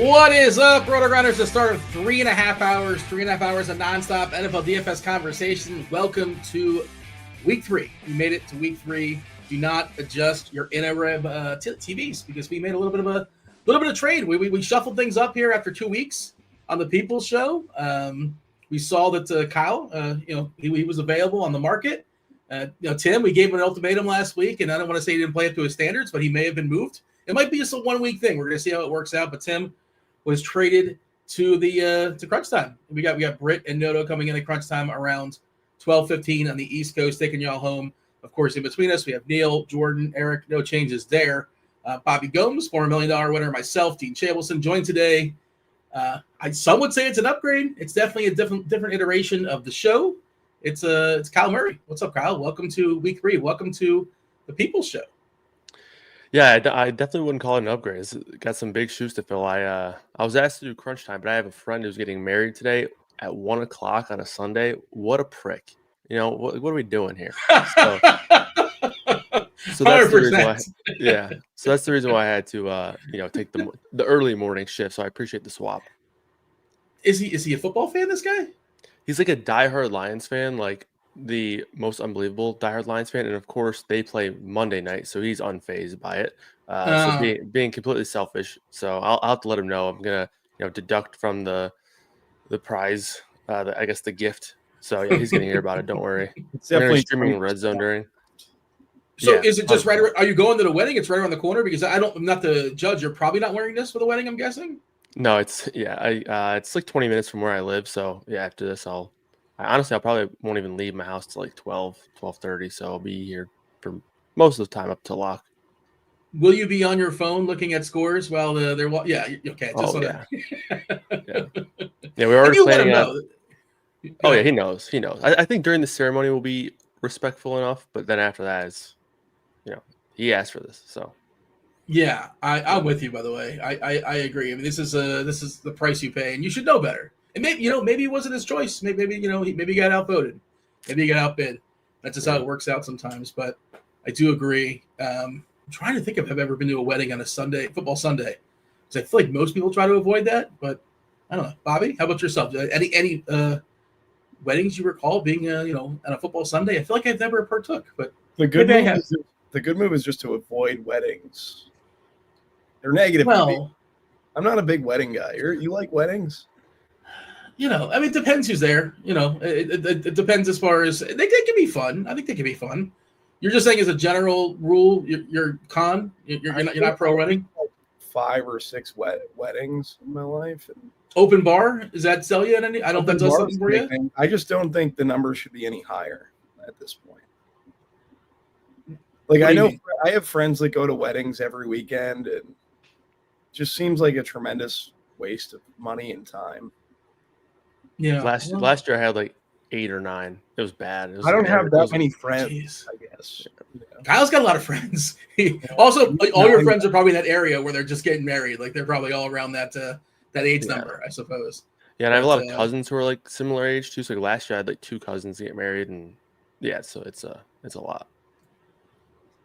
What is up, RotoGrinders? The start of 3.5 hours of nonstop NFL DFS conversation. Welcome to week 3. We made it to week 3. Do not adjust your interweb TVs because we made a little bit of trade. We shuffled things up here after 2 weeks on the People's Show. We saw that Kyle, he was available on the market. Tim, we gave him an ultimatum last week, and I don't want to say he didn't play up to his standards, but he may have been moved. It might be just a 1 week thing. We're going to see how it works out. But Tim was traded to the to crunch time. We got Brit and Noto coming in at crunch time around 12:15 on the East Coast, taking y'all home. Of course, in between us, we have Neil, Jordan, Erik. No changes there. Bobby Gomes, $4 million winner. Myself, Dean Shavelson, joined today. Some would say it's an upgrade. It's definitely a different iteration of the show. It's Kyle Murray. What's up, Kyle? Welcome to week 3. Welcome to the People's Show. Yeah, I definitely wouldn't call it an upgrade. It's got some big shoes to fill. I was asked to do crunch time, but I have a friend who's getting married today at 1 o'clock on a Sunday. What a prick! What are we doing here? So that's the reason why. Yeah, so that's the reason why I had to take the early morning shift. So I appreciate the swap. Is he a football fan? This guy? He's like a diehard Lions fan, like the most unbelievable diehard Lions fan, and of course they play Monday night, so he's unfazed by it. So being completely selfish. So I'll have to let him know I'm gonna deduct from the prize, I guess the gift. So yeah, he's gonna hear about it. Don't worry. It's definitely streaming Red Zone during. So yeah, is it just right? Are you going to the wedding? It's right around the corner because I'm not the judge. You're probably not wearing this for the wedding, I'm guessing. No, it's like 20 minutes from where I live. So yeah, after this, I probably won't even leave my house till like 12:30. So I'll be here for most of the time up to lock. Will you be on your phone looking at scores while they're? Yeah, okay. Yeah. Yeah, we're already planning out. Oh yeah, he knows. I think during the ceremony we'll be respectful enough, but then after that is, he asked for this, so. Yeah, I'm with you. By the way, I agree. I mean, this is the price you pay, and you should know better. And maybe it wasn't his choice. Maybe he got outvoted. Maybe he got outbid. That's just how it works out sometimes. But I do agree. I'm trying to think if I've ever been to a wedding on a Sunday, football Sunday, because I feel like most people try to avoid that. But I don't know, Bobby. How about yourself? Any weddings you recall being on a football Sunday? I feel like I've never partook, but the good move is just to avoid weddings. They're negative. Well, I'm not a big wedding guy. You like weddings? It depends who's there. It depends as far as they can be fun. I think they can be fun. You're just saying as a general rule, you're con. You're not pro wedding. Like 5 or 6 weddings in my life. Open bar, does that sell you? I don't think that does something for you. I just don't think the numbers should be any higher at this point. Like I have friends that go to weddings every weekend, and it just seems like a tremendous waste of money and time. Yeah. Last year I had like 8 or 9. It was bad. I don't have that many friends, I guess. Yeah. Kyle's got a lot of friends. Also, all your friends are probably in that area where they're just getting married. Like they're probably all around that age number, I suppose. Yeah, and I have a lot of cousins who are like similar age too. So like last year I had like 2 cousins get married, and yeah, so it's a lot.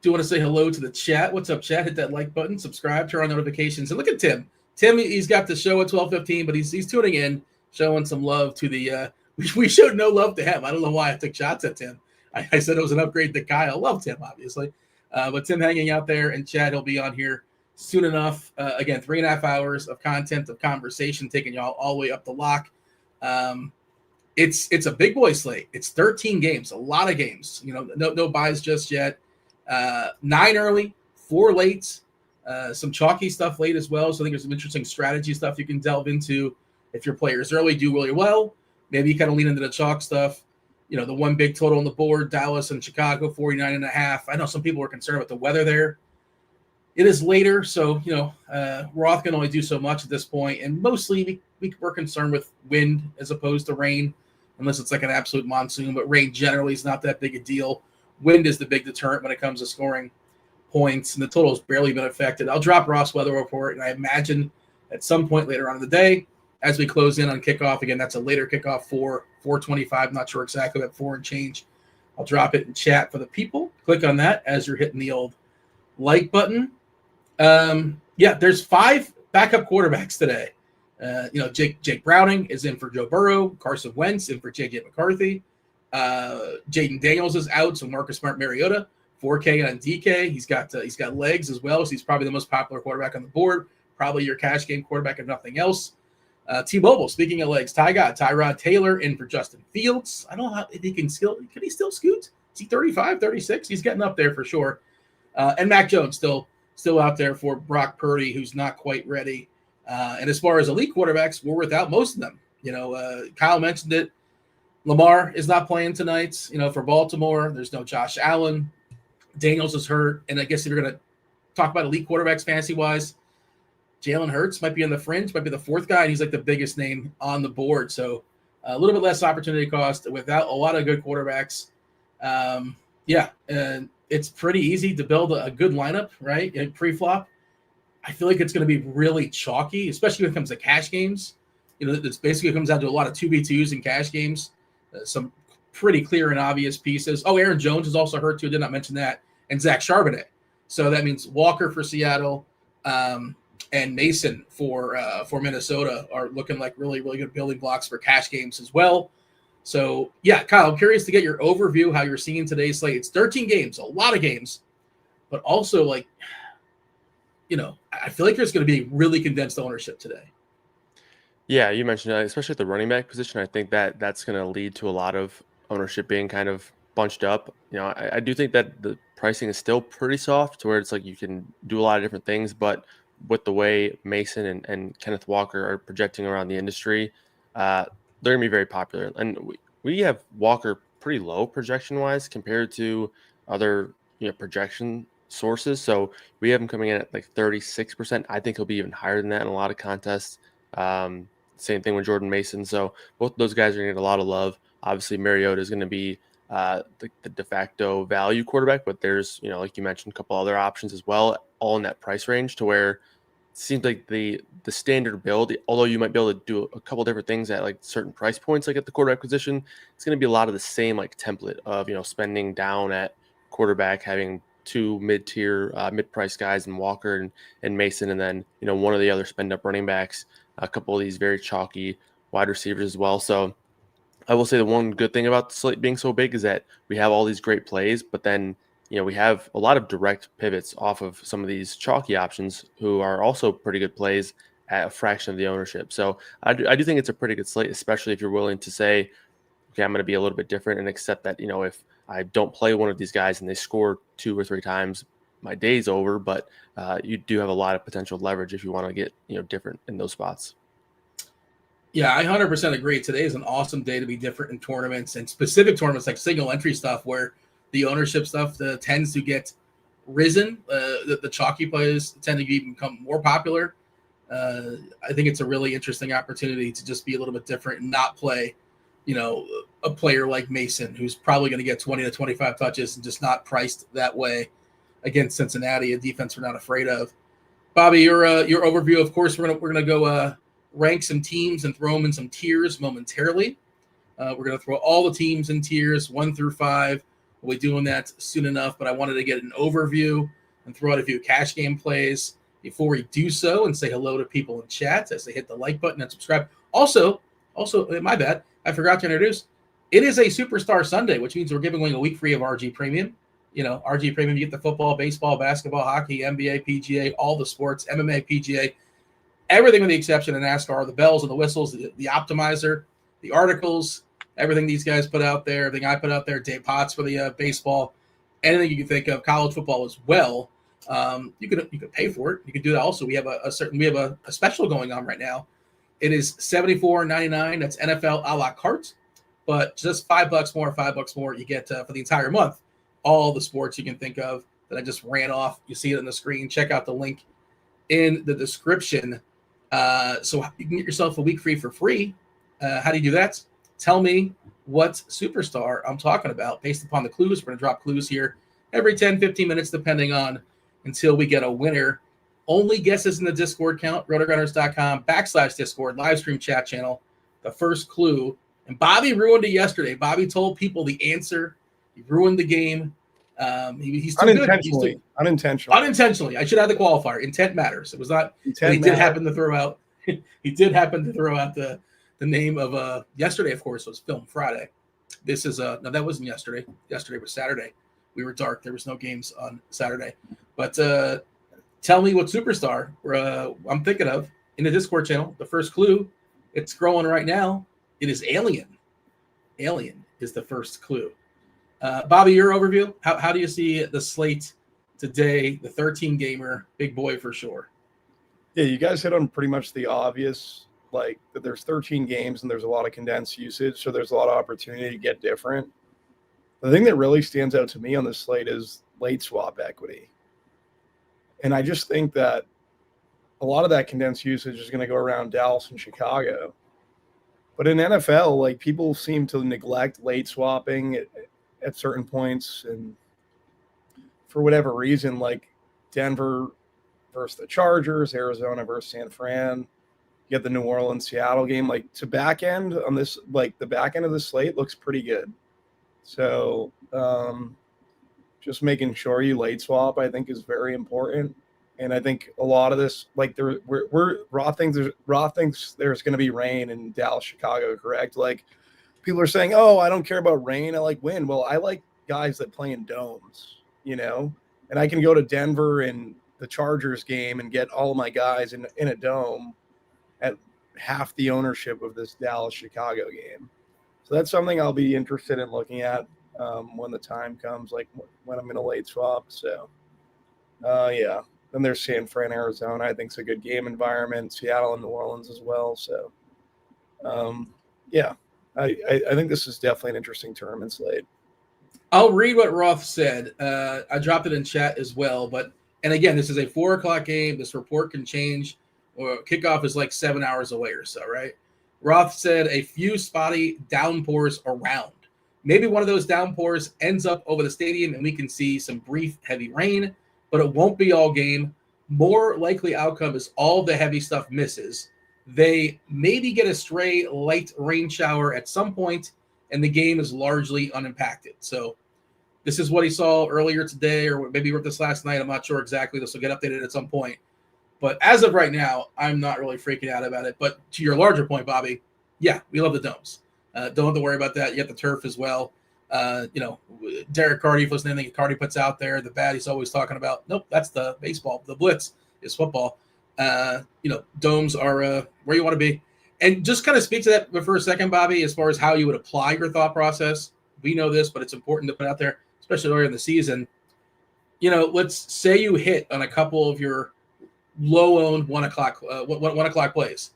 Do you want to say hello to the chat? What's up, chat? Hit that like button, subscribe, turn on notifications, and look at Tim. Tim, he's got the show at 12:15, but he's tuning in, showing some love to the. We showed no love to him. I don't know why I took shots at Tim. I said it was an upgrade to Kyle. Love Tim, obviously, but Tim hanging out there, and Chad, he'll be on here soon enough. Again, 3.5 hours of content, of conversation, taking y'all all the way up the lock. It's a big boy slate. It's 13 games, a lot of games. No buys just yet. 9 early, 4 late, some chalky stuff late as well. So I think there's some interesting strategy stuff you can delve into if your players early do really well. Maybe you kind of lean into the chalk stuff. The one big total on the board, Dallas and Chicago, 49.5. I know some people are concerned about the weather there. It is later, so, Roth can only do so much at this point. And mostly we're concerned with wind as opposed to rain, unless it's like an absolute monsoon. But rain generally is not that big a deal. Wind is the big deterrent when it comes to scoring points, and the total has barely been affected. I'll drop Ross weather report, and I imagine at some point later on in the day, as we close in on kickoff, again, that's a later kickoff for 4:25. Not sure exactly, but 4 and change. I'll drop it in chat for the people. Click on that as you're hitting the old like button. There's 5 backup quarterbacks today. Jake Browning is in for Joe Burrow. Carson Wentz in for J.J. McCarthy. Jaden Daniels is out, so Marcus Smart Mariota. 4K on DK. He's got legs as well, so he's probably the most popular quarterback on the board. Probably your cash game quarterback if nothing else. T-Mobile, speaking of legs, Tyrod Taylor in for Justin Fields. I don't know if he can still scoot? Is he 35, 36? He's getting up there for sure. And Mac Jones still out there for Brock Purdy, who's not quite ready. And as far as elite quarterbacks, we're without most of them. Kyle mentioned it. Lamar is not playing tonight, for Baltimore. There's no Josh Allen. Daniels is hurt. And I guess if you're going to talk about elite quarterbacks fantasy-wise, Jalen Hurts might be on the fringe, might be the fourth guy, and he's like the biggest name on the board. So a little bit less opportunity cost without a lot of good quarterbacks. And it's pretty easy to build a good lineup, right? And pre-flop. I feel like it's going to be really chalky, especially when it comes to cash games. It's basically comes down to a lot of 2v2s in cash games. Some pretty clear and obvious pieces. Oh, Aaron Jones is also hurt too. Did not mention that. And Zach Charbonnet. So that means Walker for Seattle and Mason for Minnesota are looking like really, really good building blocks for cash games as well. So, yeah, Kyle, I'm curious to get your overview, how you're seeing today's slate. It's 13 games, a lot of games, but also, I feel like there's going to be really condensed ownership today. Yeah, you mentioned that, especially at the running back position. I think that's going to lead to a lot of ownership being kind of bunched up. I do think that the pricing is still pretty soft to where it's like you can do a lot of different things, but with the way Mason and Kenneth Walker are projecting around the industry, they're going to be very popular. And we have Walker pretty low projection-wise compared to other projection sources. So we have him coming in at like 36%. I think he'll be even higher than that in a lot of contests. Same thing with Jordan Mason. So both of those guys are going to get a lot of love. Obviously, Mariota is going to be the de facto value quarterback, but there's, like you mentioned, a couple other options as well, all in that price range to where it seems like the standard build, although you might be able to do a couple different things at like certain price points, like at the quarterback position, it's going to be a lot of the same like template of, spending down at quarterback, having two mid-tier, mid-price guys in Walker and Mason, and then, one of the other spend-up running backs, a couple of these very chalky wide receivers as well. So I will say the one good thing about the slate being so big is that we have all these great plays, but then, we have a lot of direct pivots off of some of these chalky options who are also pretty good plays at a fraction of the ownership. So I do think it's a pretty good slate, especially if you're willing to say, okay, I'm going to be a little bit different and accept that, if I don't play one of these guys and they score 2 or 3 times, my day's over. But you do have a lot of potential leverage if you want to get, different in those spots. Yeah, I 100% agree. Today is an awesome day to be different in tournaments and specific tournaments like single entry stuff where the ownership stuff tends to get risen. The chalky plays tend to become more popular. I think it's a really interesting opportunity to just be a little bit different and not play, a player like Mason, who's probably going to get 20 to 25 touches and just not priced that way against Cincinnati, a defense we're not afraid of. Bobby, your overview. Of course, we're gonna go rank some teams and throw them in some tiers momentarily. We're gonna throw all the teams in tiers 1 through 5. We'll be doing that soon enough, but I wanted to get an overview and throw out a few cash game plays before we do so and say hello to people in chat as they hit the like button and subscribe. Also, my bad, I forgot to introduce. It is a Superstar Sunday, which means we're giving away a week free of RG Premium. RG Premium, you get the football, baseball, basketball, hockey, NBA, PGA, all the sports, MMA, PGA, everything with the exception of NASCAR, the bells and the whistles, the optimizer, the articles, everything these guys put out there, everything I put out there, Dave Potts for the baseball, anything you can think of, college football as well. You could pay for it. You could do that also. We have a special going on right now. It is $74.99. That's NFL a la carte, but just $5 more. You get for the entire month all the sports you can think of that I just ran off. You see it on the screen. Check out the link in the description. So you can get yourself a week free for free. How do you do that? Tell me what superstar I'm talking about based upon the clues. We're going to drop clues here every 10, 15 minutes, depending on, until we get a winner. Only guesses in the Discord count, rotogrinders.com/Discord, live stream chat channel. The first clue. And Bobby ruined it yesterday. Bobby told people the answer. He ruined the game. He's too good. Unintentionally. I should add the qualifier. Intent matters. It was not. He did happen to throw out. He did happen to throw out the name of yesterday. Of course, was Film Friday. This is no, that wasn't yesterday. Yesterday was Saturday. We were dark. There was no games on Saturday. But tell me what superstar I'm thinking of in the Discord channel. The first clue, it's growing right now. It is Alien. Alien is the first clue. Bobby, your overview. How do you see the slate today? The 13-gamer, big boy for sure. Yeah, you guys hit on pretty much the obvious, like that there's 13 games and there's a lot of condensed usage, so there's a lot of opportunity to get different. The thing that really stands out to me on this slate is late swap equity. And I just think that a lot of that condensed usage is going to go around Dallas and Chicago. But in NFL, like people seem to neglect late swapping at certain points. And for whatever reason, like Denver versus the Chargers, Arizona versus San Fran, you get the New Orleans Seattle game, like to back end on this, like the back end of the slate looks pretty good. So just making sure you late swap, I think, is very important. And I think a lot of this, like Roth thinks there's going to be rain in Dallas, Chicago, correct? Like people are saying, oh, I don't care about rain. I like wind. Well, I like guys that play in domes, you know, and I can go to Denver and the Chargers game and get all of my guys in a dome at half the ownership of this Dallas, Chicago game. So that's something I'll be interested in looking at when the time comes, like when I'm going to late swap. So, yeah. Then there's San Fran, Arizona. I think it's a good game environment. Seattle and New Orleans as well. So, yeah, I think this is definitely an interesting tournament slate. I'll read what Roth said. I dropped it in chat as well. And again, this is a 4:00 game. This report can change. Or kickoff is like 7 hours away or so, right? Roth said a few spotty downpours around. Maybe one of those downpours ends up over the stadium and we can see some brief heavy rain, but it won't be all game. More likely outcome is all the heavy stuff misses. They maybe get a stray light rain shower at some point, and the game is largely unimpacted. So this is what he saw earlier today, or maybe wrote this last night. I'm not sure exactly. This will get updated at some point. But as of right now, I'm not really freaking out about it. But to your larger point, Bobby, yeah, we love the domes. Don't have to worry about that. You have the turf as well. Derek Carty, if you listen to anything Carty puts out there, the bat he's always talking about. Nope, that's the baseball. The blitz is football. Domes are where you want to be. And just kind of speak to that for a second, Bobby, as far as how you would apply your thought process. We know this, but it's important to put out there, especially earlier in the season. Let's say you hit on a couple of your low-owned 1 o'clock plays.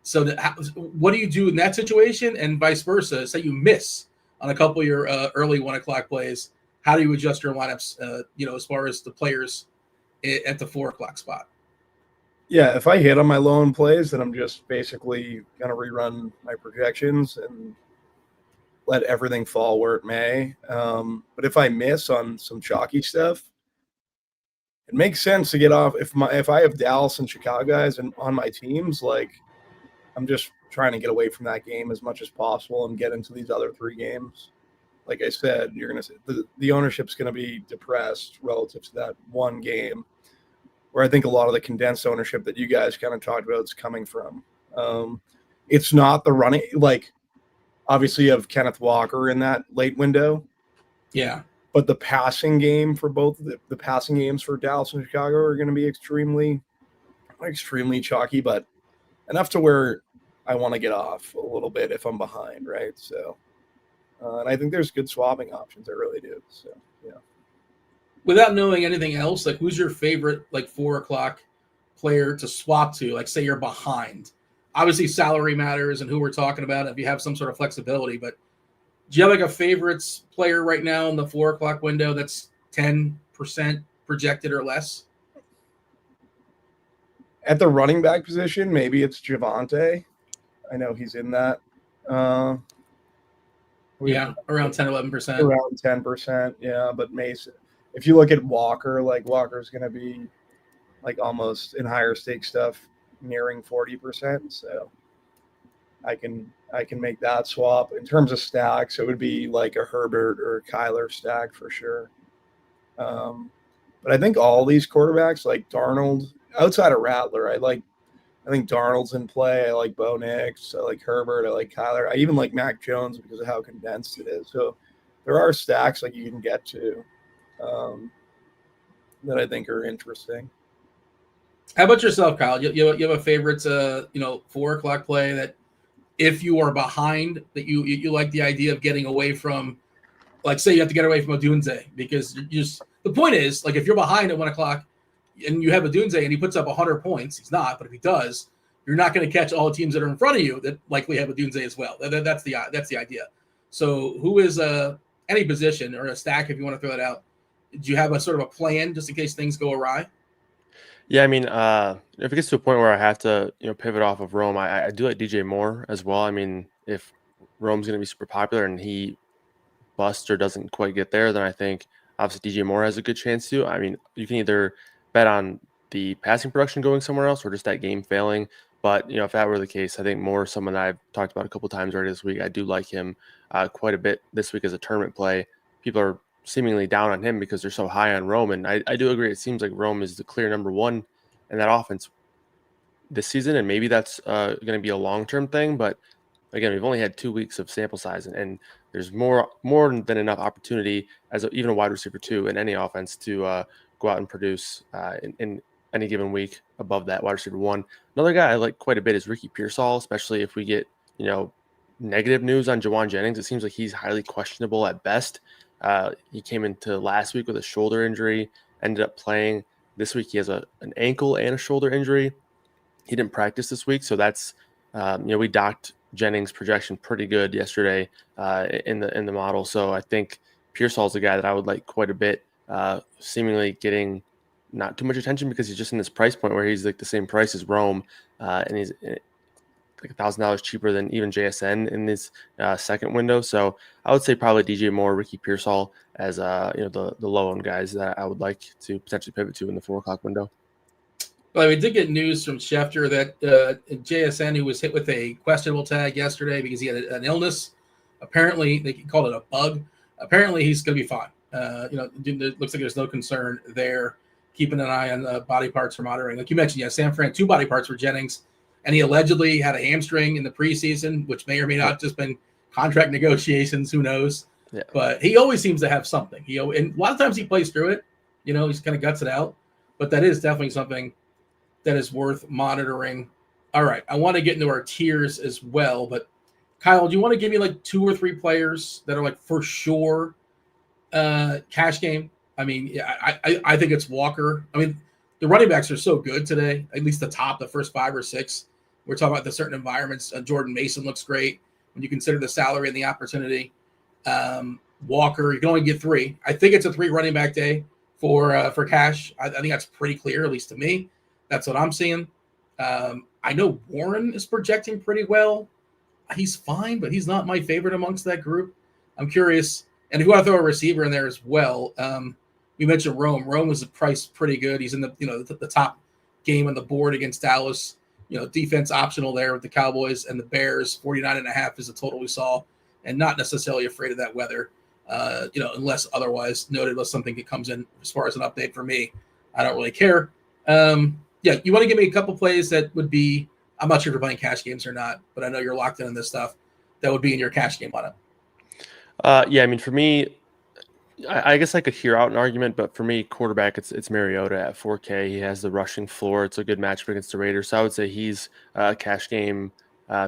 So what do you do in that situation, and vice versa? Say you miss on a couple of your early 1 o'clock plays. How do you adjust your lineups, as far as the players at the 4 o'clock spot? Yeah, if I hit on my low-owned plays, then I'm just basically going to rerun my projections and let everything fall where it may. But if I miss on some chalky stuff, it makes sense to get off. If I have Dallas and Chicago guys on my teams, like I'm just trying to get away from that game as much as possible and get into these other 3 games. Like I said, you're going to the ownership's going to be depressed relative to that one game, where I think a lot of the condensed ownership that you guys kind of talked about is coming from. It's not the running, like obviously you have Kenneth Walker in that late window. Yeah. But the passing game for both the passing games for Dallas and Chicago are going to be extremely, extremely chalky, but enough to where I want to get off a little bit if I'm behind, right? So, and I think there's good swapping options. I really do. So, yeah. Without knowing anything else, like who's your favorite 4 o'clock player to swap to? Like say you're behind. Obviously, salary matters and who we're talking about. If you have some sort of flexibility, but do you have a favorites player right now in the 4 o'clock window that's 10% projected or less? At the running back position, maybe it's Javonte. I know he's in that. Around 10, 11%. Around 10%, yeah. But Mason, if you look at Walker, Walker's going to be almost in higher stake stuff, nearing 40%. So I can make that swap. In terms of stacks, it would be like a Herbert or a Kyler stack for sure. But I think all these quarterbacks, like Darnold, outside of Rattler, I think Darnold's in play. I like Bo Nix. I like Herbert. I like Kyler. I even like Mac Jones because of how condensed it is. So there are stacks like you can get to that I think are interesting. How about yourself, Kyle? You have a favorite, 4 o'clock play that if you are behind, that you like the idea of getting away from, like say you have to get away from Odunze because the point is, like if you're behind at 1 o'clock and you have Odunze and he puts up 100 points, he's not, but if he does, you're not going to catch all the teams that are in front of you that likely have Odunze as well. That's the idea. So who is any position or a stack, if you want to throw that out, do you have a sort of a plan just in case things go awry? Yeah, I mean, if it gets to a point where I have to, pivot off of Rome, I do like DJ Moore as well. I mean, if Rome's going to be super popular and he busts or doesn't quite get there, then I think obviously DJ Moore has a good chance to. I mean, you can either bet on the passing production going somewhere else or just that game failing. But, if that were the case, I think Moore is someone that I've talked about a couple times already this week. I do like him quite a bit this week as a tournament play. People are seemingly down on him because they're so high on Rome. And I do agree. It seems like Rome is the clear number one in that offense this season. And maybe that's going to be a long-term thing. But again, we've only had 2 weeks of sample size and there's more than enough opportunity as even a wide receiver 2 in any offense to go out and produce in any given week above that wide receiver 1. Another guy I like quite a bit is Ricky Pearsall, especially if we get, negative news on Jawan Jennings. It seems like he's highly questionable at best. He came into last week with a shoulder injury, ended up playing. This week he has an ankle and a shoulder injury. He didn't practice this week, so that's we docked Jennings' projection pretty good yesterday in the model. So I think Pearsall's a guy that I would like quite a bit, seemingly getting not too much attention because he's just in this price point where he's like the same price as Rome, and he's like $1,000 cheaper than even JSN in this second window. So I would say probably DJ Moore, Ricky Pearsall as the low-owned guys that I would like to potentially pivot to in the 4 o'clock window. Well, we did get news from Schefter that JSN, who was hit with a questionable tag yesterday because he had an illness, apparently they called it a bug. Apparently he's going to be fine. It looks like there's no concern there. Keeping an eye on body parts for monitoring. Like you mentioned, San Fran, 2 body parts for Jennings, and he allegedly had a hamstring in the preseason, which may or may not just been contract negotiations. Who knows? Yeah. But he always seems to have something. And a lot of times he plays through it. He's kind of guts it out. But that is definitely something that is worth monitoring. All right, I want to get into our tiers as well. But Kyle, do you want to give me like 2 or 3 players that are like for sure cash game? I mean, I think it's Walker. I mean, the running backs are so good today, at least the first 5 or 6. We're talking about the certain environments. Jordan Mason looks great when you consider the salary and the opportunity. Walker, you can only get 3. I think it's a 3 running back day for cash. I think that's pretty clear, at least to me. That's what I'm seeing. I know Warren is projecting pretty well. He's fine, but he's not my favorite amongst that group. I'm curious. And if you want to throw a receiver in there as well, we mentioned Rome. Rome was priced pretty good. He's in the top game on the board against Dallas. Defense optional there with the Cowboys and the Bears. 49.5 is the total we saw, and not necessarily afraid of that weather. Unless otherwise noted, unless something comes in as far as an update for me, I don't really care. You want to give me a couple plays that would be, I'm not sure if you're playing cash games or not, but I know you're locked in on this stuff, that would be in your cash game lineup. I mean, for me, I guess I could hear out an argument, but for me, quarterback, it's Mariota at 4K. He has the rushing floor. It's a good matchup against the Raiders. So I would say he's a cash game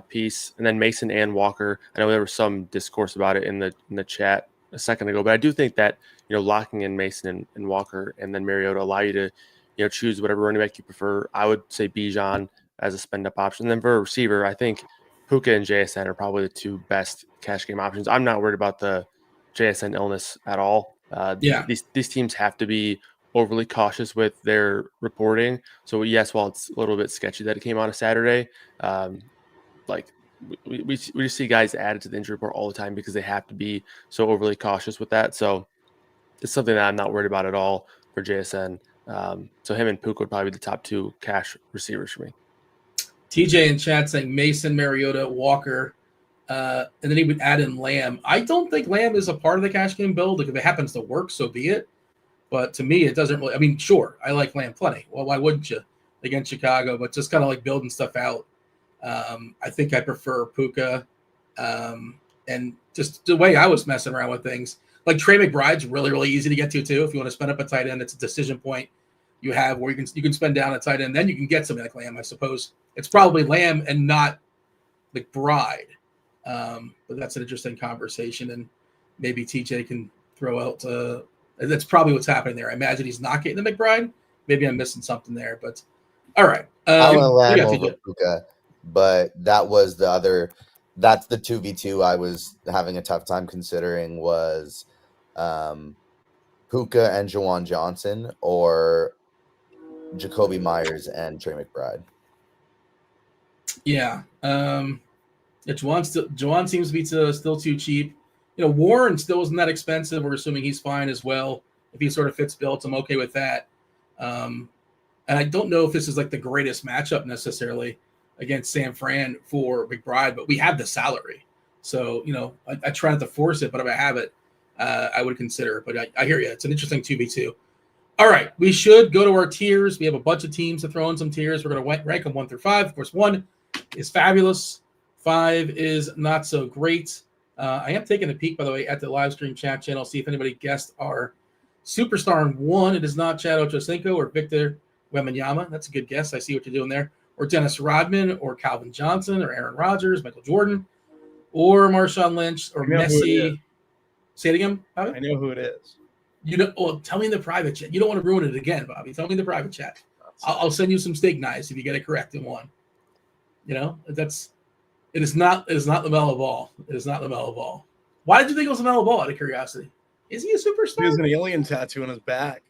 piece. And then Mason and Walker. I know there was some discourse about it in the chat a second ago, but I do think that locking in Mason and Walker and then Mariota allow you to choose whatever running back you prefer. I would say Bijan as a spend up option. And then for a receiver, I think Puka and JSN are probably the 2 best cash game options. I'm not worried about the JSN illness at all. These teams have to be overly cautious with their reporting. So yes, while it's a little bit sketchy that it came on a Saturday, we just see guys added to the injury report all the time because they have to be so overly cautious with that. So it's something that I'm not worried about at all for JSN. So him and Puka would probably be the top 2 cash receivers for me. TJ in chat saying Mason, Mariota, Walker, and then he would add in Lamb. I don't think Lamb is a part of the cash game build. Like if it happens to work, so be it. But to me, it doesn't really. I mean, sure, I like Lamb plenty. Well, why wouldn't you against Chicago? But just kind of like building stuff out. I think I prefer Puka, and just the way I was messing around with things. Like Trey McBride's really, really easy to get to too. If you want to spend up a tight end, it's a decision point you have where you can spend down a tight end, then you can get something like Lamb. I suppose it's probably Lamb and not McBride. But that's an interesting conversation, and maybe TJ can throw out. That's probably what's happening there. I imagine he's not getting the McBride. Maybe I'm missing something there, but all right. I went Lamb over Puka, but that was the other. That's the 2v2 I was having a tough time considering was Puka and Juwan Johnson or Jacoby Myers and Trey McBride. Yeah. Juwan seems to be still too cheap. Warren still isn't that expensive. We're assuming he's fine as well. If he sort of fits built, I'm okay with that. And I don't know if this is like the greatest matchup necessarily against San Fran for McBride, but we have the salary. So, I try not to force it, but if I have it, I would consider it. But I hear you. It's an interesting 2v2. All right. We should go to our tiers. We have a bunch of teams to throw in some tiers. We're going to rank them 1 through 5. Of course, 1 is fabulous. 5 is not so great. I am taking a peek, by the way, at the live stream chat channel, see if anybody guessed our superstar in 1. It is not Chad Ochocinco or Victor Wembanyama. That's a good guess. I see what you're doing there. Or Dennis Rodman or Calvin Johnson or Aaron Rodgers, Michael Jordan, or Marshawn Lynch or Messi. Say it again, Bobby? I know who it is. Well, tell me in the private chat. You don't want to ruin it again, Bobby. Tell me in the private chat. I'll send you some steak knives if you get it correct in 1. It is not LaMelo Ball. It is not LaMelo Ball. Why did you think it was LaMelo Ball, out of curiosity? Is he a superstar? He has an alien tattoo on his back.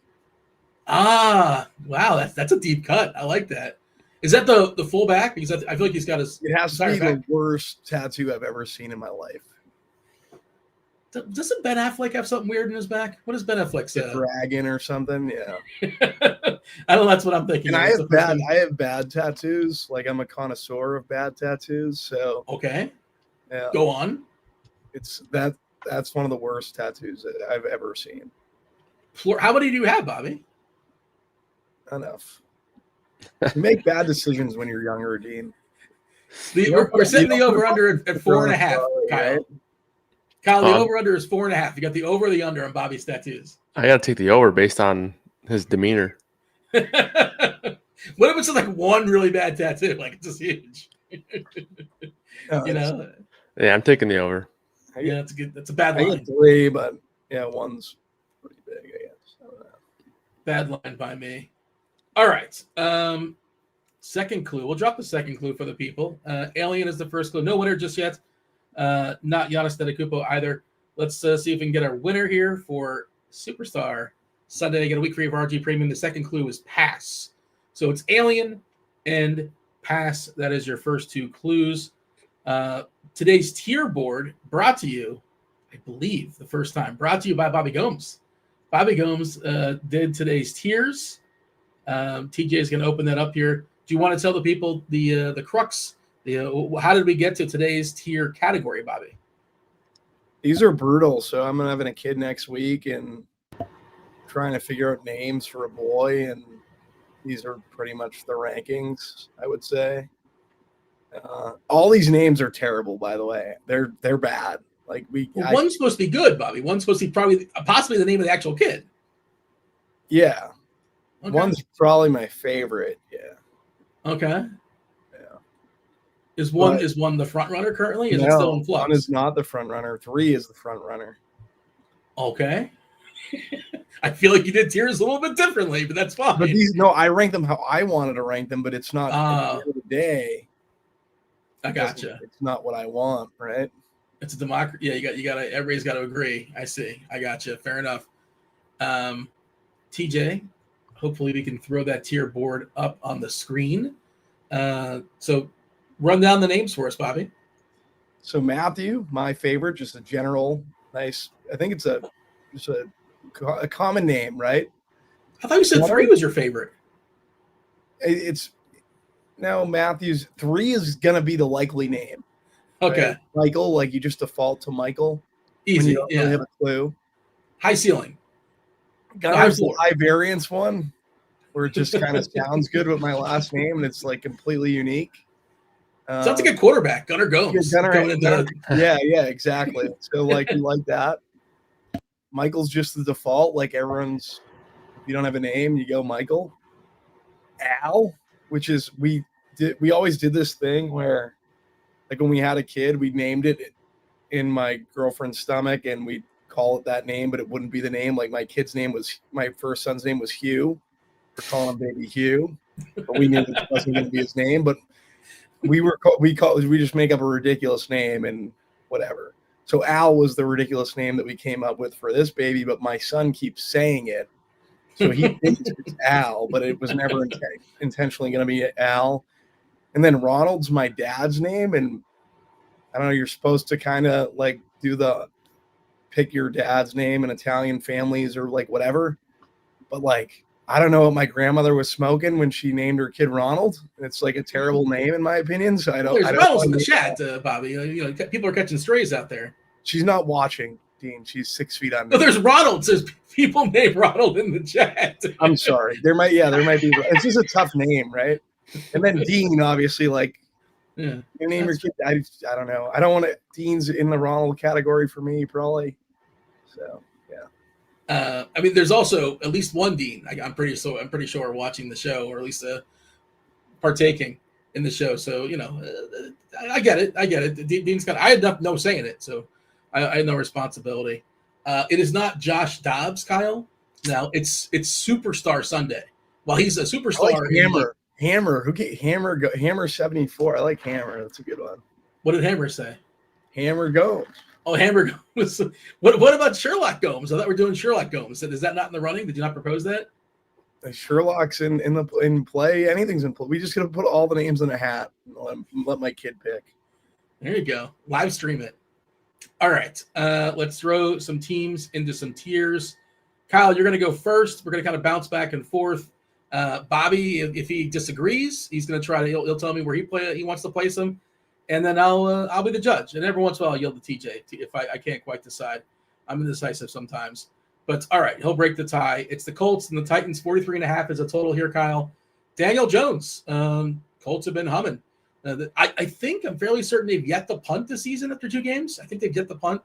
Ah, wow. That's a deep cut. I like that. Is that the full back? Because I feel like he's got his. It has to be the worst tattoo I've ever seen in my life. Doesn't Ben Affleck have something weird in his back? What does Ben Affleck say? A dragon or something? Yeah. I don't know. That's what I'm thinking. And I have bad tattoos. Like I'm a connoisseur of bad tattoos. So okay. Yeah. Go on. That's one of the worst tattoos that I've ever seen. How many do you have, Bobby? Enough. You make bad decisions when you're younger, Dean. We're setting the over-under at 4.5, Kyle. Right? Kyle, the over-under is 4.5. You got the over or the under on Bobby's tattoos? I got to take the over based on his demeanor. What if it's like one really bad tattoo? Like it's just huge. Yeah, I'm taking the over. Yeah, that's good. That's a bad line. I get 3, but yeah, 1's pretty big, I guess. I don't know. Bad line by me. All right. Second clue. We'll drop the second clue for the people. Alien is the first clue. No winner just yet. Not Giannis Antetokounmpo either. Let's see if we can get our winner here for Superstar Sunday. Get a week free of RG Premium. The second clue is pass. So it's Alien and pass. That is your first 2 clues. Today's tier board brought to you, I believe, the first time, brought to you by Bobby Gomes. Bobby Gomes did today's tiers. TJ is going to open that up here. Do you want to tell the people the crux? How did we get to today's tier category, Bobby? These are brutal. So I'm having a kid next week and trying to figure out names for a boy, and these are pretty much the rankings, I would say. All these names are terrible, by the way. They're bad. Like one's supposed to be good, Bobby. One's supposed to be possibly the name of the actual kid. Yeah. Okay. One's probably my favorite. Yeah. Okay. Yeah. Is one the front runner currently? Is it still in flux? 1 is not the front runner. 3 is the front runner. Okay. I feel like you did tiers a little bit differently, but that's fine. But I rank them how I wanted to rank them, but it's not at the end of the day. I gotcha. It's not what I want, right? It's a democracy. Yeah, you got to. Everybody's got to agree. I see. I gotcha. Fair enough. TJ, hopefully we can throw that tier board up on the screen. So run down the names for us, Bobby. So Matthew, my favorite, just a general nice. I think it's just a common name, right? I thought you said 3 was your favorite. It's now Matthew's 3 is gonna be the likely name. Okay, right? Michael, like you just default to Michael. Easy. You don't really have a clue. High ceiling. Gunner's the high variance one, where it just kind of sounds good with my last name, and it's like completely unique. Sounds like a quarterback, Gunner Gomes. Yeah, exactly. So like we like that. Michael's just the default. Like everyone's, if you don't have a name, you go Michael. Al, which is we always did this thing where, like when we had a kid, we named it in my girlfriend's stomach, and we'd call it that name, but it wouldn't be the name. Like my first son's name was Hugh. We're calling him Baby Hugh, but we knew it wasn't going to be his name. But we just make up a ridiculous name and whatever. So Al was the ridiculous name that we came up with for this baby, but my son keeps saying it, so he thinks it's Al, but it was never intentionally going to be Al. And then Ronald's my dad's name, and I don't know, you're supposed to kind of like do the pick your dad's name in Italian families or like whatever. But like, I don't know what my grandmother was smoking when she named her kid Ronald. It's like a terrible name in my opinion. So I don't. There's Ronalds in the chat, Bobby. You know, people are catching strays out there. She's not watching, Dean. She's 6 feet under. No, there's Ronalds. There's people named Ronald in the chat. I'm sorry. There might be. It's just a tough name, right? And then Dean, obviously, like. Yeah, you name your kid. I don't know. I don't want to. Dean's in the Ronald category for me, probably. So yeah. I mean, there's also at least one Dean. I'm pretty sure watching the show, or at least partaking in the show. So you know, I get it. Dean's I had no say in it, so I had no responsibility. It is not Josh Dobbs, Kyle. No, it's Superstar Sunday. Well, he's a superstar. I like Hammer. Who get Hammer? Hammer 74. I like Hammer. That's a good one. What did Hammer say? Hammer Gomes. Oh, Hammer Gomes. What about Sherlock Gomes? I thought we're doing Sherlock Gomes. Is that not in the running? Did you not propose that? Sherlock's in play. Anything's in play. We just gonna put all the names in a hat and let my kid pick. There you go. Live stream it. All right. Let's throw some teams into some tiers. Kyle, you're going to go first. We're going to kind of bounce back and forth. Bobby, if he disagrees, he's going to try to. He'll tell me where he wants to place him, and then I'll be the judge. And every once in a while, I'll yield to TJ if I can't quite decide. I'm indecisive sometimes, but all right, he'll break the tie. It's the Colts and the Titans. 43.5 is a total here, Kyle. Daniel Jones. Colts have been humming. I think I'm fairly certain they've yet to punt this season after 2 games. I think they've yet to punt.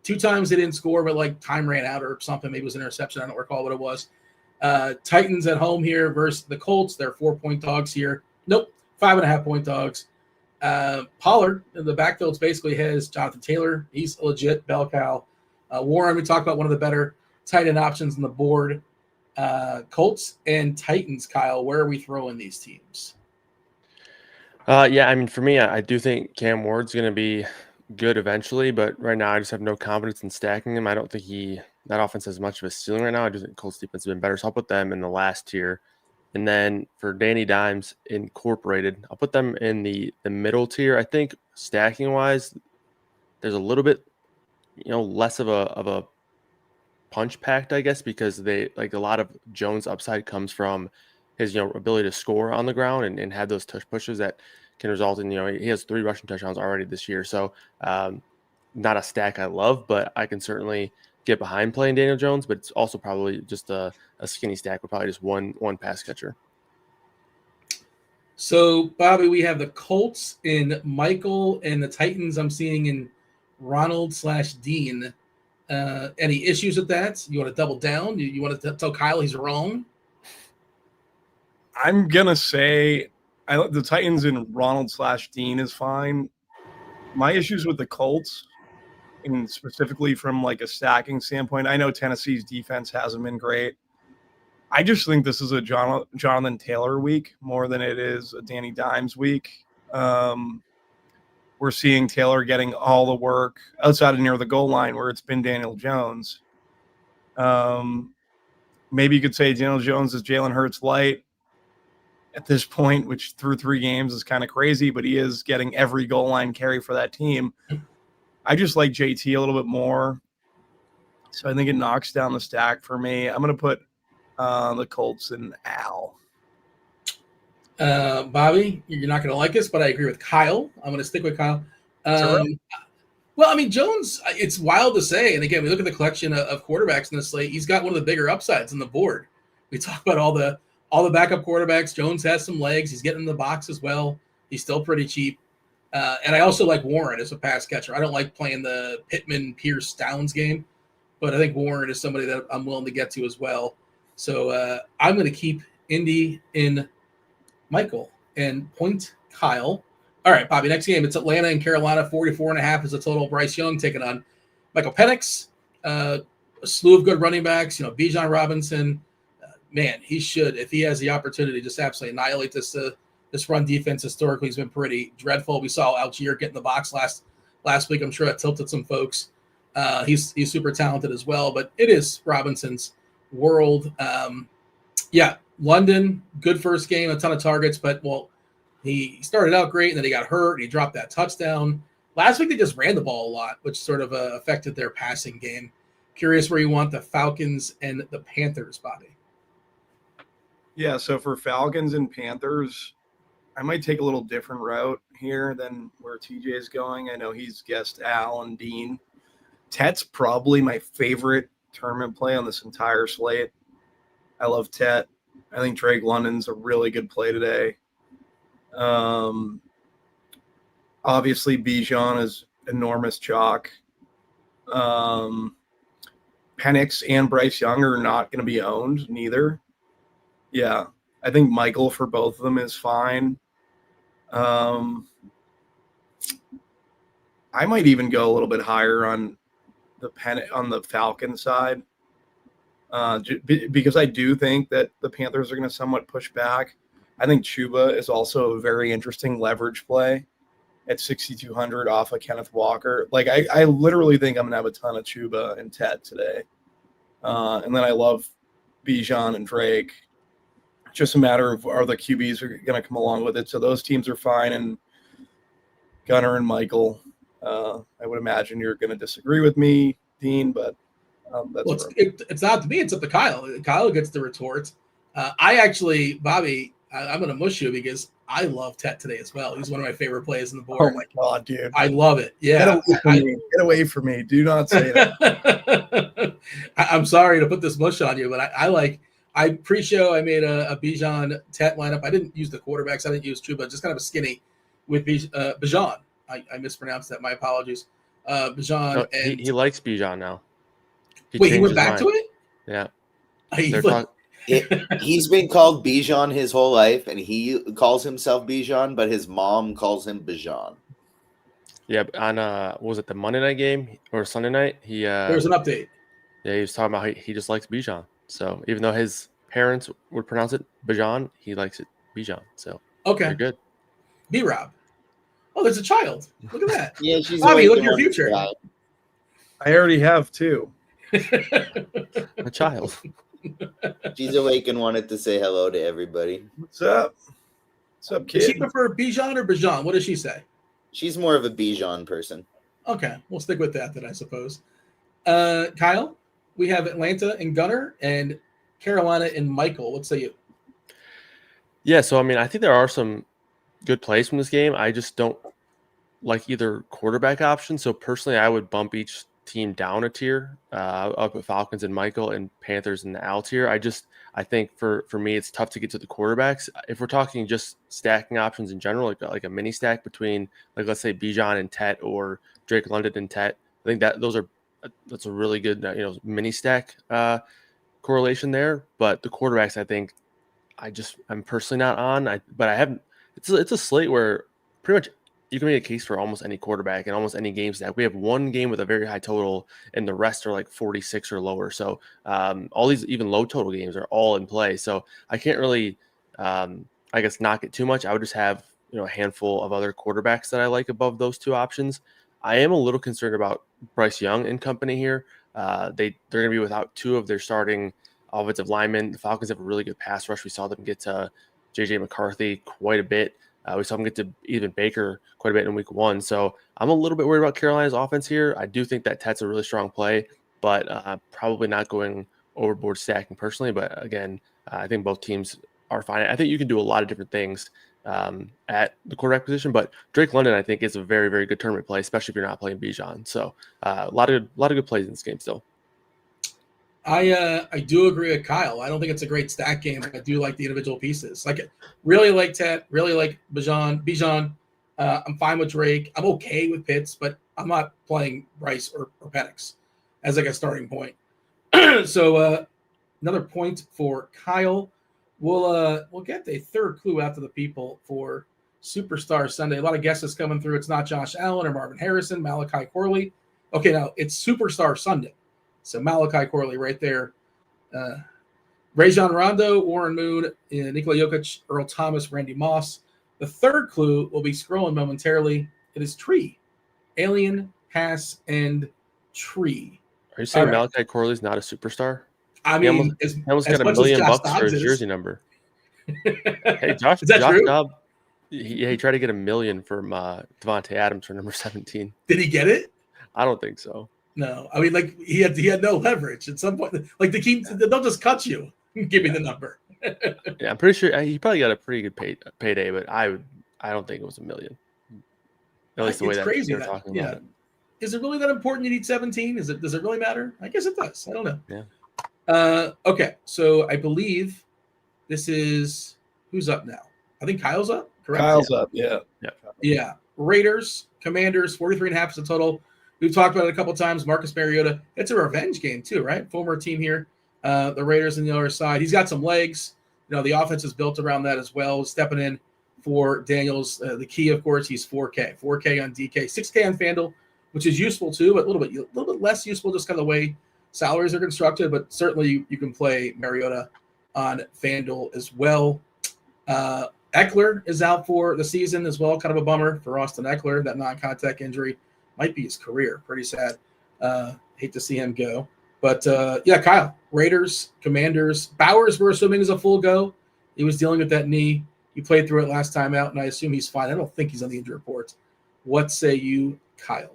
2 times they didn't score, but like time ran out or something. Maybe it was an interception. I don't recall what it was. Titans at home here versus the Colts. They're 4-point dogs here. Nope, 5.5-point dogs. Pollard in the backfield basically has Jonathan Taylor. He's a legit bell cow. Warren, we talked about one of the better tight end options on the board. Colts and Titans, Kyle, where are we throwing these teams? Yeah, I mean, for me, I do think Cam Ward's going to be good eventually, but right now I just have no confidence in stacking him. I don't think that offense has much of a ceiling right now. I just think Colts defense has been better, so I'll put them in the last tier. And then for Danny Dimes Incorporated, I'll put them in the middle tier. I think stacking wise, there's a little bit, less of a punch packed, I guess, because they like a lot of Jones' upside comes from his ability to score on the ground and have those touch pushes that can result in he has 3 rushing touchdowns already this year. So not a stack I love, but I can certainly get behind playing Daniel Jones. But it's also probably just a skinny stack with probably just one pass catcher. So Bobby, we have the Colts in Michael and the Titans. I'm seeing in Ronald/Dean. Any issues with that? You want to double down? You want to tell Kyle he's wrong? I'm gonna say the Titans in Ronald/Dean is fine. My issues with the Colts, and specifically from like a stacking standpoint, I know Tennessee's defense hasn't been great. I just think this is a Jonathan Taylor week more than it is a Danny Dimes week. We're seeing Taylor getting all the work outside of near the goal line where it's been Daniel Jones. Maybe you could say Daniel Jones is Jalen Hurts light at this point, which through 3 games is kind of crazy, but he is getting every goal line carry for that team. I just like JT a little bit more. So I think it knocks down the stack for me. I'm going to put the Colts and Al. Bobby, you're not going to like this, but I agree with Kyle. I'm going to stick with Kyle. Well, I mean, Jones, it's wild to say. And again, we look at the collection of quarterbacks in the slate. He's got one of the bigger upsides on the board. We talk about all the backup quarterbacks. Jones has some legs. He's getting in the box as well. He's still pretty cheap. And I also like Warren as a pass catcher. I don't like playing the Pittman, Pierce, Downs game, but I think Warren is somebody that I'm willing to get to as well. So I'm going to keep Indy in Michael and point Kyle. All right, Bobby, next game, it's Atlanta and Carolina. 44.5 is the total. Bryce Young taking on Michael Penix. A slew of good running backs. Bijan Robinson. Man, he should, if he has the opportunity, just absolutely annihilate this run defense. Historically, has been pretty dreadful. We saw Algier get in the box last week. I'm sure that tilted some folks. He's super talented as well, but it is Robinson's world. London, good first game, a ton of targets, but he started out great and then he got hurt and he dropped that touchdown. Last week they just ran the ball a lot, which sort of affected their passing game. Curious where you want the Falcons and the Panthers, Bobby. Yeah, so for Falcons and Panthers, I might take a little different route here than where TJ is going. I know he's guessed Al and Dean. Tet's probably my favorite tournament play on this entire slate. I love Tet. I think Drake London's a really good play today. Obviously, Bijan is enormous chalk. Penix and Bryce Young are not going to be owned, neither. Yeah, I think Michael for both of them is fine. I might even go a little bit higher on the Falcon side, because I do think that the Panthers are going to somewhat push back. I think Chuba is also a very interesting leverage play at 6,200 off of Kenneth Walker. Like I literally think I'm going to have a ton of Chuba and Ted today. And then I love Bijan and Drake. Just a matter of are the QBs are going to come along with it. So those teams are fine. And Gunnar and Michael, I would imagine you're going to disagree with me, Dean, but that's it's not to me. It's up to Kyle. Kyle gets the retort. I actually, Bobby, I'm going to mush you because I love Tet today as well. He's one of my favorite plays on the board. Oh, my God, dude. I love it. Yeah. Get away from me. Do not say that. I'm sorry to put this mush on you, but I pre-show I made a Bijan Tet lineup. I didn't use the quarterbacks. I didn't use Chuba. Just kind of a skinny with Bijan. I mispronounced that. My apologies. Bijan. No, he likes Bijan now. He went back to it? Yeah. He's been called Bijan his whole life, and he calls himself Bijan, but his mom calls him Bijan. Yeah, on what was it, the Monday night game or Sunday night? There's an update. Yeah, he was talking about he just likes Bijan. So even though his parents would pronounce it Bijan, he likes it Bijan. So okay, you're good. B-Rob. Oh, there's a child. Look at that. Yeah, she's Bobby, look at your future. I already have two. A child. She's awake and wanted to say hello to everybody. What's up? What's up, kid? Does she prefer Bijan or Bijan? What does she say? She's more of a Bijan person. Okay, we'll stick with that then, I suppose. Kyle, we have Atlanta and Gunnar and Carolina and Michael. What say you? Yeah, so I mean, I think there are some good plays from this game. I just don't like either quarterback option. So personally, I would bump each team down a tier, up at Falcons and Michael and Panthers in the Al tier. I think for me, it's tough to get to the quarterbacks. If we're talking just stacking options in general, like a mini stack between, like, let's say Bijan and Tet or Drake London and Tet, I think that's a really good, mini stack correlation there. But the quarterbacks, I think I'm personally not on. But I haven't. It's a slate where pretty much you can make a case for almost any quarterback and almost any game stack. We have one game with a very high total, and the rest are like 46 or lower. So all these even low total games are all in play. So I can't really, knock it too much. I would just have a handful of other quarterbacks that I like above those two options. I am a little concerned about Bryce Young and company here. They're going to be without two of their starting offensive linemen. The Falcons have a really good pass rush. We saw them get to J.J. McCarthy quite a bit. We saw them get to even Baker quite a bit in week one. So I'm a little bit worried about Carolina's offense here. I do think that Tet's a really strong play, but probably not going overboard stacking personally. But again, I think both teams are fine. I think you can do a lot of different things at the quarterback position. But Drake London, I think, is a very, very good tournament play, especially if you're not playing Bijan. So a lot of good plays in this game still. I do agree with Kyle. I don't think it's a great stack game. I do like the individual pieces. Like really like Tet, really like Bijan. I'm fine with Drake. I'm okay with Pitts, but I'm not playing Bryce or Penix as like a starting point. So another point for Kyle. We'll get a third clue out to the people for Superstar Sunday. A lot of guesses coming through. It's not Josh Allen or Marvin Harrison, Malachi Corley. Okay, now it's Superstar Sunday. So Malachi Corley right there. Rajon Rondo, Warren Moon, Nikola Jokic, Earl Thomas, Randy Moss. The third clue will be scrolling momentarily. It is Tree. Alien, Pass, and Tree. Are you saying Malachi Corley's not a superstar? I mean, he almost got $1 million for his jersey number. Hey, Josh Dobbs, he tried to get $1 million from Devontae Adams for number 17. Did he get it? I don't think so. No, I mean, like he had no leverage at some point. Like they'll just cut you. Give me the number. Yeah, I'm pretty sure he probably got a pretty good payday, but I don't think it was $1 million. At least the way it's that crazy they're talking about it. Is it really that important? You need 17? Does it really matter? I guess it does. I don't know. Yeah. Okay, so I believe this is who's up now. I think Kyle's up. Correct. Kyle's up. Yeah. Yeah. Raiders, Commanders, 43.5 is the total. We've talked about it a couple times. Marcus Mariota. It's a revenge game too, right? Former team here. The Raiders on the other side. He's got some legs. You know, the offense is built around that as well. Stepping in for Daniels. The key, of course, he's 4K. 4K on DK, 6K on FanDuel, which is useful too, but a little bit less useful just kind of the way salaries are constructed. But certainly you can play Mariota on FanDuel as well. Eckler is out for the season as well. Kind of a bummer for Austin Eckler. That non-contact injury might be his career. Pretty sad. Hate to see him go. But, Kyle, Raiders, Commanders. Bowers, we're assuming, is a full go. He was dealing with that knee. He played through it last time out, and I assume he's fine. I don't think he's on the injury report. What say you, Kyle?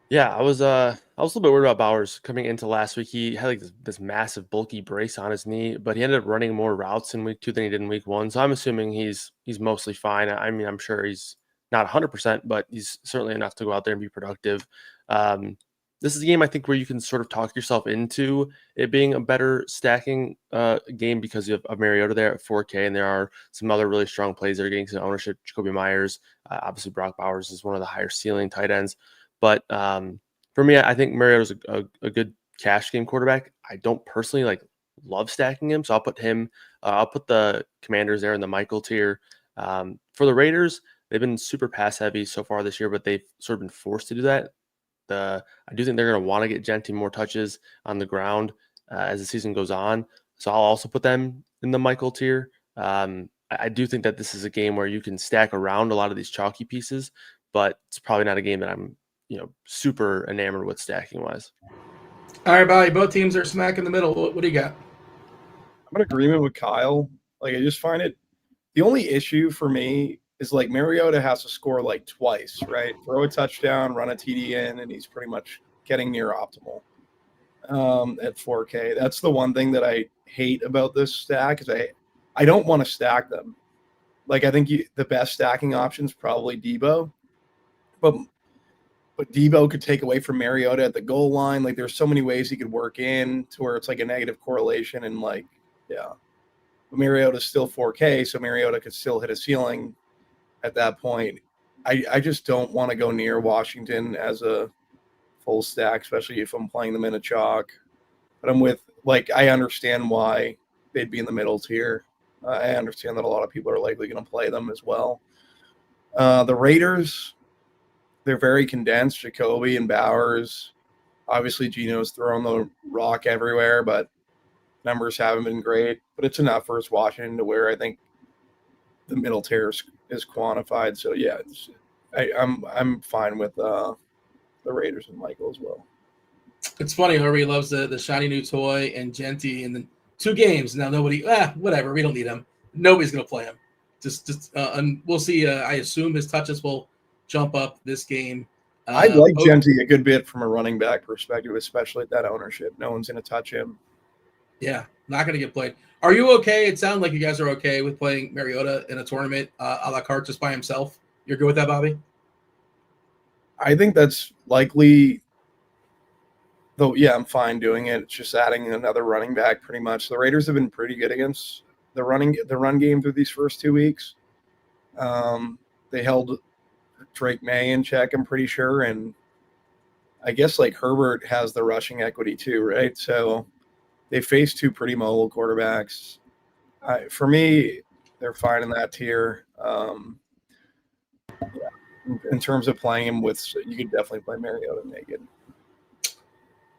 Yeah, I was a little bit worried about Bowers coming into last week. He had like this massive bulky brace on his knee, but he ended up running more routes in week 2 than he did in week 1. So I'm assuming he's mostly fine. I mean, I'm sure he's not 100%, but he's certainly enough to go out there and be productive. This is a game, I think, where you can sort of talk yourself into it being a better stacking game because you have Mariota there at 4K, and there are some other really strong plays that are getting some ownership. Jacoby Myers, obviously Brock Bowers is one of the higher ceiling tight ends. But for me, I think Mariota's a good cash game quarterback. I don't personally love stacking him, so I'll put him. I'll put the Commanders there in the Michael tier. For the Raiders, they've been super pass heavy so far this year, but they've sort of been forced to do that. I do think they're going to want to get Gentry more touches on the ground as the season goes on. So I'll also put them in the Michael tier. I do think that this is a game where you can stack around a lot of these chalky pieces, but it's probably not a game that I'm super enamored with stacking wise. All right, Bobby, both teams are smack in the middle. What do you got? I'm in agreement with Kyle. I just find it the only issue for me is Mariota has to score twice, right? Throw a touchdown, run a TD in, and he's pretty much getting near optimal at 4K. That's the one thing that I hate about this stack is I don't want to stack them. I think the best stacking option is probably Debo, but Debo could take away from Mariota at the goal line. There's so many ways he could work in to where it's a negative correlation and But Mariota's still 4K, so Mariota could still hit a ceiling at that point. I just don't want to go near Washington as a full stack, especially if I'm playing them in a chalk. But I'm with, I understand why they'd be in the middle tier. I understand that a lot of people are likely going to play them as well. The Raiders, they're very condensed. Jacoby and Bowers. Obviously, Geno's throwing the rock everywhere, but numbers haven't been great. But it's enough for us Washington to where I think the middle tier is quantified. So yeah, I'm fine with the Raiders and Michael as well. It's funny, Harvey loves the shiny new toy and Gentry, and then 2 games now. Nobody, whatever. We don't need him. Nobody's gonna play him. And we'll see. I assume his touches will jump up this game. I like Gentry a good bit from a running back perspective, especially at that ownership. No one's gonna touch him. Yeah, Not going to get played. Are you okay? It sounds like you guys are okay with playing Mariota in a tournament a la carte just by himself. You're good with that, Bobby? I think that's likely. Though, yeah, I'm fine doing it. It's just adding another running back pretty much. The Raiders have been pretty good against the run game through these first 2 weeks. They held Drake May in check, I'm pretty sure. And I guess like Herbert has the rushing equity too, right? So they face two pretty mobile quarterbacks. For me, they're fine in that tier. In terms of playing him you could definitely play Mariota naked.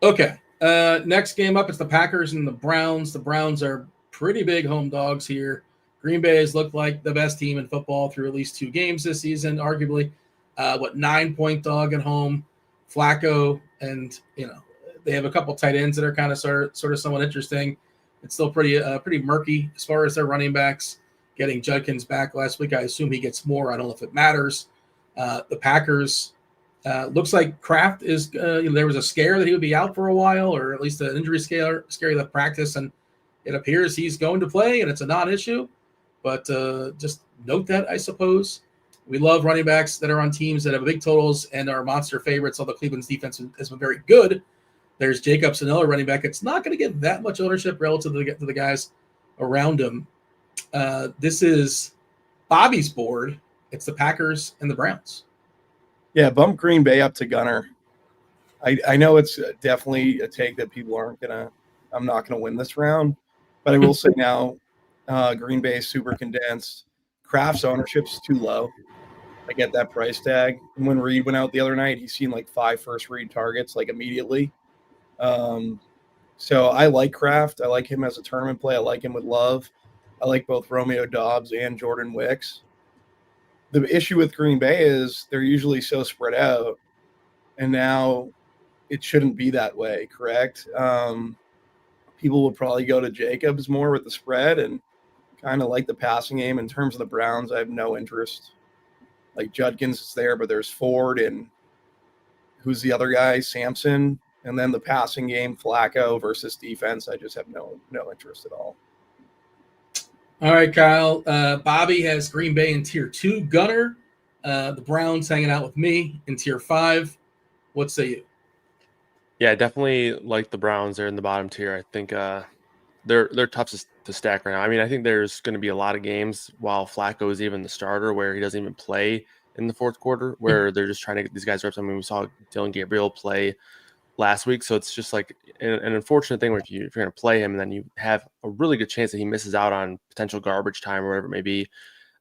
Okay. Next game up, it's the Packers and the Browns. The Browns are pretty big home dogs here. Green Bay has looked like the best team in football through at least 2 games this season, arguably. 9-point dog at home. Flacco, and they have a couple tight ends that are kind of sort of somewhat interesting. It's still pretty murky as far as their running backs. Getting Judkins back last week, I assume he gets more. I don't know if it matters. The Packers. Looks like Kraft is there was a scare that he would be out for a while, or at least an injury scare left practice, and it appears he's going to play, and it's a non-issue. But just note that, I suppose. We love running backs that are on teams that have big totals and are monster favorites, although Cleveland's defense has been very good. There's Jacobs, another running back. It's not going to get that much ownership relative to the guys around him. This is Bobby's board. It's the Packers and the Browns. Yeah, bump Green Bay up to Gunner. I know it's definitely a take that people I'm not going to win this round, but I will say now Green Bay is super condensed. Kraft's ownership's too low. I get that price tag. And when Reed went out the other night, he's seen like 5 first read targets like immediately. So I like Kraft. I like him as a tournament play. I like him with Love. I like both Romeo Doubs and Jordan Wicks. The issue with Green Bay is they're usually so spread out, and now it shouldn't be that way, correct? People will probably go to Jacobs more with the spread and kind of like the passing game. In terms of the Browns, I have no interest. Like Judkins is there, but there's Ford and who's the other guy? Sampson. And then the passing game, Flacco versus defense. I just have no interest at all. All right, Kyle. Bobby has Green Bay in tier 2. Gunner, the Browns hanging out with me in tier 5. What say you? Yeah, definitely like the Browns. They're in the bottom tier. I think they're tough to stack right now. I mean, I think there's going to be a lot of games while Flacco is even the starter where he doesn't even play in the fourth quarter, where they're just trying to get these guys reps. I mean, we saw Dylan Gabriel play last week, so it's just like an unfortunate thing where if you're going to play him and then you have a really good chance that he misses out on potential garbage time or whatever it may be.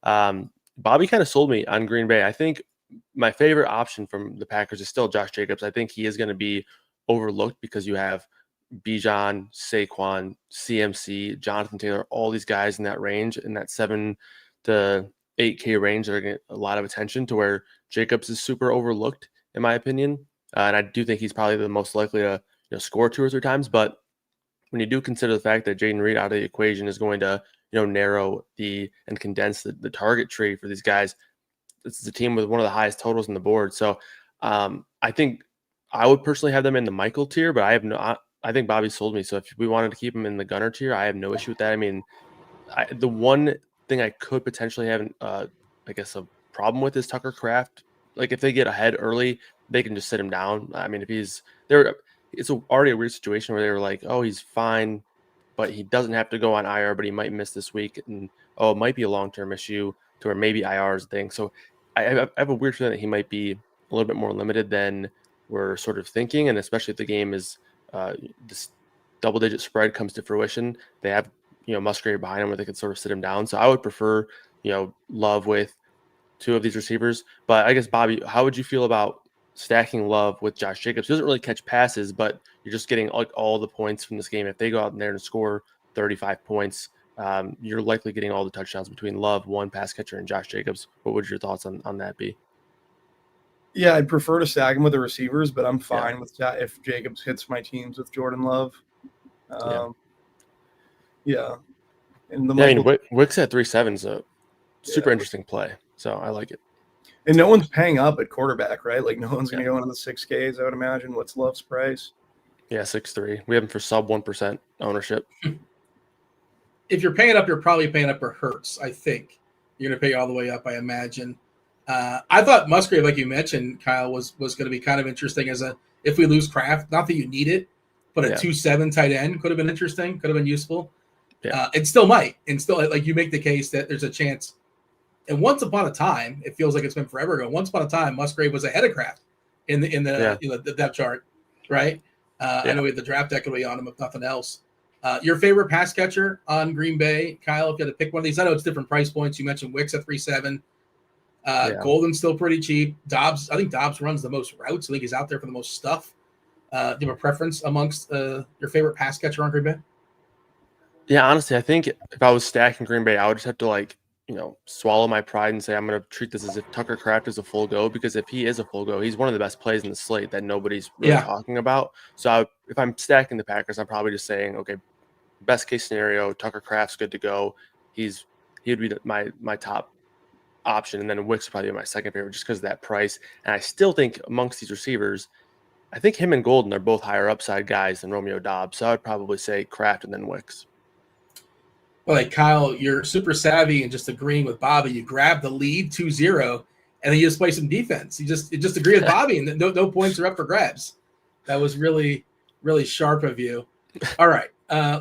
Bobby kind of sold me on Green Bay. I think my favorite option from the Packers is still Josh Jacobs. I think he is going to be overlooked because you have Bijan, Saquon, CMC, Jonathan Taylor, all these guys in that range, in that 7 to 8K range that are getting a lot of attention, to where Jacobs is super overlooked, in my opinion. And I do think he's probably the most likely to score 2 or 3 times. But when you do consider the fact that Jaden Reed out of the equation is going to narrow and condense the target tree for these guys, this is a team with one of the highest totals on the board. So I think I would personally have them in the Michael tier, but I think Bobby sold me. So if we wanted to keep him in the Gunner tier, I have no issue with that. I mean, the one thing I could potentially have, I guess, a problem with is Tucker Kraft. Like if they get ahead early, they can just sit him down. I mean, if he's there, it's already a weird situation where they were like, oh, he's fine, but he doesn't have to go on IR, but he might miss this week. And, it might be a long-term issue to where maybe IR is a thing. So I have a weird feeling that he might be a little bit more limited than we're sort of thinking. And especially if the game is this double-digit spread comes to fruition, they have, Musgrave behind him where they could sort of sit him down. So I would prefer, Love with 2 of these receivers. But I guess, Bobby, how would you feel about stacking Love with Josh Jacobs? He doesn't really catch passes, but you're just getting like all the points from this game. If they go out there and score 35 points, you're likely getting all the touchdowns between Love, one pass catcher, and Josh Jacobs. What would your thoughts on that be? Yeah, I'd prefer to stack him with the receivers, but I'm fine with that if Jacobs hits my teams with Jordan Love. Yeah. And Wicks at 3.7 is a super interesting play. So I like it. And no one's paying up at quarterback, right? Like no one's going to go into the 6Ks, I would imagine. What's Love's price? Yeah, 6.3. We have him for sub 1% ownership. if you're paying up, you're probably paying up for Hurts. I think you're going to pay all the way up, I imagine. I thought Musgrave, like you mentioned, Kyle, was going to be kind of interesting as if we lose Kraft. Not that you need it, but a 2-7 tight end could have been interesting, could have been useful. Yeah. It still might, and still, like you make the case that there's a chance. And once upon a time, it feels like it's been forever ago. Once upon a time, Musgrave was ahead of Kraft in the depth chart, right? I know we had the draft equity on him, if nothing else. Your favorite pass catcher on Green Bay, Kyle, if you had to pick one of these, I know it's different price points. You mentioned Wicks at 3.7. Golden's still pretty cheap. Dobbs, I think Dobbs runs the most routes. I think he's out there for the most stuff. Do you have a preference amongst your favorite pass catcher on Green Bay? Yeah, honestly, I think if I was stacking Green Bay, I would just have to swallow my pride and say I'm going to treat this as if Tucker Kraft is a full go, because if he is a full go, he's one of the best plays in the slate that nobody's really talking about. So if I'm stacking the Packers, I'm probably just saying, okay, best case scenario, Tucker Kraft's good to go. He would be my top option, and then Wicks would probably be my second favorite just because of that price. And I still think amongst these receivers, I think him and Golden are both higher upside guys than Romeo Dobbs. So I would probably say Kraft and then Wicks. Well, like Kyle, you're super savvy and just agreeing with Bobby. You grab the lead 2-0, and then you just play some defense. You just agree with Bobby, and no points are up for grabs. That was really, really sharp of you. All right,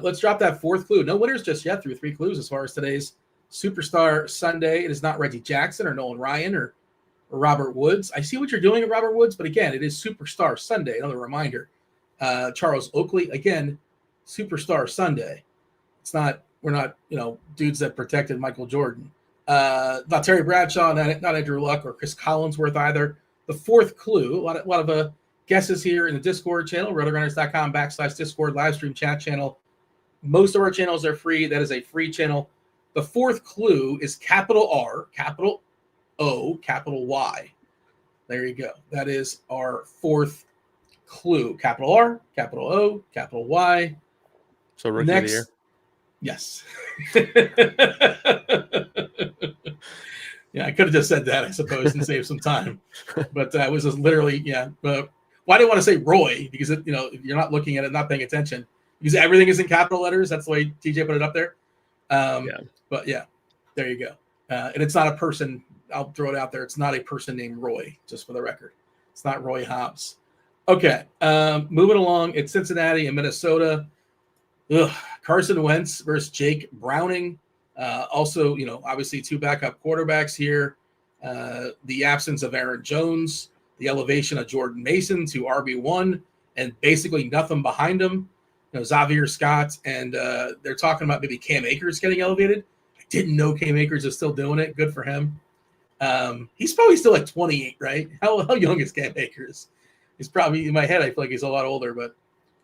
let's drop that fourth clue. No winners just yet through 3 clues as far as today's Superstar Sunday. It is not Reggie Jackson or Nolan Ryan or Robert Woods. I see what you're doing at Robert Woods, but again, it is Superstar Sunday. Another reminder. Charles Oakley, again, Superstar Sunday. We're not, dudes that protected Michael Jordan. Not Terry Bradshaw, not Andrew Luck or Chris Collinsworth either. The fourth clue, a lot of guesses here in the Discord channel, RotoGrinders.com/Discord live stream chat channel. Most of our channels are free. That is a free channel. The fourth clue is capital R, capital O, capital Y. There you go. That is our fourth clue. Capital R, capital O, capital Y. So rookie of the year. Yes. Yeah, I could have just said that, I suppose, and saved some time. But it was just literally, But why do I want to say Roy? Because, if you're not looking at it, not paying attention. Because everything is in capital letters. That's the way TJ put it up there. But, there you go. And it's not a person. I'll throw it out there. It's not a person named Roy, just for the record. It's not Roy Hobbs. Okay, moving along. It's Cincinnati and Minnesota. Carson Wentz versus Jake Browning. Also, obviously 2 backup quarterbacks here. The absence of Aaron Jones, the elevation of Jordan Mason to RB1, and basically nothing behind him. Xavier Scott, and they're talking about maybe Cam Akers getting elevated. I didn't know Cam Akers is still doing it. Good for him. He's probably still like 28, right? How young is Cam Akers? He's probably, in my head, I feel like he's a lot older, but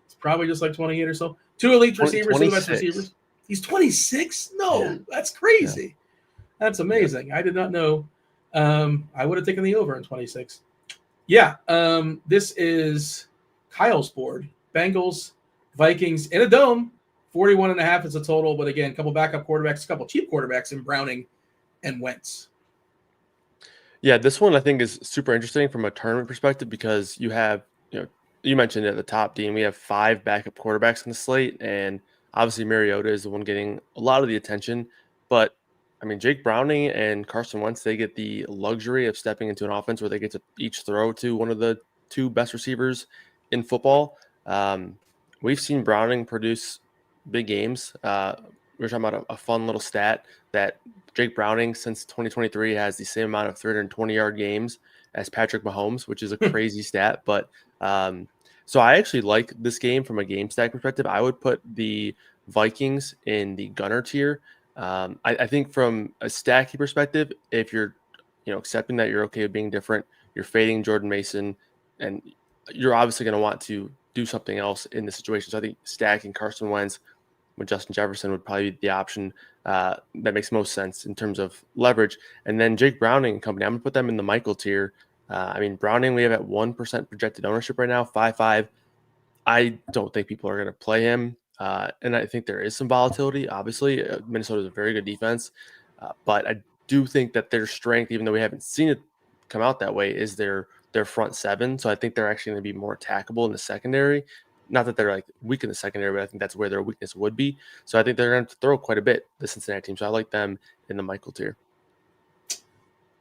it's probably just like 28 or so. 2 elite receivers, 2 best receivers. He's 26? No, that's crazy. Yeah. That's amazing. I did not know. I would have taken the over in 26. Yeah, this is Kyle's board. Bengals, Vikings in a dome. 41.5 is a total, but again, a couple backup quarterbacks, a couple cheap quarterbacks in Browning and Wentz. Yeah, this one I think is super interesting from a tournament perspective because you have, you mentioned at the top, Dean, we have 5 backup quarterbacks in the slate, and obviously Mariota is the one getting a lot of the attention. But, I mean, Jake Browning and Carson Wentz, they get the luxury of stepping into an offense where they get to each throw to one of the 2 best receivers in football. We've seen Browning produce big games. We're talking about a fun little stat that Jake Browning since 2023 has the same amount of 320-yard games as Patrick Mahomes, which is a crazy stat. But so I actually like this game from a game stack perspective. I would put the Vikings in the gunner tier. I think from a stacky perspective, if you're accepting that you're okay with being different, you're fading Jordan Mason, and you're obviously going to want to do something else in this situation. So I think stacking Carson Wentz with Justin Jefferson would probably be the option that makes most sense in terms of leverage. And then Jake Browning and company, I'm going to put them in the Michael tier. I mean, Browning, we have at 1% projected ownership right now, 5.5. I don't think people are going to play him. And I think there is some volatility. Obviously, Minnesota is a very good defense. But I do think that their strength, even though we haven't seen it come out that way, is their front 7. So I think they're actually going to be more attackable in the secondary. not that they're like weak in the secondary, but I think that's where their weakness would be. So I think they're going to throw quite a bit, the Cincinnati team. So I like them in the Michael tier.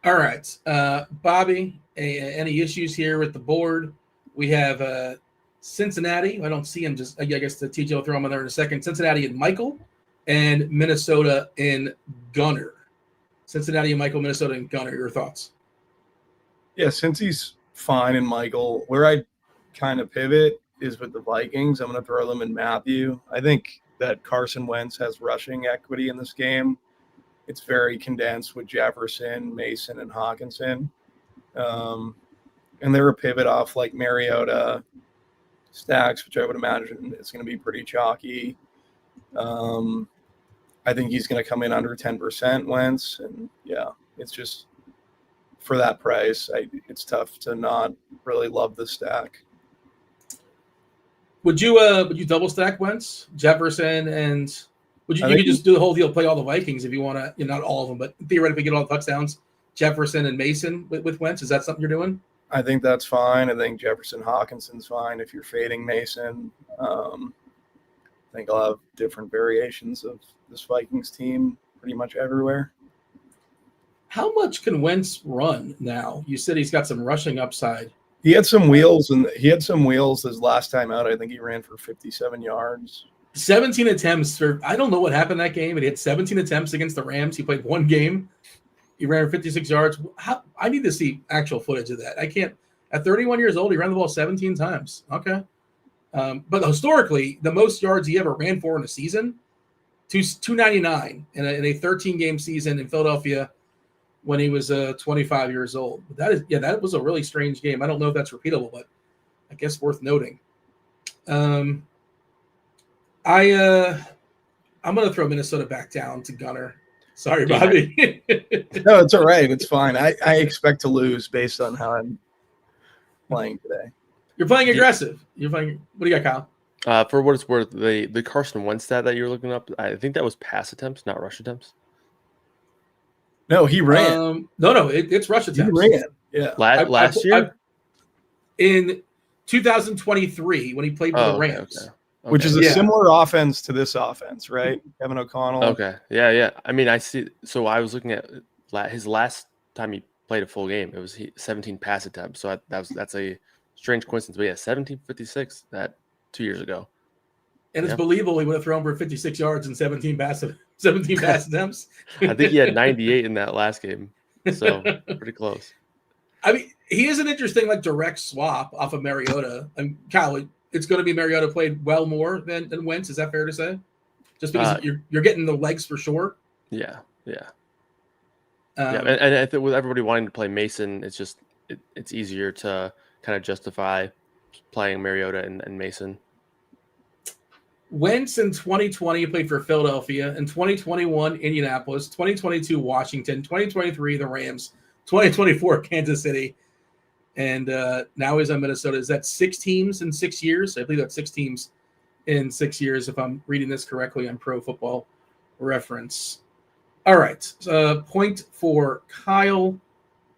All right. Bobby, any issues here with the board? We have Cincinnati. I don't see him. Just I guess the TJ will throw him in there in a second. Cincinnati and Michael, and Minnesota and Gunner. Cincinnati and Michael, Minnesota and Gunner. Your thoughts? Yeah, since he's fine and Michael, where I kind of pivot is with the Vikings. I'm going to throw them in Matthew. I think that Carson Wentz has rushing equity in this game. It's very condensed with Jefferson, Mason, and Hawkinson. And they're a pivot off like Mariota stacks, which I would imagine is going to be pretty chalky. I think he's going to come in under 10% Wentz. And yeah, it's just for that price, it's tough to not really love the stack. Would you double stack Wentz, Jefferson, and you could just do the whole deal, play all the Vikings if you want to, not all of them, but theoretically get all the touchdowns, Jefferson and Mason with Wentz? Is that something you're doing? I think that's fine. I think Jefferson Hawkinson's fine if you're fading Mason. I think I'll have different variations of this Vikings team pretty much everywhere. How much can Wentz run now? You said he's got some rushing upside. He had some wheels, his last time out. I think he ran for 57 yards. 17 attempts I don't know what happened that game, but he had 17 attempts against the Rams. He played one game. He ran for 56 yards. I need to see actual footage of that. I can't. At 31 years old, he ran the ball 17 times. Okay. But historically, the most yards he ever ran for in a season, 299 in a 13-game season in Philadelphia when he was 25 years old. That was a really strange game. I don't know if that's repeatable, but I guess worth noting. I'm going to throw Minnesota back down to Gunner. Sorry, Bobby. No, it's all right. It's fine. I expect to lose based on how I'm playing today. You're playing aggressive. What do you got, Kyle? For what it's worth, the Carson Wentz stat that you're looking up, I think that was pass attempts, not rush attempts. No, he ran. It's rush attempts. He ran. Yeah. Last year? In 2023, when he played for the Rams. Okay. Which is a similar offense to this offense, right? Kevin O'Connell. Okay. Yeah. I mean, I see. So I was looking at his last time he played a full game. It was 17 pass attempts. So that's a strange coincidence. But yeah, 1756 that 2 years ago. And it's believable he would have thrown for 56 yards and 17 pass attempts. I think he had 98 in that last game. So pretty close. I mean, he is an interesting direct swap off of Mariota. And Kyle, it's going to be Mariota played well more than Wentz. Is that fair to say? Just because you're getting the legs for sure. Yeah. And I think with everybody wanting to play Mason, it's just it's easier to kind of justify playing Mariota and Mason. Wentz in 2020 played for Philadelphia. In 2021, Indianapolis. 2022, Washington. 2023, the Rams. 2024, Kansas City. And now he's on Minnesota. Is that 6 teams in 6 years? I believe that's 6 teams in 6 years, if I'm reading this correctly on Pro Football Reference. All right. Point for Kyle.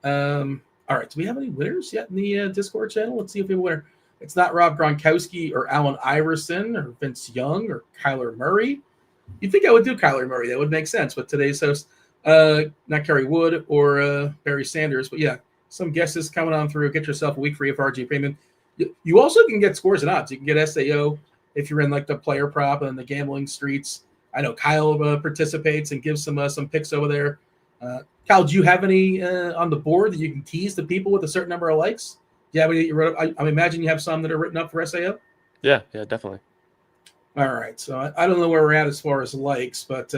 All right. Do we have any winners yet in the Discord channel? Let's see if we have a winner. It's not Rob Gronkowski or Allen Iverson or Vince Young or Kyler Murray. You'd think I would do Kyler Murray. That would make sense. But today's host, not Kerry Wood or Barry Sanders. But yeah, some guesses coming on through. Get yourself a week free of RG Premium. You also can get scores and odds. You can get SAO if you're in the player prop and the gambling streets. I know Kyle participates and gives some picks over there. Kyle, do you have any on the board that you can tease the people with a certain number of likes? Do you have any that you wrote up? I imagine you have some that are written up for SAO? Yeah, definitely. All right. So I don't know where we're at as far as likes, but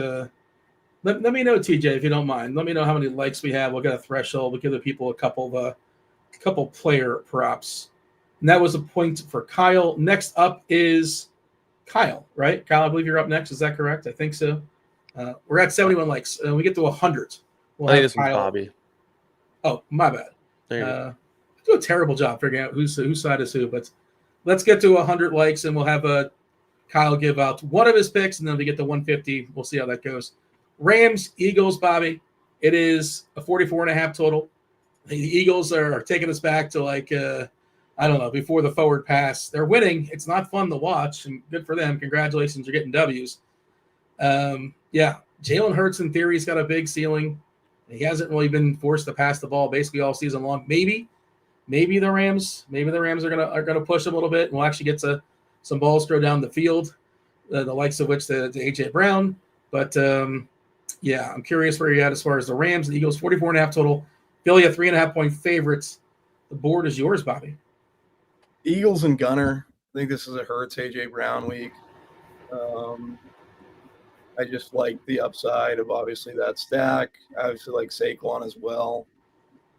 let me know, TJ, if you don't mind. Let me know how many likes we have. We'll get a threshold. We'll give the people a couple player props. And that was a point for Kyle. Next up is Kyle, right? Kyle, I believe you're up next. Is that correct? I think so. We're at 71 likes. We get to 100. I think this one's Bobby. Oh, my bad. There you go. I do a terrible job figuring out whose side is who, but let's get to 100 likes, and we'll have Kyle give out one of his picks, and then we get to 150. We'll see how that goes. Rams, Eagles, Bobby. It is a 44.5 total. The Eagles are taking us back to I don't know, before the forward pass. They're winning. It's not fun to watch, and good for them. Congratulations, you're getting W's. Jalen Hurts, in theory, has got a big ceiling. He hasn't really been forced to pass the ball basically all season long. Maybe the Rams are gonna push a little bit, and we'll actually get some balls thrown down the field, the likes of which to AJ Brown. But I'm curious where you're at as far as the Rams. The Eagles 44.5 total. Philly a 3.5-point favorites. The board is yours, Bobby. Eagles and Gunner. I think this is a Hurts AJ Brown week. I just like the upside of obviously that stack. I obviously like Saquon as well.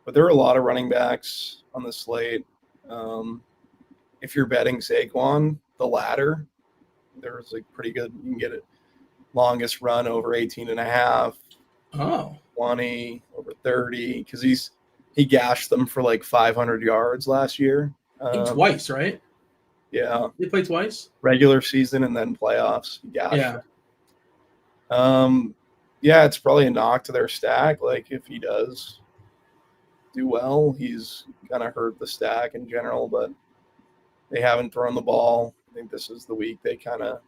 But there are a lot of running backs on the slate. If you're betting Saquon, the ladder, there's like pretty good. You can get it longest run over 18.5. Oh. 20, over 30, because he gashed them for like 500 yards last year. Twice, right? Yeah. He played twice? Regular season and then playoffs. He gashed Yeah. them. It's probably a knock to their stack. Like, if he does do well, he's going to hurt the stack in general, but they haven't thrown the ball. I think this is the week they kind of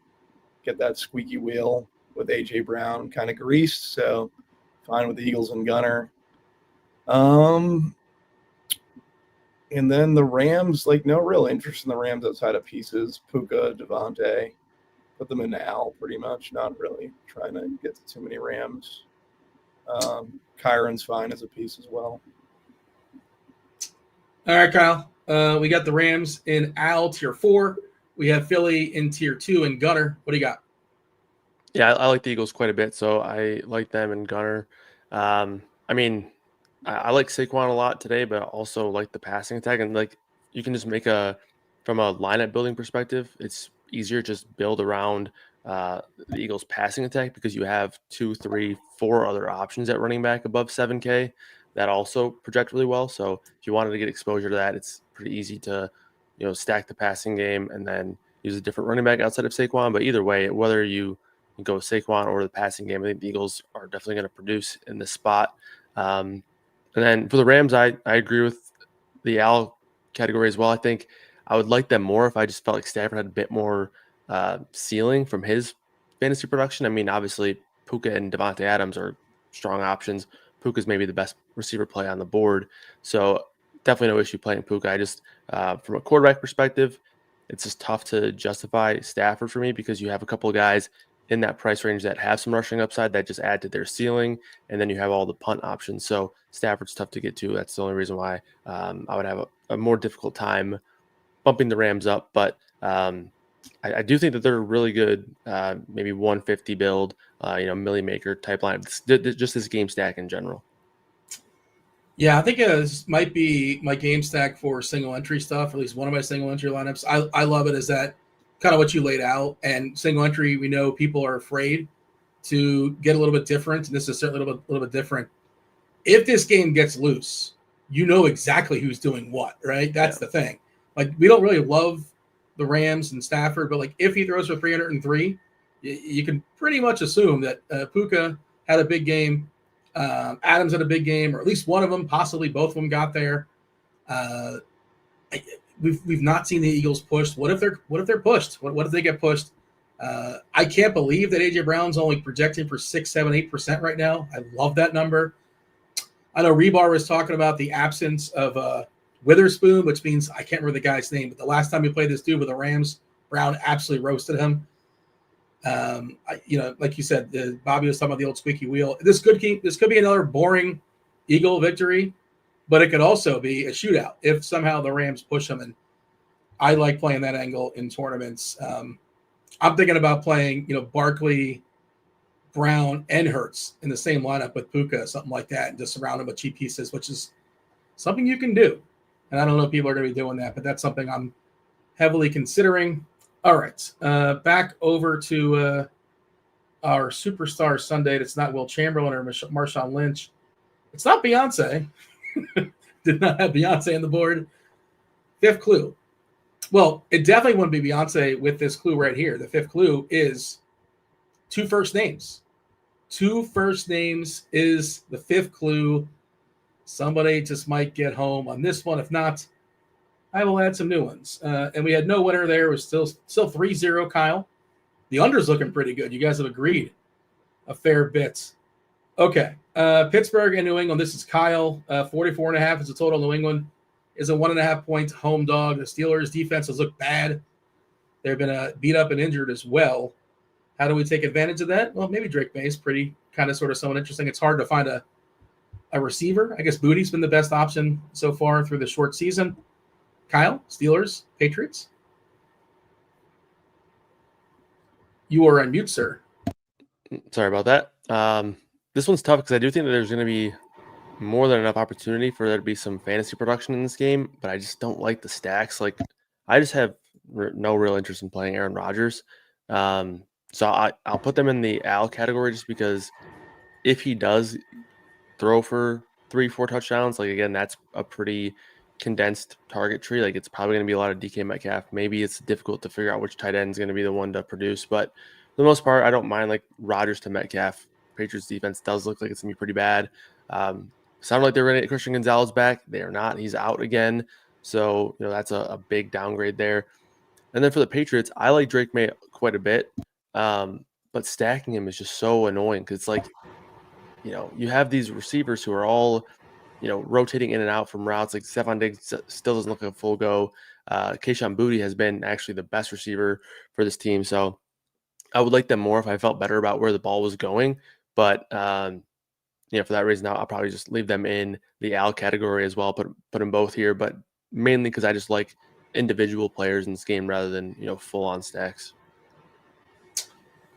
get that squeaky wheel with A.J. Brown kind of greased, so fine with the Eagles and Gunner. And then the Rams, like, no real interest in the Rams outside of pieces. Puka, Devontae, put them in Al pretty much. Not really trying to get to too many Rams. Kyron's fine as a piece as well. All right, Kyle. We got the Rams in Al tier 4. We have Philly in tier 2 and Gunner. What do you got? Yeah, I like the Eagles quite a bit, so I like them and Gunner. I like Saquon a lot today, but I also like the passing attack. And like, you can just make from a lineup building perspective, it's easier to just build around the Eagles passing attack because you have 2, 3, 4 other options at running back above 7K that also project really well. So if you wanted to get exposure to that, it's pretty easy to, stack the passing game and then use a different running back outside of Saquon. But either way, whether you go Saquon or the passing game, I think the Eagles are definitely going to produce in this spot. And then for the Rams, I agree with the Al category as well. I think I would like them more if I just felt like Stafford had a bit more ceiling from his fantasy production. I mean, obviously, Puka and Devontae Adams are strong options. Puka's maybe the best receiver play on the board. So definitely no issue playing Puka. I just, from a quarterback perspective, it's just tough to justify Stafford for me because you have a couple of guys in that price range that have some rushing upside that just add to their ceiling, and then you have all the punt options. So Stafford's tough to get to. That's the only reason why I would have a more difficult time bumping the Rams up. But I do think that they're really good, maybe 150 build, milli maker type line, just this game stack in general. Yeah, I think this might be my game stack for single entry stuff, at least one of my single entry lineups. I love it as that kind of what you laid out. And single entry, we know people are afraid to get a little bit different, and this is certainly a little bit different. If this game gets loose, you know exactly who's doing what, right? That's the thing. Like, we don't really love the Rams and Stafford, but like if he throws for 303, you can pretty much assume that Puka had a big game, Adams had a big game, or at least one of them, possibly both of them got there. We've not seen the Eagles pushed. What if they're pushed? What if they get pushed? I can't believe that AJ Brown's only projecting for 6, 7, 8% right now. I love that number. I know Rebar was talking about the absence of Witherspoon, which means I can't remember the guy's name, but the last time he played this dude with the Rams, Brown absolutely roasted him. Like you said, Bobby was talking about the old squeaky wheel. This could be another boring Eagle victory, but it could also be a shootout if somehow the Rams push them. And I like playing that angle in tournaments. I'm thinking about playing, Barkley, Brown, and Hurts in the same lineup with Puka, something like that, and just surround them with cheap pieces, which is something you can do. And I don't know if people are going to be doing that, but that's something I'm heavily considering. All right, back over to our superstar Sunday. It's not Will Chamberlain or Marshawn Lynch. It's not Beyonce. Did not have Beyonce on the board. Fifth clue. Well, it definitely wouldn't be Beyonce with this clue right here. The fifth clue is 2 first names. 2 first names is the fifth clue. Somebody just might get home on this one. If not, I will add some new ones. And we had no winner there. It was still 3-0, Kyle. The under's looking pretty good. You guys have agreed a fair bit. Okay. Pittsburgh and New England. This is Kyle. 44.5 is the total. New England is a 1.5-point home dog. The Steelers' defense has looked bad. They've been beat up and injured as well. How do we take advantage of that? Well, maybe Drake May is pretty kind of sort of someone interesting. It's hard to find a receiver. I guess Booty's been the best option so far through the short season. Kyle, Steelers, Patriots. You are on mute, sir. Sorry about that. This one's tough because I do think that there's going to be more than enough opportunity for there to be some fantasy production in this game, but I just don't like the stacks. Like, I just have no real interest in playing Aaron Rodgers. So I'll put them in the Al category just because if he does throw for 3-4 touchdowns, like, again, that's a pretty condensed target tree. Like, it's probably going to be a lot of DK Metcalf. Maybe it's difficult to figure out which tight end is going to be the one to produce, but for the most part, I don't mind like Rodgers to Metcalf. Patriots defense does look like it's going to be pretty bad. Sounded like they were going to get Christian Gonzalez back. They are not. He's out again. So, that's a big downgrade there. And then for the Patriots, I like Drake May quite a bit. But stacking him is just so annoying because it's like, you have these receivers who are all, rotating in and out from routes. Like Stephon Diggs still doesn't look like a full go. Kayshon Boutte has been actually the best receiver for this team. So I would like them more if I felt better about where the ball was going. But, for that reason, I'll probably just leave them in the Al category as well. Put them both here, but mainly because I just like individual players in this game rather than, full-on stacks.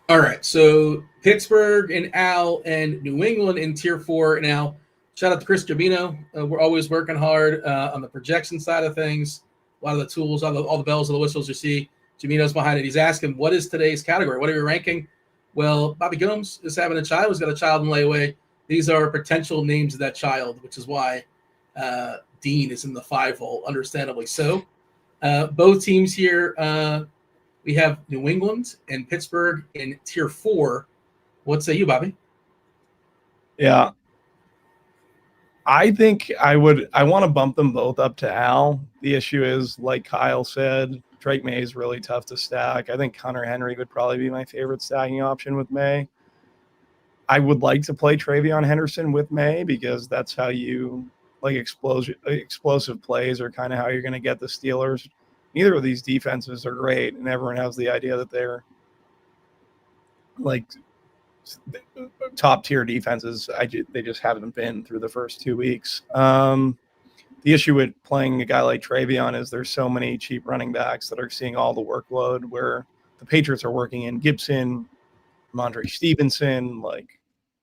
All right, so Pittsburgh and Al and New England in Tier 4. Now, shout out to Chris Gabino. We're always working hard on the projection side of things. A lot of the tools, all the bells and the whistles you see, Gabino's behind it. He's asking, what is today's category? What are you ranking? Well, Bobby Gomes is having a child. He's got a child in layaway. These are potential names of that child, which is why Dean is in the 5-hole, understandably so. Both teams here, we have New England and Pittsburgh in Tier 4. What say you, Bobby? Yeah. I think I want to bump them both up to Al. The issue is, like Kyle said, Drake May is really tough to stack. I think Hunter Henry would probably be my favorite stacking option with May. I would like to play Travion Henderson with May because that's how you like explosive plays are kind of how you're going to get the Steelers. Neither of these defenses are great, and everyone has the idea that they're like top tier defenses. They just haven't been through the first 2 weeks. The issue with playing a guy like Travion is there's so many cheap running backs that are seeing all the workload where the Patriots are working in Gibson, Ramondre Stevenson,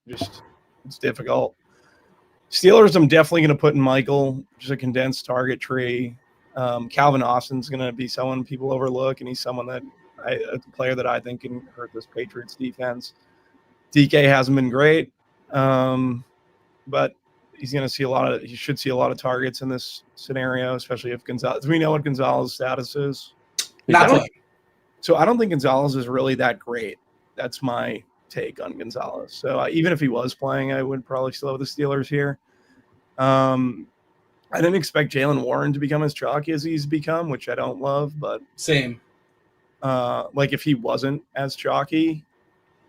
it's difficult. Steelers, I'm definitely going to put in Michael, just a condensed target tree. Calvin Austin's going to be someone people overlook, and he's someone a player that I think can hurt this Patriots defense. DK hasn't been great, but he should see a lot of targets in this scenario, especially if Gonzalez. Do we know what Gonzalez's status is? So I don't think Gonzalez is really that great. That's my take on Gonzalez. So even if he was playing, I would probably still have the Steelers here. I didn't expect Jaylen Warren to become as chalky as he's become, which I don't love, but same. If he wasn't as chalky,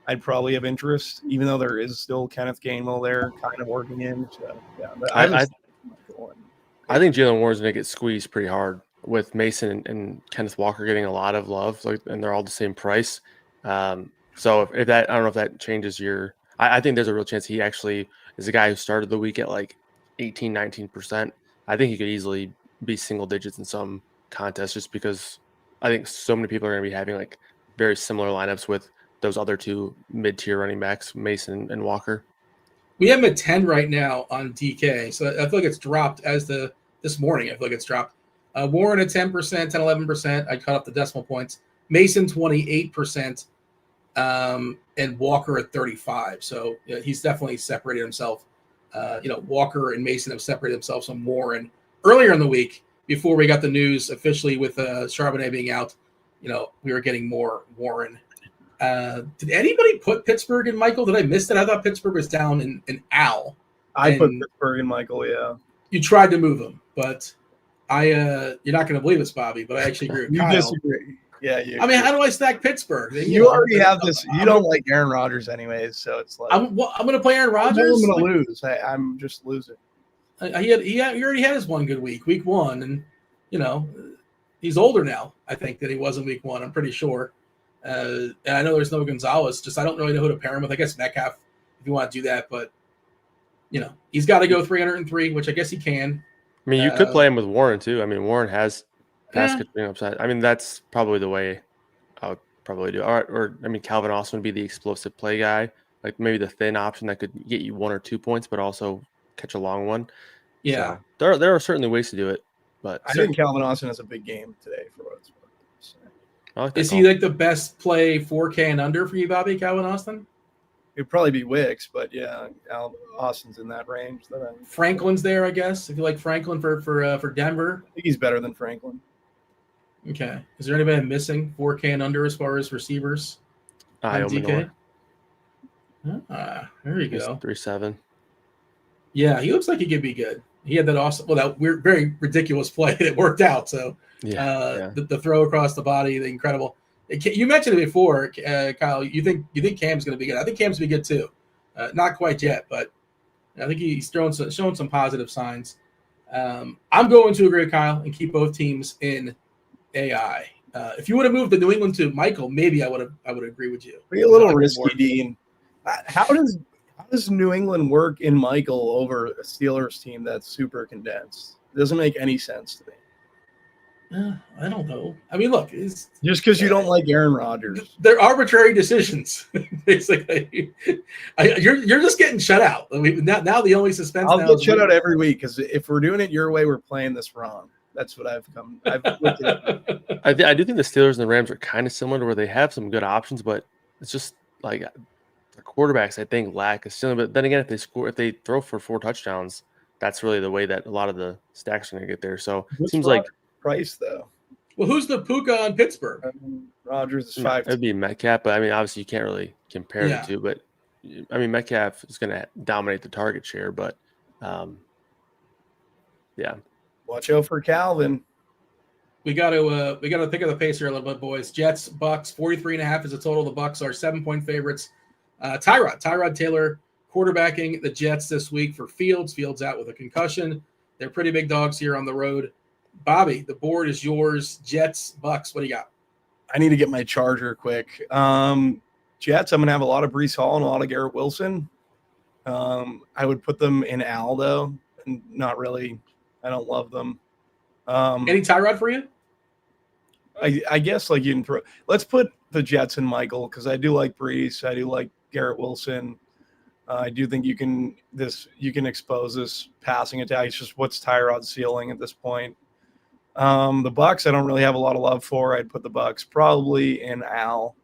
I'd probably have interest, even though there is still Kenneth Gainwell there kind of working in. So, yeah, but I think Jaylen Warren's going to get squeezed pretty hard with Mason and Kenneth Walker getting a lot of love, and they're all the same price. So if that, I don't know if that changes your. I think there's a real chance he actually is a guy who started the week at like 18, 19%. I think he could easily be single digits in some contests just because I think so many people are going to be having like very similar lineups with those other two mid-tier running backs, Mason and Walker. We have him at 10 right now on DK, so I feel like it's dropped this morning. I feel like it's dropped. Warren at 10%, 10, 11%. I cut off the decimal points. Mason 28%, and Walker at 35%. So he's definitely separated himself. Walker and Mason have separated themselves from Warren earlier in the week before we got the news officially with Charbonnet being out. We were getting more Warren. Did anybody put Pittsburgh in Michael? Did I miss that? I thought Pittsburgh was down in Al. I put Pittsburgh in Michael, yeah. You tried to move him, but you're not going to believe this, Bobby, but I actually agree with You Kyle. disagree. Yeah, I mean, how do I stack Pittsburgh? You already have this. You don't like Aaron Rodgers anyways, so it's like I'm going to play Aaron Rodgers. I'm going to lose. I'm just losing. He already had his one good week 1, and he's older now, I think, than he was in week 1. I'm pretty sure. And I know there's no Gonzalez. Just I don't really know who to pair him with. I guess Metcalf, if you want to do that, but he's got to go 303, which I guess he can. I mean, you could play him with Warren too. I mean, Warren has pass catching upside. I mean, that's probably the way I would probably do it. Or I mean, Calvin Austin would be the explosive play guy, like maybe the thin option that could get you 1 or 2 points, but also catch a long one. Yeah, so there are certainly ways to do it. But I think Calvin Austin has a big game today for what it's worth. So. Is he like the best play 4K and under for you, Bobby? Calvin Austin? It'd probably be Wicks, but yeah, Austin's in that range. Franklin's there, I guess. If you like Franklin for Denver, I think he's better than Franklin. Okay. Is there anybody missing 4K and under as far as receivers? DK. There you go. 3-7. Yeah, he looks like he could be good. He had that awesome, that weird, very ridiculous play that worked out. So the throw across the body, the incredible. You mentioned it before, Kyle. You think Cam's going to be good? I think Cam's going to be good too. Not quite yet, but I think he's showing some positive signs. I'm going to agree with Kyle and keep both teams in AI. If you would have moved the New England to Michael, maybe I would agree with you. Be a little risky, Dean. How does New England work in Michael over a Steelers team that's super condensed? It doesn't make any sense to me. I don't know. I mean, look, just because you don't like Aaron Rodgers, they're arbitrary decisions. Basically, you're just getting shut out. I mean, now the only suspense. I'll get shut out every week because if we're doing it your way, we're playing this wrong. That's what I've looked at. I do think the Steelers and the Rams are kind of similar to where they have some good options, but it's just like the quarterbacks I think lack a ceiling. But then again, if they throw for 4 touchdowns, that's really the way that a lot of the stacks are going to get there. So it seems like price though. Well, who's the Puka on Pittsburgh? Rodgers is 5. It'd be Metcalf, but I mean, obviously you can't really compare the two. But I mean, Metcalf is going to dominate the target share, but watch out for Calvin. We got to pick up the pace here a little bit, boys. Jets, Bucks, 43.5 is the total. The Bucks are 7-point favorites. Tyrod Taylor quarterbacking the Jets this week for Fields. Fields out with a concussion. They're pretty big dogs here on the road. Bobby, the board is yours. Jets, Bucks. What do you got? I need to get my charger quick. Jets, I'm going to have a lot of Breece Hall and a lot of Garrett Wilson. I would put them in Aldo. Not really. I don't love them. Any Tyrod for you? I guess like you can throw. Let's put the Jets in Michael because I do like Breece. I do like Garrett Wilson. I do think you can expose this passing attack. It's just what's Tyrod's ceiling at this point. The Bucks, I don't really have a lot of love for. I'd put the Bucks probably in Al.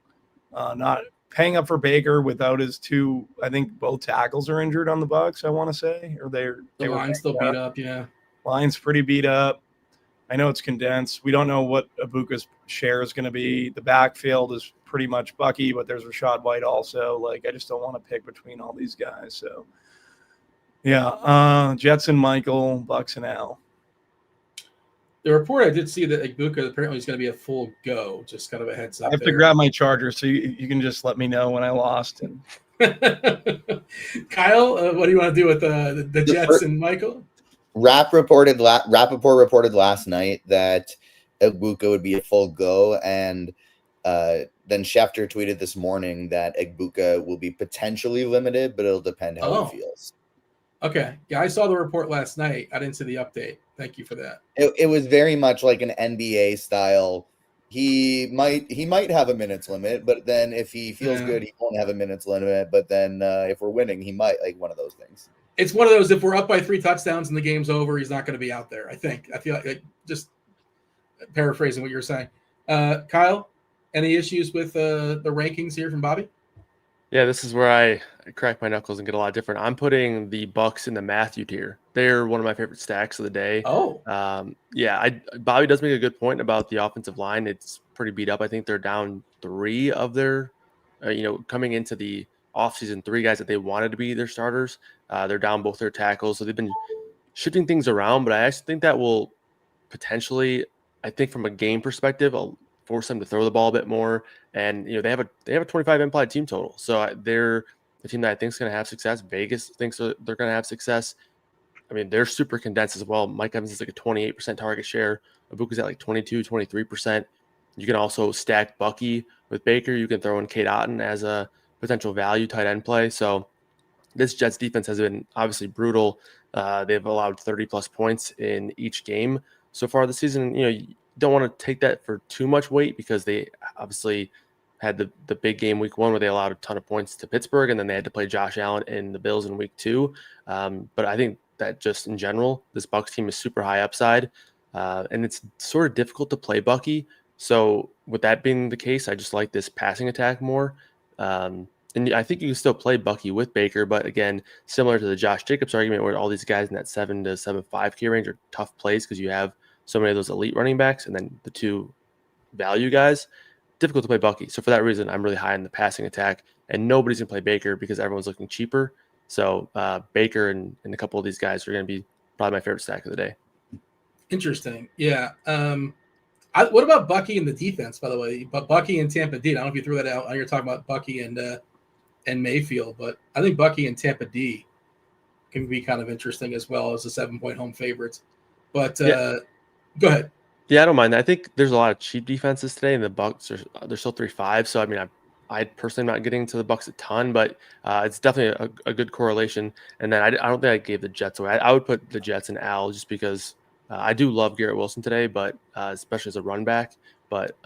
Not paying up for Baker without his 2. I think both tackles are injured on the Bucks. I want to say, or the line's still beat up. Yeah, line's pretty beat up. I know it's condensed. We don't know what Ibuka's share is going to be. The backfield is pretty much Bucky, but there's Rachaad White also. Like, I just don't want to pick between all these guys. So, yeah, Jets and Michael, Bucks and Al. The report I did see that Ibuka apparently is going to be a full go. Just kind of a heads up. I have to grab my charger, so you can just let me know when I lost. And Kyle, what do you want to do with the Jets and Michael? Rappaport reported last night that Ibuka would be a full go, and then Schefter tweeted this morning that Ibuka will be potentially limited, but it'll depend how he feels. Okay. Yeah, I saw the report last night. I didn't see the update. Thank you for that. It was very much like an NBA style. He might have a minutes limit, but then if he feels good, he won't have a minutes limit. But then if we're winning, he might, like one of those things. It's one of those, if we're up by 3 touchdowns and the game's over, he's not going to be out there, I think. I feel like just paraphrasing what you're saying. Kyle, any issues with the rankings here from Bobby? Yeah, this is where I crack my knuckles and get a lot different. I'm putting the Bucks in the Matthew tier. They're one of my favorite stacks of the day. Bobby does make a good point about the offensive line. It's pretty beat up. I think they're down 3 of their, coming into the offseason, 3 guys that they wanted to be their starters. They're down both their tackles, so they've been shifting things around. But I actually think that will potentially, I think from a game perspective, I'll force them to throw the ball a bit more. And they have a 25 implied team total, so they're a team that I think is going to have success. Vegas thinks they're going to have success. I mean, they're super condensed as well. Mike Evans is like a 28% target share. Ibuka's at like 22, 23%. You can also stack Bucky with Baker. You can throw in Kate Otten as a potential value tight end play. So this Jets defense has been obviously brutal. They've allowed 30-plus points in each game so far this season. You don't want to take that for too much weight because they obviously had the big game week 1 where they allowed a ton of points to Pittsburgh, and then they had to play Josh Allen and the Bills in week 2. But I think that just in general, this Bucs team is super high upside, and it's sort of difficult to play Bucky. So with that being the case, I just like this passing attack more. And I think you can still play Bucky with Baker, but again, similar to the Josh Jacobs argument where all these guys in that 7 to 7.5K range are tough plays because you have so many of those elite running backs and then the 2 value guys, difficult to play Bucky. So for that reason, I'm really high in the passing attack, and nobody's going to play Baker because everyone's looking cheaper. So Baker and a couple of these guys are going to be probably my favorite stack of the day. Interesting. Yeah. What about Bucky and the defense, by the way? But Bucky and Tampa D. I don't know if you threw that out. You're talking about Bucky and Mayfield, but I think Bucky and Tampa D can be kind of interesting as well as a 7-point home favorites. But go ahead. Yeah, I don't mind that. I think there's a lot of cheap defenses today, and the Bucs they're still 3-5. So I mean, I personally am not getting to the Bucs a ton, but it's definitely a good correlation. And then I don't think I gave the Jets away. I would put the Jets and Al just because I do love Garrett Wilson today, but especially as a run back. But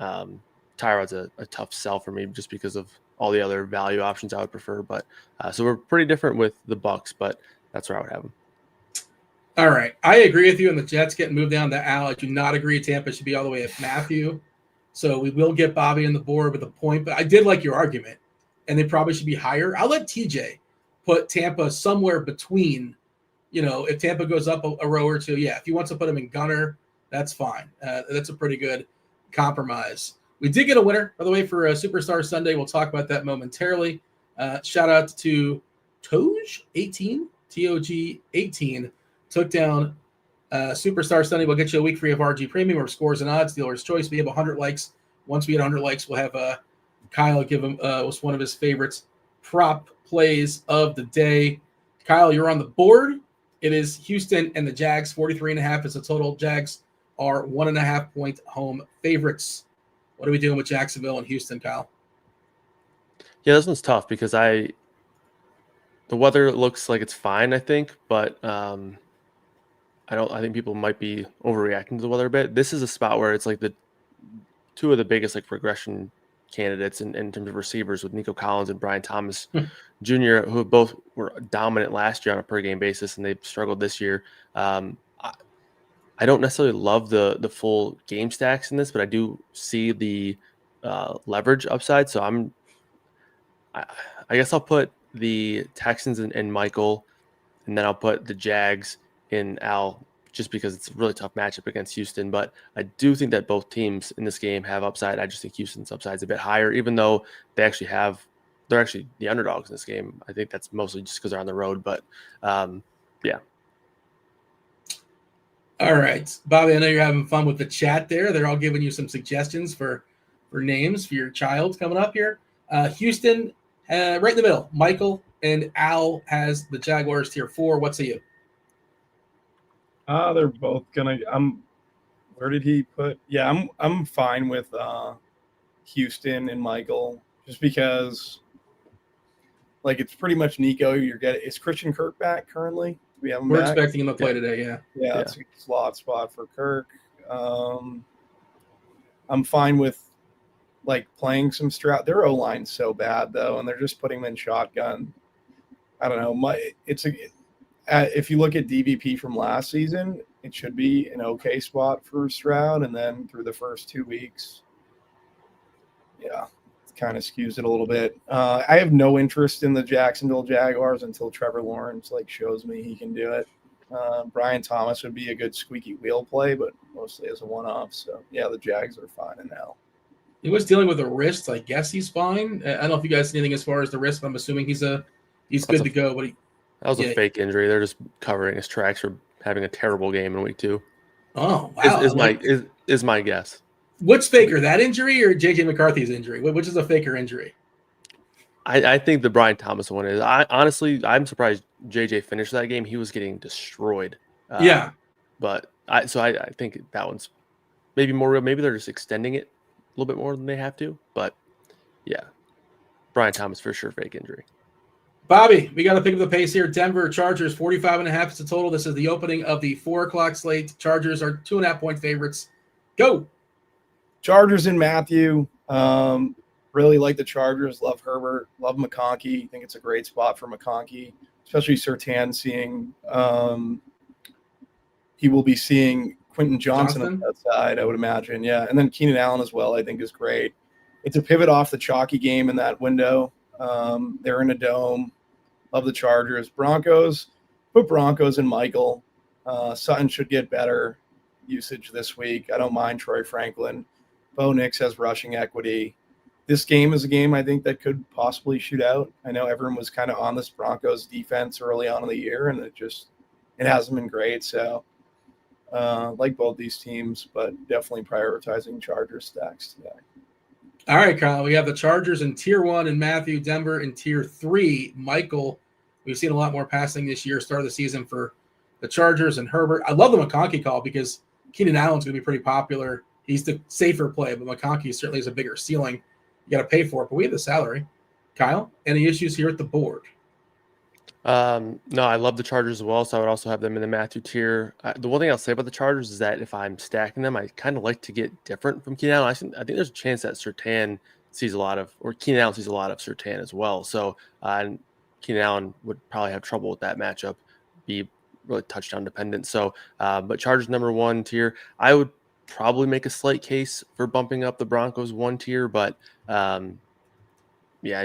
Tyrod's a tough sell for me just because of all the other value options I would prefer. But so we're pretty different with the Bucs, but that's where I would have them. All right. I agree with you on the Jets getting moved down to Al. I do not agree Tampa should be all the way at Matthew. So we will get Bobby on the board with a point, but I did like your argument, and they probably should be higher. I'll let TJ put Tampa somewhere between, if Tampa goes up a row or two, yeah, if he wants to put him in gunner, that's fine. That's a pretty good compromise. We did get a winner, by the way, for Superstar Sunday. We'll talk about that momentarily. Shout out to Toj18, TOG18, took down Superstar Sunday. We'll get you a week free of RG Premium or Scores and Odds, Dealer's Choice. We have 100 likes. Once we get 100 likes, we'll have Kyle give him was one of his favorites prop plays of the day. Kyle, you're on the board. It is Houston and the Jags. 43.5 is the total. Jags are 1.5-point home favorites. What are we doing with Jacksonville and Houston, Kyle? Yeah, this one's tough because the weather looks like it's fine, I think, but I think people might be overreacting to the weather a bit. This is a spot where it's like the 2 of the biggest regression candidates in terms of receivers with Nico Collins and Brian Thomas Jr., who both were dominant last year on a per game basis, and they've struggled this year. I don't necessarily love the full game stacks in this, but I do see the leverage upside. So I guess I'll put the Texans in Michael, and then I'll put the Jags in Al, just because it's a really tough matchup against Houston. But I do think that both teams in this game have upside. I just think Houston's upside is a bit higher, even though they're actually the underdogs in this game. I think that's mostly just because they're on the road. But yeah. All right, Bobby, I know you're having fun with the chat there. They're all giving you some suggestions for names for your child coming up here. Houston, right in the middle. Michael and Al has the Jaguars tier 4. What say you? They're both gonna. Where did he put? Yeah, I'm fine with Houston and Michael, just because, it's pretty much Nico. Is Christian Kirk back currently? We're expecting him to play today. Yeah, it's a slot spot for Kirk. I'm fine with playing some Stroud. Their O line's so bad though, and they're just putting him in shotgun. I don't know. If you look at DVP from last season, it should be an okay spot for Stroud, and then through the first 2 weeks, yeah, it kind of skews it a little bit. I have no interest in the Jacksonville Jaguars until Trevor Lawrence shows me he can do it. Brian Thomas would be a good squeaky wheel play, but mostly as a one-off. So yeah, the Jags are fine and now. He was dealing with a wrist. I guess he's fine. I don't know if you guys see anything as far as the wrist, but I'm assuming he's good to go. But that was a fake injury. They're just covering his tracks for having a terrible game in week 2. Oh, wow. Is my guess. What's faker, that injury or JJ McCarthy's injury? Which is a faker injury? I think the Brian Thomas one is. I'm surprised JJ finished that game. He was getting destroyed. Yeah. But I think that one's maybe more real. Maybe they're just extending it a little bit more than they have to. But yeah, Brian Thomas for sure, fake injury. Bobby, we got to pick up the pace here. Denver Chargers, 45.5 is the total. This is the opening of the 4 o'clock slate. Chargers are 2.5-point favorites. Go. Chargers and Matthew. Really like the Chargers. Love Herbert. Love McConkey. I think it's a great spot for McConkey, especially Surtain seeing he will be seeing Quentin Johnson on that side, I would imagine. Yeah. And then Keenan Allen as well, I think is great. It's a pivot off the chalky game in that window. They're in a dome. Love the Chargers. Broncos. Put Broncos and Michael. Sutton should get better usage this week. I don't mind Troy Franklin. Bo Nix has rushing equity. This game is a game I think that could possibly shoot out. I know everyone was kind of on this Broncos defense early on in the year, and it hasn't been great. So like both these teams, but definitely prioritizing Chargers stacks today. All right, Kyle. We have the Chargers in Tier 1 and Matthew, Denver in Tier 3. Michael, we've seen a lot more passing this year, start of the season for the Chargers and Herbert. I love the McConkey call because Keenan Allen's going to be pretty popular. He's the safer play, but McConkey certainly has a bigger ceiling. You got to pay for it, but we have the salary. Kyle, any issues here at the board? No, I love the Chargers as well, so I would also have them in the Matthew tier. The one thing I'll say about the Chargers is that if I'm stacking them, I kind of like to get different from Keenan Allen. I think there's a chance that Keenan Allen sees a lot of Surtain as well. So Keenan Allen would probably have trouble with that matchup, be really touchdown dependent. So, but Chargers number 1 tier, I would probably make a slight case for bumping up the Broncos 1 tier, but in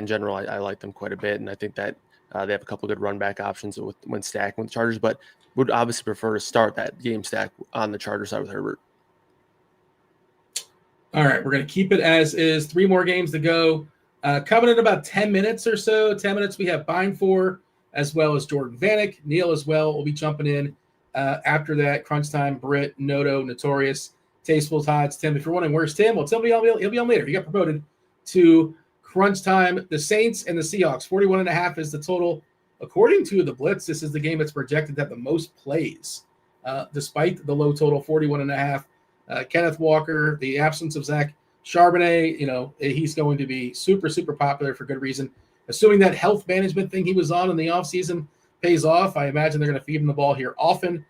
general, I like them quite a bit, and I think that they have a couple of good run back options when stacking with the Chargers, but would obviously prefer to start that game stack on the Chargers side with Herbert. All right, we're going to keep it as is. 3 more games to go. Coming in about 10 minutes or so. 10 minutes, we have Beimfohr as well as Jordan Vanek. Neil as well will be jumping in. After that, Crunch Time, Brit, Noto, Notorious, TastefulTides. Tim, if you're wondering where's Tim, well, Tim he'll be on later. He got promoted to Crunch Time. The Saints and the Seahawks, 41.5 is the total. According to the Blitz, this is the game that's projected to have the most plays, despite the low total, 41.5. Kenneth Walker, the absence of Zach Charbonnet, he's going to be super, super popular for good reason. Assuming that health management thing he was on in the offseason pays off, I imagine they're going to feed him the ball here often.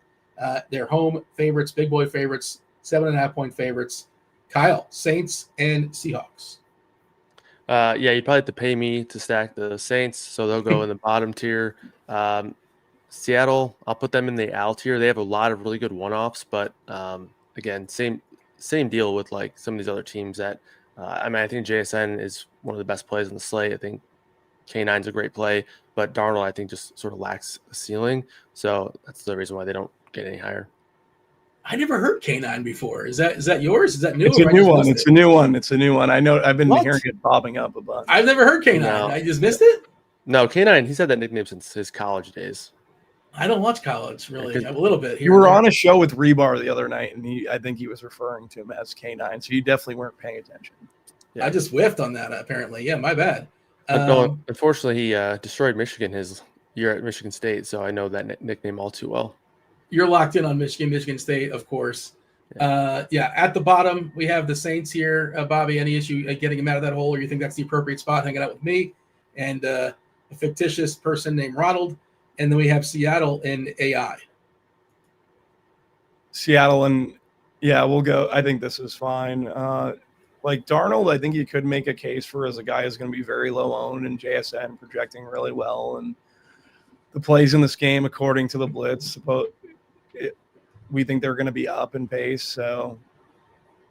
They're home favorites, big boy favorites, 7.5-point favorites. Kyle, Saints and Seahawks. You'd probably have to pay me to stack the Saints, so they'll go in the bottom tier. Seattle, I'll put them in the Al tier. They have a lot of really good one-offs, but again, same deal with like some of these other teams that I think JSN is one of the best plays on the slate. I think K9's a great play, but Darnold I think just sort of lacks a ceiling, so that's the reason why they don't get any higher. I never heard K9 before. Is that yours? Is that new? It's a new one. It's a new one. I know. I've been hearing it popping up a bunch. I've never heard K9. No. I just missed it. No, K9. He's had that nickname since his college days. I don't watch college really. A little bit. You were on a show with Rebar the other night, and I think he was referring to him as K9. So you definitely weren't paying attention. Yeah. I just whiffed on that. Apparently, yeah, my bad. No, unfortunately, he destroyed Michigan his year at Michigan State, so I know that nickname all too well. You're locked in on Michigan State, of course. At the bottom, we have the Saints here. Bobby, any issue getting him out of that hole, or you think that's the appropriate spot hanging out with me and a fictitious person named Ronald? And then we have Seattle in AI. Seattle and, we'll go. I think this is fine. Like Darnold, I think you could make a case for as a guy who's going to be very low owned and JSN projecting really well. And the plays in this game, according to the Blitz, we think they're going to be up in pace. So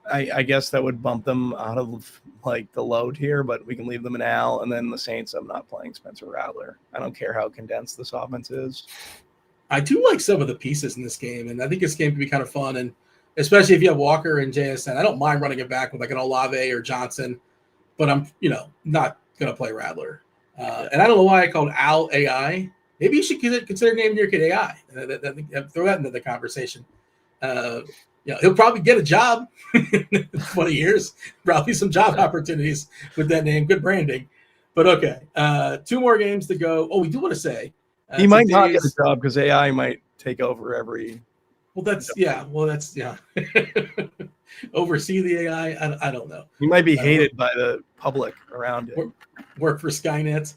I guess that would bump them out of like the low tier, but we can leave them in Al. And then the Saints, I'm not playing Spencer Rattler. I don't care how condensed this offense is. I do like some of the pieces in this game, and I think this game can be kind of fun. And especially if you have Walker and JSN, I don't mind running it back with like an Olave or Johnson, but I'm, not going to play Rattler. And I don't know why I called Al AI. Maybe you should consider naming your kid AI. Throw that into the conversation. he'll probably get a job in 20 years, probably some job opportunities with that name. Good branding. But okay, 2 more games to go. Oh, we do want to say he might not get a job because AI might take over every. Well, that's oversee the AI. I don't know. He might be hated by the public around it. Work for Skynet.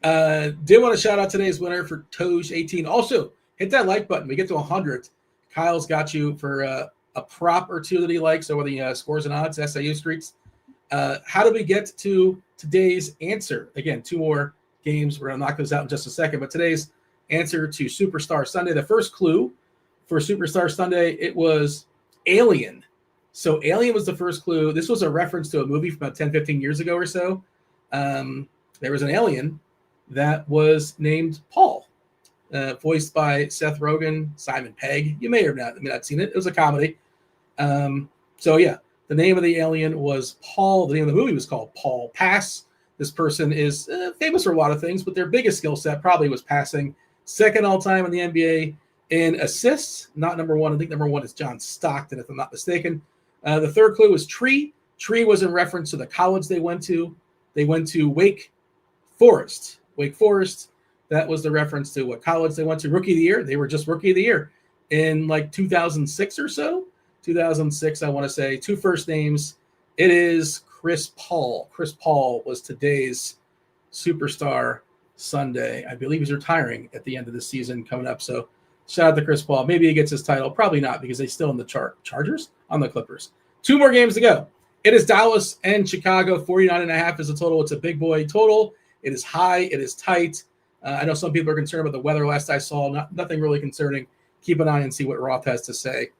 Did want to shout out today's winner for Toj18. Also, hit that like button. We get to 100. Kyle's got you for a prop or 2 that he likes over the scores and odds, SIU streaks. How do we get to today's answer? Again, 2 more games. We're going to knock those out in just a second. But today's answer to Superstar Sunday, the first clue for Superstar Sunday, it was Alien. So Alien was the first clue. This was a reference to a movie from about 10, 15 years ago or so. There was an alien that was named Paul, voiced by Seth Rogen, Simon Pegg. You may or may not seen it. It was a comedy. So yeah, the name of the alien was Paul. The name of the movie was called Paul Pass. This person is famous for a lot of things, but their biggest skill set probably was passing. Second all time in the NBA in assists, not number 1. I think number 1 is John Stockton, if I'm not mistaken. The third clue was Tree. Tree was in reference to the college they went to. They went to Wake Forest. Wake Forest. That was the reference to what college they went to. Rookie of the year. They were just rookie of the year in like 2006 or so. 2006, I want to say. 2 first names. It is Chris Paul. Chris Paul was today's Superstar Sunday. I believe he's retiring at the end of the season coming up. So shout out to Chris Paul. Maybe he gets his title. Probably not because they're still in the Chargers on the Clippers. 2 more games to go. It is Dallas and Chicago. 49.5 is the total. It's a big boy total. It is high. It is tight. I know some people are concerned about the weather last I saw. Nothing really concerning. Keep an eye and see what Roth has to say.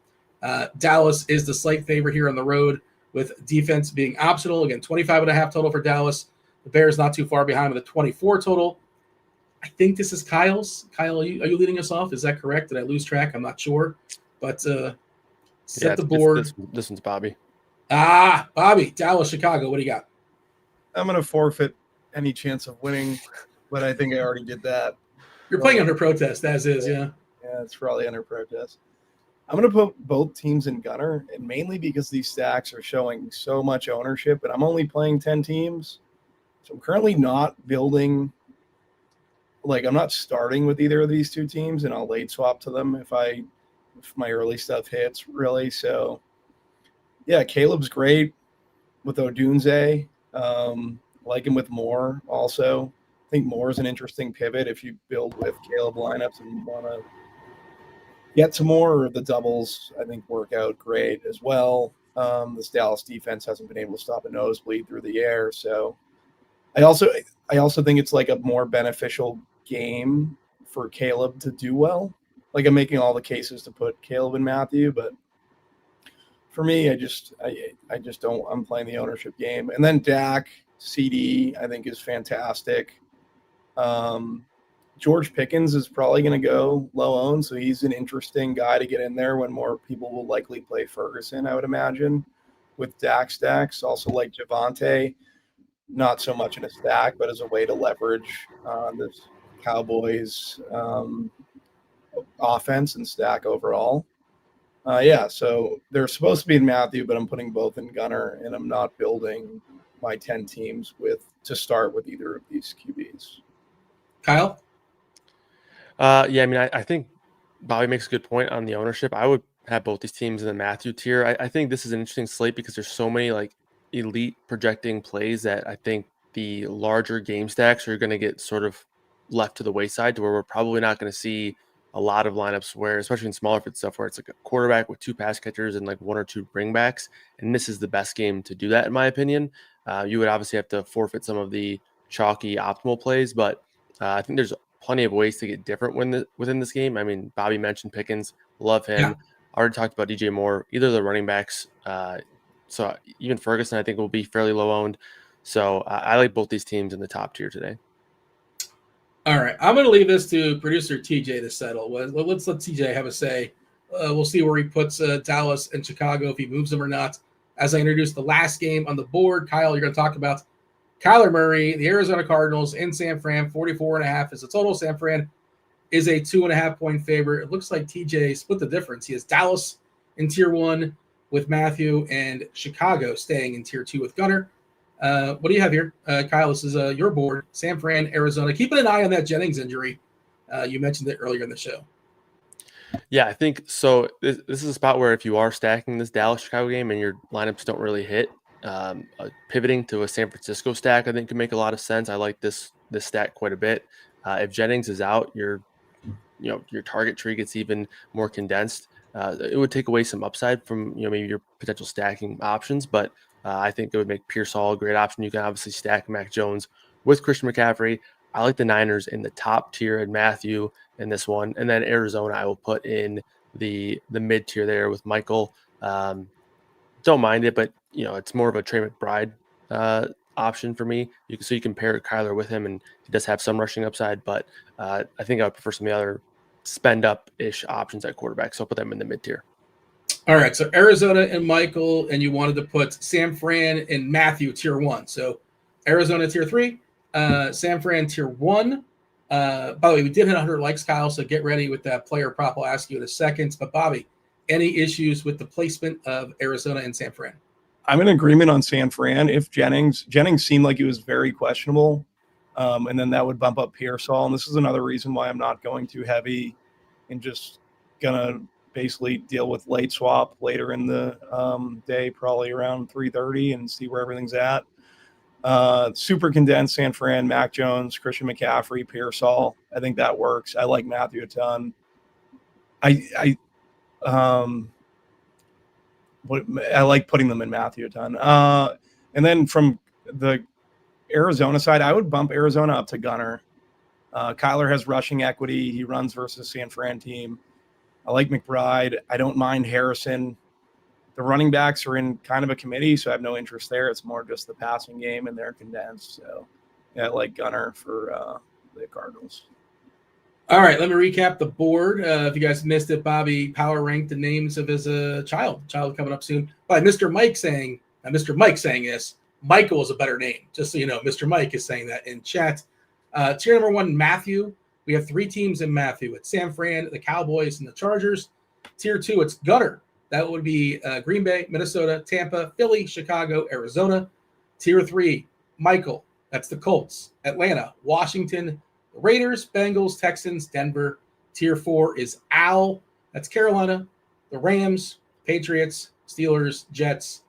Dallas is the slight favorite here on the road with defense being optional. Again, 25.5 total for Dallas. The Bears not too far behind with a 24 total. I think this is Kyle's. Kyle, are you leading us off? Is that correct? Did I lose track? I'm not sure. But set the board. This one's Bobby. Bobby, Dallas, Chicago. What do you got? I'm going to forfeit any chance of winning, but I think I already did that. You're playing under protest, as is, yeah. Yeah, it's probably under protest. I'm going to put both teams in Gunner, and mainly because these stacks are showing so much ownership, and I'm only playing 10 teams. So I'm currently not building, I'm not starting with either of these 2 teams, and I'll late swap to them if my early stuff hits, really. So, yeah, Caleb's great with Odunze. Like him with Moore also. I think Moore is an interesting pivot if you build with Caleb lineups and you want to get to Moore, or the doubles, I think, work out great as well. This Dallas defense hasn't been able to stop a nosebleed through the air. So I also think it's like a more beneficial game for Caleb to do well. Like, I'm making all the cases to put Caleb and Matthew, but for me, I just don't. I'm playing the ownership game. And then Dak, CD, I think, is fantastic. George Pickens is probably going to go low owned, so he's an interesting guy to get in there when more people will likely play Ferguson, I would imagine, with Dak stacks. Also like Javonte, not so much in a stack, but as a way to leverage this Cowboys offense and stack overall. So they're supposed to be in Matthew, but I'm putting both in Gunner, and I'm not building my 10 teams to start with either of these QBs. Kyle? I think Bobby makes a good point on the ownership. I would have both these teams in the Matthew tier. I think this is an interesting slate because there's so many elite projecting plays that I think the larger game stacks are going to get sort of left to the wayside, to where we're probably not going to see a lot of lineups where, especially in smaller fit stuff, where it's like a quarterback with 2 pass catchers and 1 or 2 bringbacks. And this is the best game to do that, in my opinion. You would obviously have to forfeit some of the chalky optimal plays, but I think there's plenty of ways to get different within this game. I mean, Bobby mentioned Pickens, love him. Yeah. I already talked about DJ Moore, either of the running backs. So even Ferguson, I think, will be fairly low owned. So I like both these teams in the top tier today. All right, I'm going to leave this to producer TJ to settle. Let's let TJ have a say. We'll see where he puts Dallas and Chicago, if he moves them or not. As I introduce the last game on the board, Kyle, you're going to talk about Kyler Murray, the Arizona Cardinals in San Fran. 44.5 is the total. San Fran is a 2.5 point favorite. It looks like TJ split the difference. He has Dallas in tier 1 with Matthew, and Chicago staying in tier 2 with Gunner. What do you have here? Kyle, this is your board. San Fran, Arizona. Keeping an eye on that Jennings injury. You mentioned it earlier in the show. Yeah, I think so. This is a spot where if you are stacking this Dallas-Chicago game and your lineups don't really hit, pivoting to a San Francisco stack, I think could make a lot of sense. I like this stack quite a bit. If Jennings is out, your target tree gets even more condensed. It would take away some upside from maybe your potential stacking options, but I think it would make Pearsall a great option. You can obviously stack Mac Jones with Christian McCaffrey. I like the Niners in the top tier and Matthew in this one, and then Arizona I will put in the mid tier there with Michael. Don't mind it, but it's more of a Trey McBride option for me. You can pair Kyler with him, and he does have some rushing upside, but I think I would prefer some of the other spend up ish options at quarterback. So I'll put them in the mid tier. All right, so Arizona and Michael, and you wanted to put San Fran and Matthew tier 1. So Arizona tier 3, San Fran tier 1. By the way, we did hit 100 likes, Kyle, so get ready with that player prop. I'll ask you in a second. But Bobby, any issues with the placement of Arizona and San Fran? I'm in agreement on San Fran. If Jennings seemed like he was very questionable, and then that would bump up Pearsall. And this is another reason why I'm not going too heavy and just gonna basically deal with late swap later in the day, probably around 3:30, and see where everything's at. Super condensed San Fran, Mac Jones, Christian McCaffrey, Pearsall. I think that works. I like Matthew a ton. I like putting them in Matthew a ton. And then from the Arizona side, I would bump Arizona up to Gunner. Kyler has rushing equity. He runs versus San Fran team. I like McBride. I don't mind Harrison. The running backs are in kind of a committee, so I have no interest there. It's more just the passing game, and they're condensed. So, yeah, I like Gunner for the Cardinals. All right, let me recap the board. If you guys missed it, Bobby power ranked the names of his child coming up soon. By Mr. Mike saying this, Michael is a better name. Just so you know, Mr. Mike is saying that in chat. Tier number 1, Matthew. We have 3 teams in Matthew. It's San Fran, the Cowboys, and the Chargers. Tier 2, it's Gunner. That would be Green Bay, Minnesota, Tampa, Philly, Chicago, Arizona. Tier 3, Michael. That's the Colts, Atlanta, Washington, the Raiders, Bengals, Texans, Denver. Tier 4 is Al. That's Carolina, the Rams, Patriots, Steelers, Jets,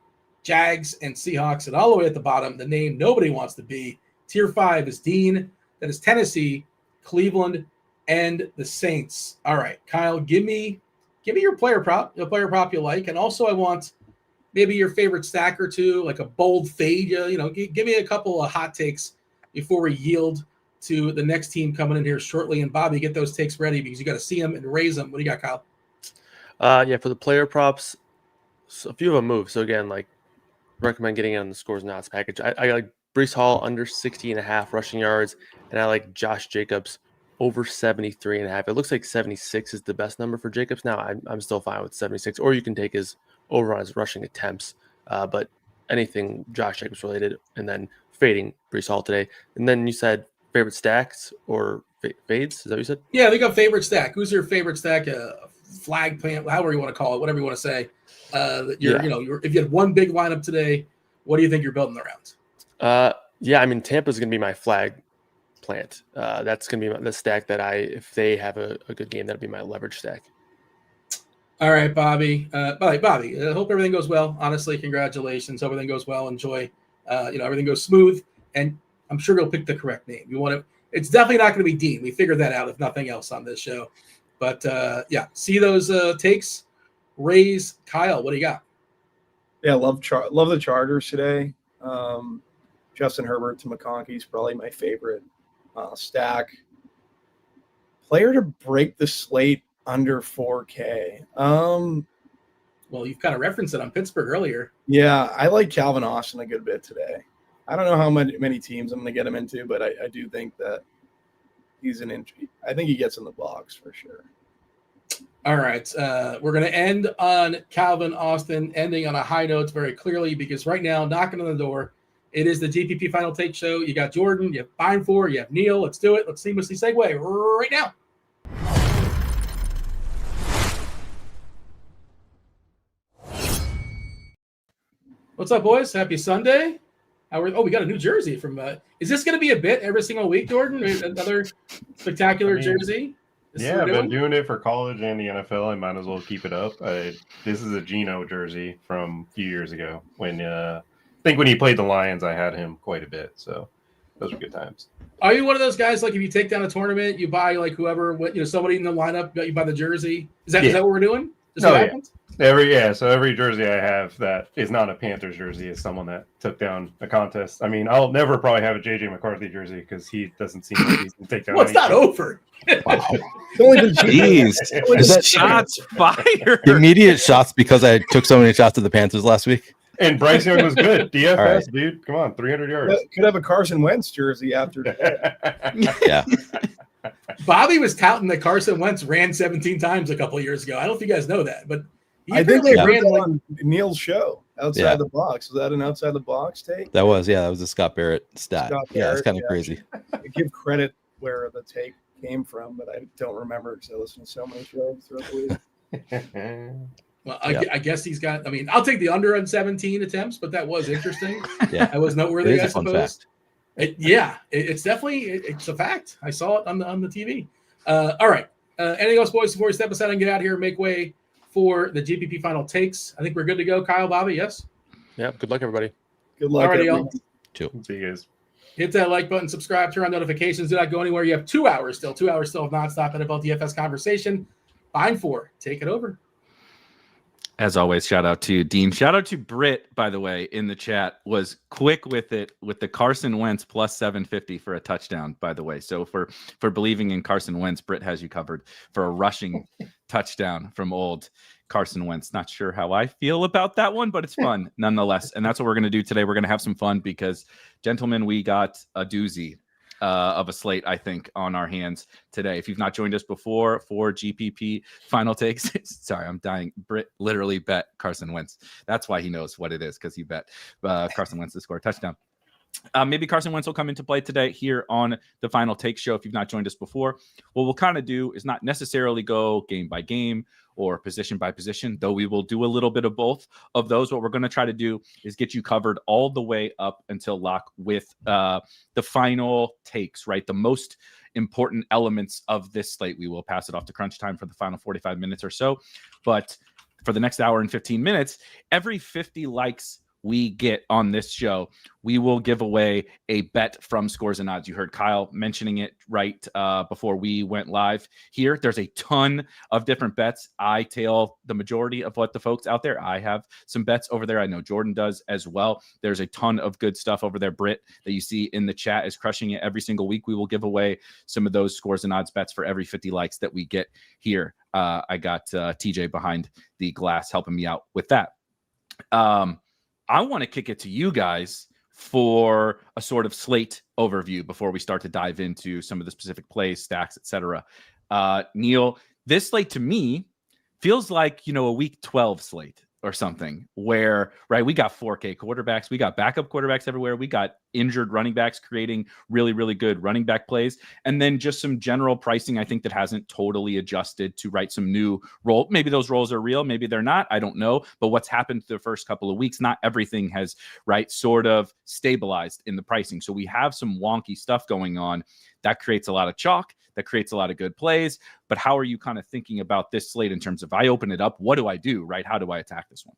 Jags, and Seahawks. And all the way at the bottom, the name nobody wants to be. Tier 5 is Dean. That is Tennessee, Cleveland, and the Saints. All right, Kyle, give me your player prop, the player prop you like. And also I want maybe your favorite stack or two, like a bold fade. Give me a couple of hot takes before we yield to the next team coming in here shortly. And Bobby, get those takes ready because you got to see them and raise them. What do you got, Kyle? For the player props, so a few of them move. So again, recommend getting on the scores and odds package. I like Breece Hall under 60.5 rushing yards, and I like Josh Jacobs over 73.5. It looks like 76 is the best number for Jacobs now. I'm still fine with 76, or you can take his over on his rushing attempts. But anything Josh Jacobs related, and then fading Breece Hall today. And then you said favorite stacks or fades? Is that what you said? Yeah, I think a favorite stack. Who's your favorite stack? Flag plant, however you want to call it, whatever you want to say. If you had one big lineup today, what do you think you're building around? Tampa's going to be my flag plant. That's going to be the stack that if they have a good game, that'll be my leverage stack. All right, Bobby. Bobby, I hope everything goes well. Honestly, congratulations. Hope everything goes well. Enjoy. Everything goes smooth, and I'm sure you'll pick the correct name. It's definitely not going to be Dean. We figured that out, if nothing else, on this show. But see those takes. Raise Kyle. What do you got? Yeah, love the Chargers today. Justin Herbert to McConkey is probably my favorite stack. Player to break the slate under 4K. Well, you've kind of referenced it on Pittsburgh earlier. Yeah, I like Calvin Austin a good bit today. I don't know how many teams I'm going to get him into, but I do think that he's an injury. I think he gets in the box for sure. All right. We're going to end on Calvin Austin, ending on a high note very clearly, because right now, knocking on the door, it is the GPP Final Take show. You got Jordan, you have Beimfohr, you have Neil. Let's do it. Let's seamlessly segue right now. What's up, boys? Happy Sunday. We got a new jersey from. Is this going to be a bit every single week, Jordan? Another spectacular jersey? I've been doing it for college and the NFL. I might as well keep it up. This is a Geno jersey from a few years ago. When I think when he played the Lions, I had him quite a bit. So those were good times. Are you one of those guys, like if you take down a tournament, you buy like whoever, somebody in the lineup, you buy the jersey? Is that what we're doing? So every jersey I have that is not a Panthers jersey is someone that took down a contest. I mean, I'll never probably have a JJ McCarthy jersey because he doesn't seem like he can take down. It's not over. Wow. Jeez, is that shots fired? Immediate shots because I took so many shots at the Panthers last week. And Bryce Young was good. DFS, right. Dude, come on, 300 yards. Could have a Carson Wentz jersey after today. Yeah. Bobby was touting that Carson Wentz ran 17 times a couple of years ago. I don't know if you guys know that, but I think they ran on Neil's show outside the box. Was that an outside the box take? That was a Scott Barrett stat. It's kind of crazy. I give credit where the take came from, but I don't remember because I listen to so many shows throughout the week. Well, I guess he's got. I mean, I'll take the under on 17 attempts, but that was interesting. That was noteworthy, I suppose. It's definitely it's a fact. I saw it on the TV. All right. Anything else, boys? Before we step aside and get out of here and make way for the GPP Final Takes, I think we're good to go. Kyle, Bobby, yes. Yeah. Good luck, everybody. Good luck, y'all. See you guys. Hit that like button, subscribe, turn on notifications. Do not go anywhere. You have 2 hours still. 2 hours still of nonstop NFL DFS conversation. Beimfohr, take it over. As always, shout out to Dean. Shout out to Brit, by the way, in the chat. Was quick with it with the Carson Wentz plus 750 for a touchdown, by the way. So for believing in Carson Wentz, Brit has you covered for a rushing touchdown from old Carson Wentz. Not sure how I feel about that one, but it's fun nonetheless. And that's what we're going to do today. We're going to have some fun because, gentlemen, we got a doozy of a slate, I think, on our hands today. If you've not joined us before for GPP Final Takes, sorry, I'm dying. Britt literally bet Carson Wentz. That's why he knows what it is, because he bet Carson Wentz to score a touchdown. Maybe Carson Wentz will come into play today here on the Final Take show. If you've not joined us before, what we'll kind of do is not necessarily go game by game or position by position, though we will do a little bit of both of those. What we're going to try to do is get you covered all the way up until lock with the final takes, right? The most important elements of this slate. We will pass it off to crunch time for the final 45 minutes or so. But for the next hour and 15 minutes, every 50 likes we get on this show, we will give away a bet from Scores and Odds. You heard Kyle mentioning it right before we went live here. There's a ton of different bets. I tail the majority of what the folks out there. I have some bets over there. I know Jordan does as well. There's a ton of good stuff over there. Britt, that you see in the chat, is crushing it every single week. We will give away some of those Scores and Odds bets for every 50 likes that we get here. I got TJ behind the glass helping me out with that. I want to kick it to you guys for a sort of slate overview before we start to dive into some of the specific plays, stacks, etc. Neil, this slate to me feels like, a week 12 slate or something where, right, we got 4K quarterbacks, we got backup quarterbacks everywhere, we got injured running backs creating really, really good running back plays, and then just some general pricing, I think, that hasn't totally adjusted to write some new role. Maybe those roles are real, maybe they're not, I don't know, but what's happened the first couple of weeks, not everything has, right, sort of stabilized in the pricing. So we have some wonky stuff going on that creates a lot of chalk, that creates a lot of good plays. But how are you kind of thinking about this slate in terms of, I open it up, what do I do, right? How do I attack this one?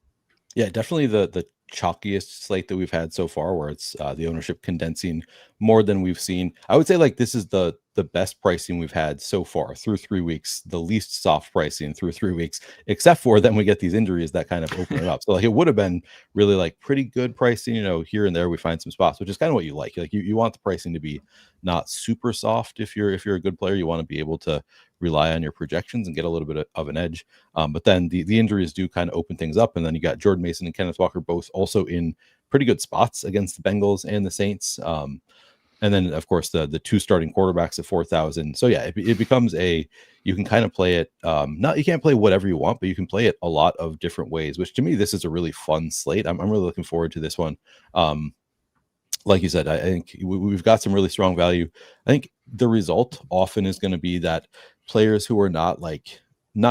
Yeah, definitely the chalkiest slate that we've had so far, where it's the ownership condensing more than we've seen. I would say like this is the best pricing we've had so far through 3 weeks, the least soft pricing through 3 weeks, except for then we get these injuries that kind of open it up. So like it would have been really like pretty good pricing, here and there we find some spots, which is kind of what you like. Like you want the pricing to be not super soft. If you're a good player, you want to be able to rely on your projections and get a little bit of an edge. But then the injuries do kind of open things up. And then you got Jordan Mason and Kenneth Walker both also in pretty good spots against the Bengals and the Saints. And then, of course, the 2 starting quarterbacks at 4,000. So, yeah, it becomes you can kind of play it. You can't play whatever you want, but you can play it a lot of different ways, which to me, this is a really fun slate. I'm really looking forward to this one. Like you said, I think we've got some really strong value. I think the result often is going to be that players who are not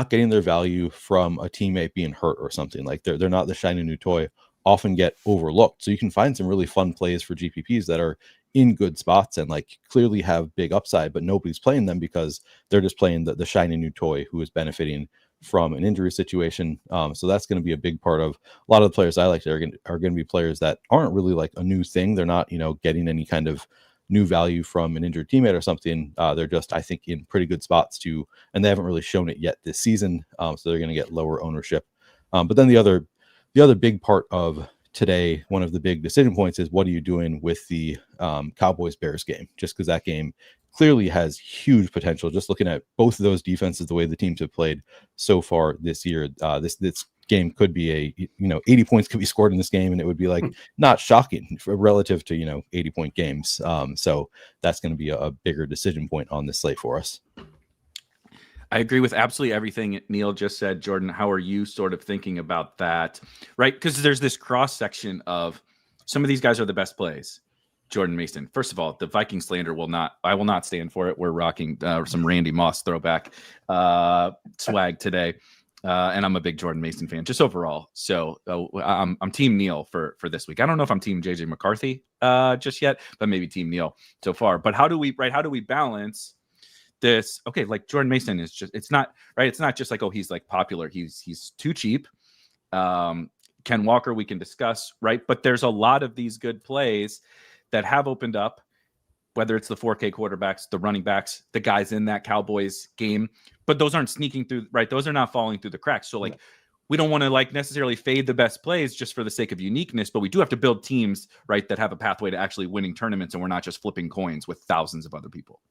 getting their value from a teammate being hurt or something, like they're not the shiny new toy, often get overlooked. So you can find some really fun plays for GPPs that are in good spots and like clearly have big upside, but nobody's playing them because they're just playing the shiny new toy who is benefiting from an injury situation. So that's going to be a big part of a lot of the players I like are going to be players that aren't really like a new thing. They're not, getting any kind of new value from an injured teammate or something. They're just, I think, in pretty good spots too, and they haven't really shown it yet this season. So they're going to get lower ownership. But then the other big part of today, one of the big decision points is what are you doing with the Cowboys-Bears game? Just because that game clearly has huge potential. Just looking at both of those defenses, the way the teams have played so far this year, this game could be 80 points could be scored in this game, and it would be like not shocking relative to 80-point games. So that's going to be a bigger decision point on this slate for us. I agree with absolutely everything Neil just said. Jordan, how are you sort of thinking about that? Right? Because there's this cross section of some of these guys are the best plays. Jordan Mason. First of all, the Viking slander I will not stand for it. We're rocking some Randy Moss throwback swag today. And I'm a big Jordan Mason fan just overall. So I'm team Neil for this week. I don't know if I'm team JJ McCarthy just yet, but maybe team Neil so far. But how do we balance this? Okay, like Jordan Mason is just, it's not right. It's not just like, oh, he's like popular. He's too cheap. Ken Walker, we can discuss, right? But there's a lot of these good plays that have opened up, whether it's the 4K quarterbacks, the running backs, the guys in that Cowboys game, but those aren't sneaking through, right? Those are not falling through the cracks. So like, we don't want to like necessarily fade the best plays just for the sake of uniqueness, but we do have to build teams, right, that have a pathway to actually winning tournaments, and we're not just flipping coins with thousands of other people.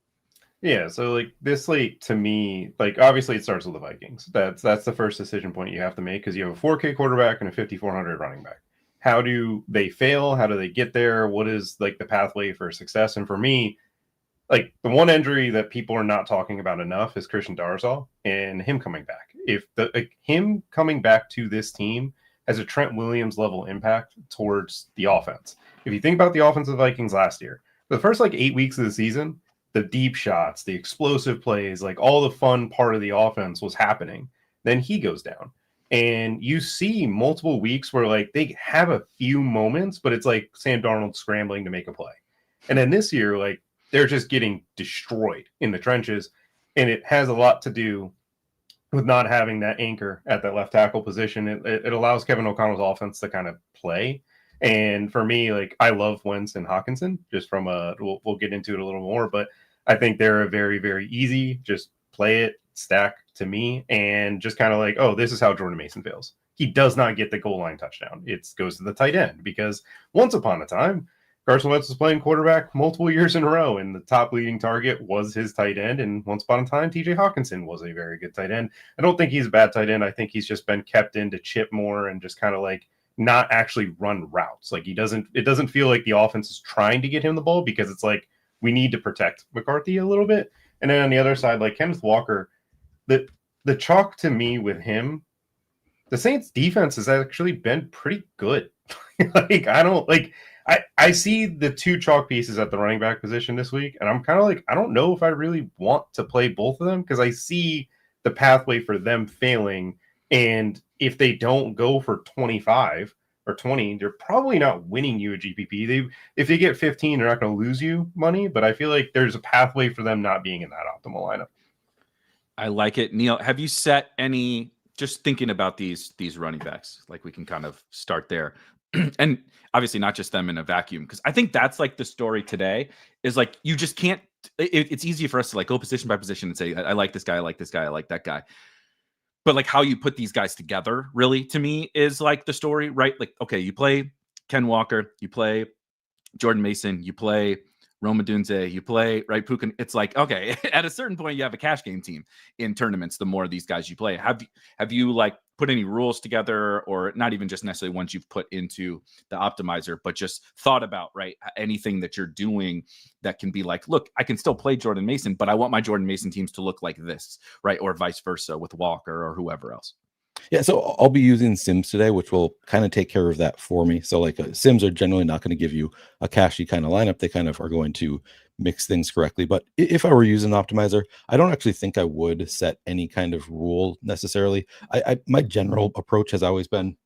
Yeah, so like this slate to me, like obviously it starts with the Vikings. That's the first decision point you have to make because you have a 4K quarterback and a 5,400 running back. How do they fail? How do they get there? What is like the pathway for success? And for me, like the one injury that people are not talking about enough is Christian Darrisaw and him coming back. If him coming back to this team has a Trent Williams level impact towards the offense. If you think about the offense of the Vikings last year, the first like 8 weeks of the season, the deep shots, the explosive plays, like all the fun part of the offense was happening. Then he goes down. And you see multiple weeks where like they have a few moments, but it's like Sam Darnold scrambling to make a play. And then this year, like they're just getting destroyed in the trenches. And it has a lot to do with not having that anchor at that left tackle position. It allows Kevin O'Connell's offense to kind of play. And for me, like I love Wentz and Hawkinson just from we'll get into it a little more, but I think they're a very, very easy, just play it, stack to me, and just kind of like, oh, this is how Jordan Mason fails. He does not get the goal line touchdown. It goes to the tight end because once upon a time, Carson Wentz was playing quarterback multiple years in a row, and the top leading target was his tight end. And once upon a time, TJ Hawkinson was a very good tight end. I don't think he's a bad tight end. I think he's just been kept in to chip more and just kind of like not actually run routes. Like it doesn't feel like the offense is trying to get him the ball because it's like we need to protect McCarthy a little bit. And then on the other side, like Kenneth Walker, the chalk to me with him, the Saints defense has actually been pretty good. Like I see the two chalk pieces at the running back position this week, and I'm kind of like, I don't know if I really want to play both of them because I see the pathway for them failing. And if they don't go for 25 or 20, they're probably not winning you a GPP. If they get 15, they're not going to lose you money, but I feel like there's a pathway for them not being in that optimal lineup. I like it. Neil, have you set any, just thinking about these running backs, like we can kind of start there. And obviously not just them in a vacuum, because I think that's like the story today is like, you just can't, it's easy for us to like go position by position and say, I like this guy, I like this guy, I like that guy. But like how you put these guys together really to me is like the story, right? Like, okay, you play Ken Walker, you play Jordan Mason, you play Roma Dunze, you play, right, Puka. It's like, okay, at a certain point, you have a cash game team in tournaments, the more of these guys you play. Have you like put any rules together, or not even just necessarily ones you've put into the optimizer, but just thought about, right, anything that you're doing that can be like, look, I can still play Jordan Mason, but I want my Jordan Mason teams to look like this, right? Or vice versa with Walker or whoever else. Yeah, so I'll be using Sims today, which will kind of take care of that for me. So like Sims are generally not going to give you a cashy kind of lineup. They kind of are going to mix things correctly. But if I were using an optimizer, I don't actually think I would set any kind of rule necessarily. My general approach has always been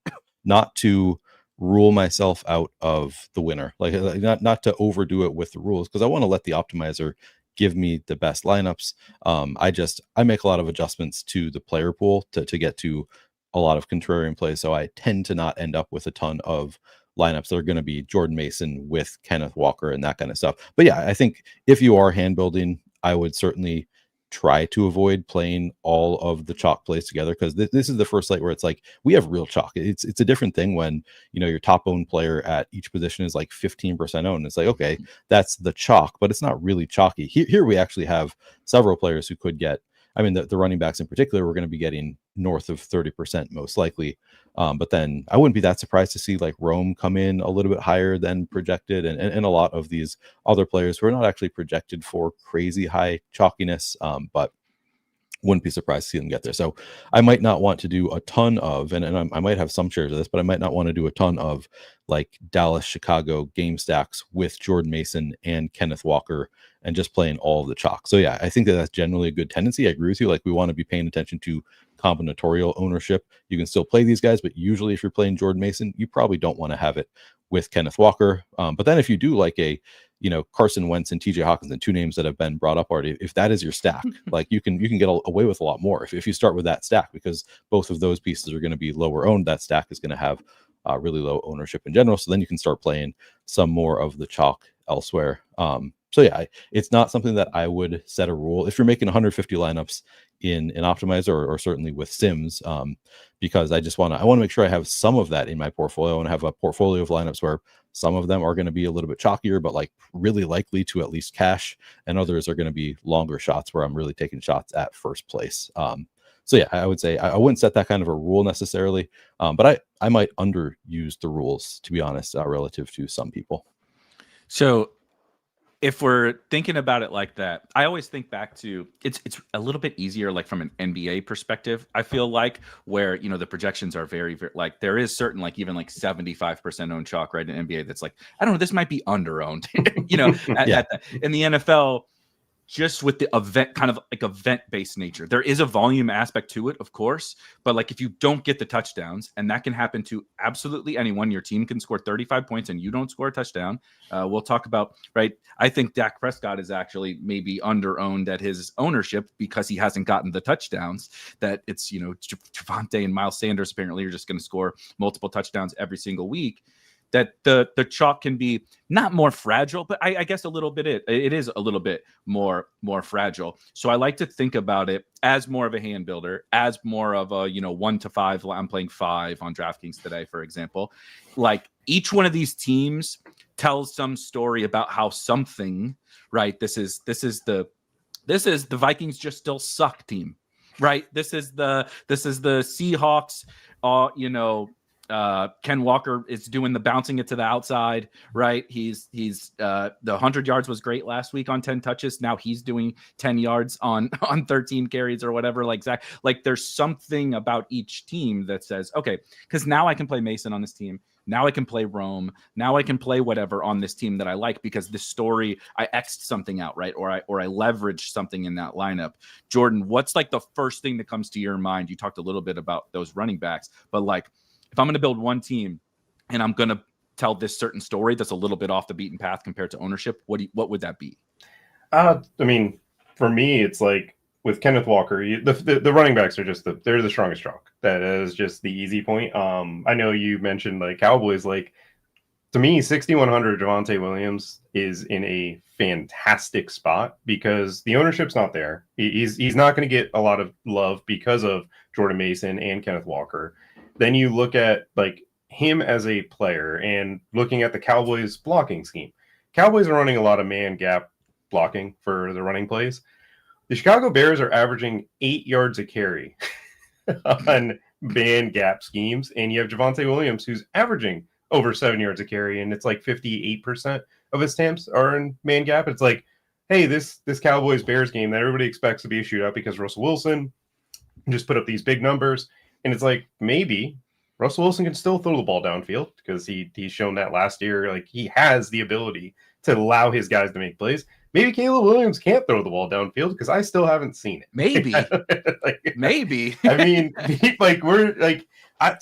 not to rule myself out of the winner, like not to overdo it with the rules, because I want to let the optimizer give me the best lineups. I make a lot of adjustments to the player pool to get to a lot of contrarian plays, so I tend to not end up with a ton of lineups that are going to be Jordan Mason with Kenneth Walker and that kind of stuff. But yeah, I think if you are hand building, I would certainly try to avoid playing all of the chalk plays together, because this is the first slate where it's like we have real chalk. It's a different thing when, you know, your top owned player at each position is like 15% owned. It's like, okay, that's the chalk, but it's not really chalky. Here we actually have several players who could get, I mean, the running backs in particular, we're going to be getting north of 30% most likely. But then I wouldn't be that surprised to see like Rome come in a little bit higher than projected, and a lot of these other players who are not actually projected for crazy high chalkiness, but wouldn't be surprised to see them get there. So I might not want to do a ton of, and I might have some shares of this, but I might not want to do a ton of like Dallas, Chicago game stacks with Jordan Mason and Kenneth Walker and just playing all of the chalk. So yeah, I think that's generally a good tendency. I agree with you. Like, we want to be paying attention to combinatorial ownership. You can still play these guys, but usually if you're playing Jordan Mason, you probably don't want to have it with Kenneth Walker. But then if you do like a, you know, Carson Wentz and TJ Hawkinson, two names that have been brought up already, if that is your stack, like you can get away with a lot more if you start with that stack, because both of those pieces are going to be lower owned. That stack is going to have really low ownership in general. So then you can start playing some more of the chalk elsewhere. So yeah, it's not something that I would set a rule if you're making 150 lineups in an optimizer, or certainly with Sims, because I want to make sure I have some of that in my portfolio, and have a portfolio of lineups where some of them are going to be a little bit chalkier, but like really likely to at least cash, and others are going to be longer shots where I'm really taking shots at first place. So yeah, I would say I wouldn't set that kind of a rule necessarily, but I might underuse the rules, to be honest, relative to some people. So if we're thinking about it like that, I always think back to it's a little bit easier, like from an NBA perspective. I feel like where, you know, the projections are very, very, like there is certain, like even like 75% owned chalk, right, in NBA that's like, I don't know, this might be under owned, you know, in the NFL. Just with the event, kind of like event-based nature. There is a volume aspect to it, of course, but like if you don't get the touchdowns, and that can happen to absolutely anyone, your team can score 35 points and you don't score a touchdown. We'll talk about, right? I think Dak Prescott is actually maybe under-owned at his ownership because he hasn't gotten the touchdowns. That it's, you know, Javonte and Miles Sanders apparently are just going to score multiple touchdowns every single week. That the chalk can be not more fragile, but I guess a little bit it is a little bit more fragile. So I like to think about it as more of a hand builder, as more of a, you know, 1 to 5. I'm playing 5 on DraftKings today, for example. Like each one of these teams tells some story about how something, right? This is the Vikings just still suck team, right? This is the Seahawks, you know. Ken Walker is doing the bouncing it to the outside, right? He's the 100 yards was great last week on 10 touches. Now he's doing 10 yards on 13 carries or whatever. Like Zach, like there's something about each team that says, okay, because now I can play Mason on this team. Now I can play Rome. Now I can play whatever on this team that I like, because this story, I X'd something out, right? Or I leveraged something in that lineup. Jordan, what's like the first thing that comes to your mind? You talked a little bit about those running backs, but like, if I'm going to build one team and I'm going to tell this certain story that's a little bit off the beaten path compared to ownership, what would that be? I mean, for me, it's like with Kenneth Walker, the running backs are just they're the strongest chalk. That is just the easy point. I know you mentioned like Cowboys. Like, to me, 6,100 Javonte Williams is in a fantastic spot because the ownership's not there. He's not going to get a lot of love because of Jordan Mason and Kenneth Walker. Then you look at like him as a player and looking at the Cowboys blocking scheme. Cowboys are running a lot of man gap blocking for the running plays. The Chicago Bears are averaging 8 yards a carry on man gap schemes. And you have Javonte Williams, who's averaging over 7 yards a carry. And it's like 58% of his attempts are in man gap. It's like, hey, this Cowboys Bears game that everybody expects to be a shootout because Russell Wilson just put up these big numbers. And it's like, maybe Russell Wilson can still throw the ball downfield because he's shown that last year. Like, he has the ability to allow his guys to make plays. maybe Caleb Williams can't throw the ball downfield because I still haven't seen it. Maybe, like, maybe. I mean, like we're like,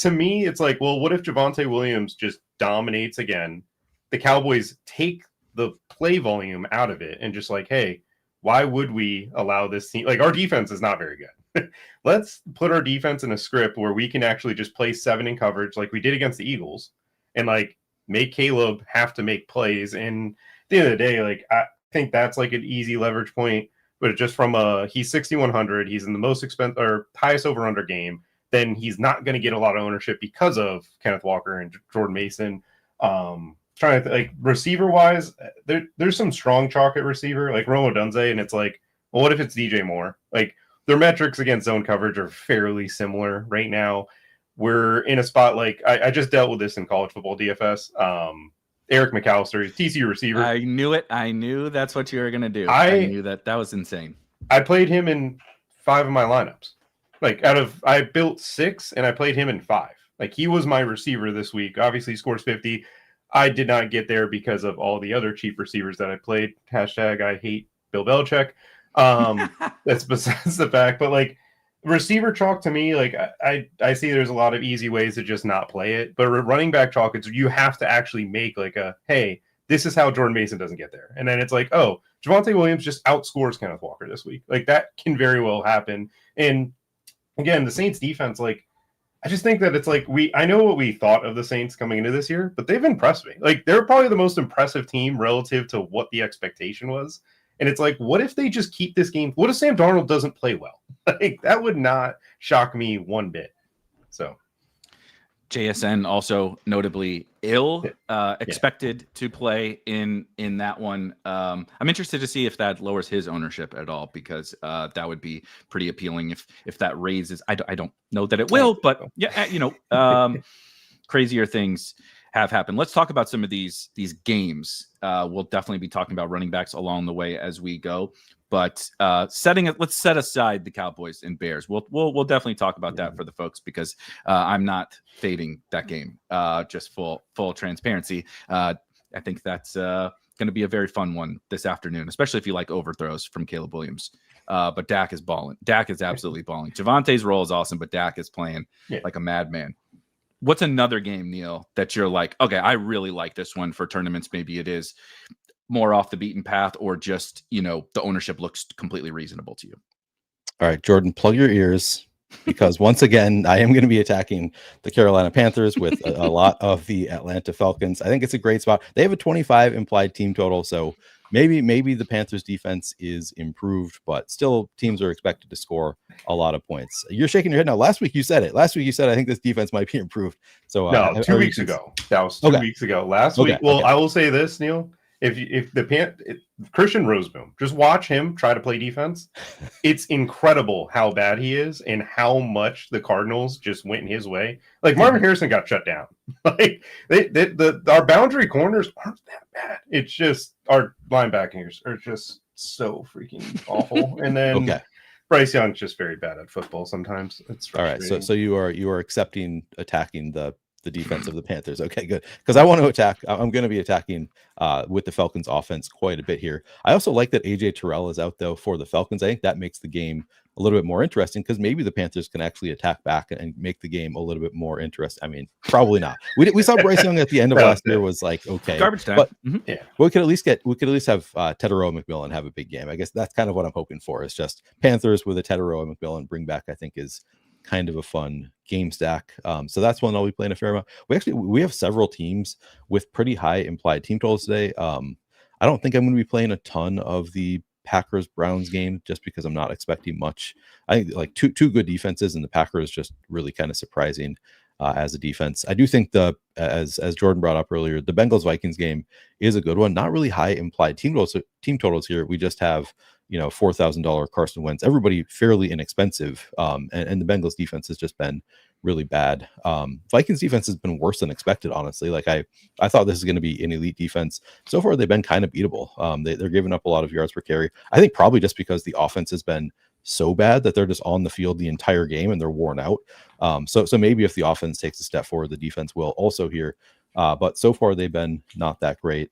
to me, it's like, well, what if Javonte Williams just dominates again? The Cowboys take the play volume out of it and just like, hey, why would we allow this team? Like, our defense is not very good. Let's put our defense in a script where we can actually just play 7 in coverage like we did against the Eagles and like make Caleb have to make plays. And at the end of the day, like, I think that's like an easy leverage point, but just from he's 6,100, he's in the most expensive or highest over under game, then he's not going to get a lot of ownership because of Kenneth Walker and Jordan Mason. Trying to like receiver wise, there's some strong chalk at receiver like Rome Odunze, and it's like, well, what if it's DJ Moore? Like, their metrics against zone coverage are fairly similar right now. We're in a spot like I just dealt with this in college football DFS. Eric McAllister, TCU receiver. I knew it. I knew that's what you were gonna do. I knew that was insane. I played him in 5 of my lineups. Like, I built 6 and I played him in 5. Like, he was my receiver this week. Obviously, he scores 50. I did not get there because of all the other cheap receivers that I played. Hashtag I hate Bill Belichick. That's besides the fact. But like, receiver chalk to me, like I see there's a lot of easy ways to just not play it. But running back chalk, you have to actually make like hey, this is how Jordan Mason doesn't get there. And then it's like, oh, Javonte Williams just outscores Kenneth Walker this week. Like, that can very well happen. And again, the Saints defense, like, I just think that it's like I know what we thought of the Saints coming into this year, but they've impressed me. Like, they're probably the most impressive team relative to what the expectation was. And it's like, what if they just keep this game? What if Sam Darnold doesn't play well? Like, that would not shock me one bit. So JSN also notably ill, expected to play in that one. I'm interested to see if that lowers his ownership at all, because that would be pretty appealing if that raises. I don't know that it will, but yeah, crazier things have happened. Let's talk about some of these games. We'll definitely be talking about running backs along the way as we go. But let's set aside the Cowboys and Bears. We'll definitely talk about that for the folks, because I'm not fading that game. Just full transparency. I think that's going to be a very fun one this afternoon, especially if you like overthrows from Caleb Williams. But Dak is balling. Dak is absolutely balling. Javonte's role is awesome, but Dak is playing like a madman. What's another game, Neil, that you're like, okay, I really like this one for tournaments? Maybe it is more off the beaten path, or just, the ownership looks completely reasonable to you. All right, Jordan, plug your ears, because once again, I am going to be attacking the Carolina Panthers with a lot of the Atlanta Falcons. I think it's a great spot. They have a 25 implied team total, so maybe the Panthers defense is improved, but still teams are expected to score a lot of points. You're shaking your head now. Last week you said it. Last week you said, I think this defense might be improved. So no, 2 weeks ago. That was 2 weeks ago. Last week. Well, I will say this, Neil. If Christian Roseboom, just watch him try to play defense. It's incredible how bad he is and how much the Cardinals just went in his way. Like, Marvin Harrison got shut down. Like, our boundary corners aren't that bad. It's just our linebackers are just so freaking awful. And then Bryce Young's just very bad at football sometimes. It's all right. So you are attacking the defense of the Panthers. Okay, good. Because I want to attack. I'm going to be attacking with the Falcons offense quite a bit here. I also like that AJ Terrell is out, though, for the Falcons. I think that makes the game a little bit more interesting, because maybe the Panthers can actually attack back and make the game a little bit more interesting. I mean, probably not. We saw Bryce Young at the end of last year was like, okay, garbage time. But we could at least have Teteroa McMillan have a big game. I guess that's kind of what I'm hoping for. Is just Panthers with a Teteroa McMillan bring back. I think is kind of a fun game stack. So that's one I'll be playing a fair amount. We have several teams with pretty high implied team totals today. I don't think I'm going to be playing a ton of the Packers Browns game, just because I'm not expecting much. I think like two good defenses, and the Packers just really kind of surprising as a defense. I do think as Jordan brought up earlier, the Bengals Vikings game is a good one. Not really high implied team totals here. We just have $4,000 Carson Wentz. Everybody fairly inexpensive, and the Bengals defense has just been really bad. Vikings defense has been worse than expected, honestly. Like I thought this is going to be an elite defense. So far, they've been kind of beatable. They're giving up a lot of yards per carry. I think probably just because the offense has been so bad that they're just on the field the entire game and they're worn out. So maybe if the offense takes a step forward, the defense will also here. But so far, they've been not that great.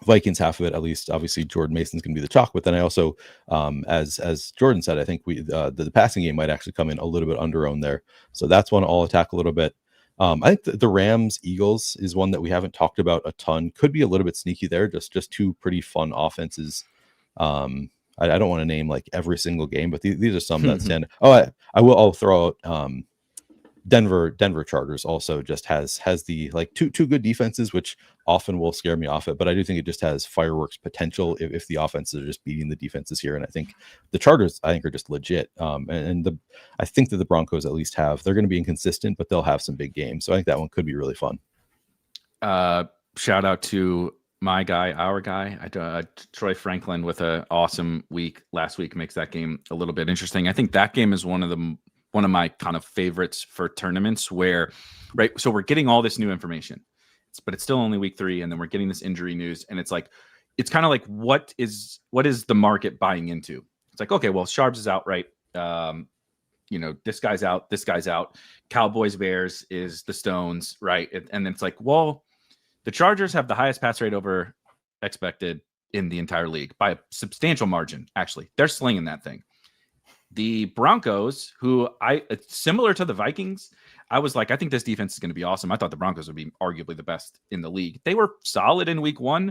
Vikings half of it, at least. Obviously, Jordan Mason's going to be the chalk, but then I also, as Jordan said, I think the passing game might actually come in a little bit under-owned there. So that's one I'll attack a little bit. I think the Rams Eagles is one that we haven't talked about a ton. Could be a little bit sneaky there. Just two pretty fun offenses. I don't want to name like every single game, but these are some that stand. I'll throw out Denver Chargers also just has the like two good defenses, which often will scare me off it, but I do think it just has fireworks potential if the offenses are just beating the defenses here. And I think the Chargers, are just legit. I think that the Broncos at least they're going to be inconsistent, but they'll have some big games. So I think that one could be really fun. Shout out to our guy, Troy Franklin, with an awesome week last week, makes that game a little bit interesting. I think that game is one of my kind of favorites for tournaments where, right. So we're getting all this new information, but it's still only week 3. And then we're getting this injury news. And it's kind of like, what is the market buying into? It's like, okay, well, Sharps is out, right? This guy's out. Cowboys, Bears is the Stones, right? And then it's like, well, the Chargers have the highest pass rate over expected in the entire league by a substantial margin. Actually, they're slinging that thing. The Broncos, who similar to the Vikings, I was like, I think this defense is going to be awesome. I thought the Broncos would be arguably the best in the league. They were solid in week 1.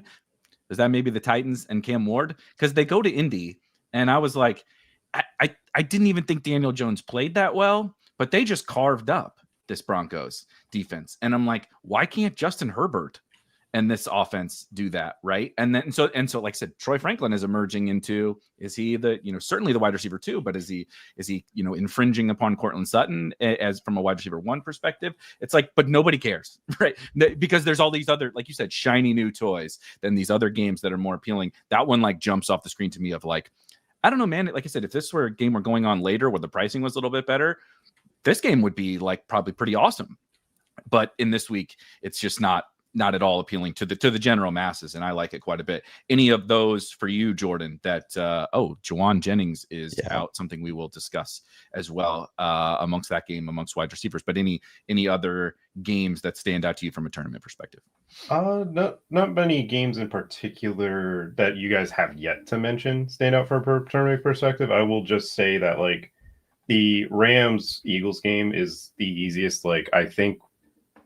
Is that maybe the Titans and Cam Ward? Because they go to Indy, and I was like, I didn't even think Daniel Jones played that well, but they just carved up this Broncos defense. And I'm like, why can't Justin Herbert and this offense do that, right? And so like I said, Troy Franklin is emerging into, is he certainly the wide receiver 2, but is he infringing upon Cortland Sutton as from a wide receiver 1 perspective? It's like, but nobody cares, right? Because there's all these other, like you said, shiny new toys than these other games that are more appealing. That one like jumps off the screen to me of like, I don't know, man. Like I said, if this were a game we're going on later where the pricing was a little bit better, this game would be like probably pretty awesome. But in this week, it's just not at all appealing to the general masses, and I like it quite a bit. Any of those for you, Jordan, that Juwan Jennings is out, something we will discuss as well amongst that game, amongst wide receivers, but any other games that stand out to you from a tournament perspective? Not many games in particular that you guys have yet to mention stand out from a tournament perspective. I will just say that like the Rams Eagles game is the easiest. Like I think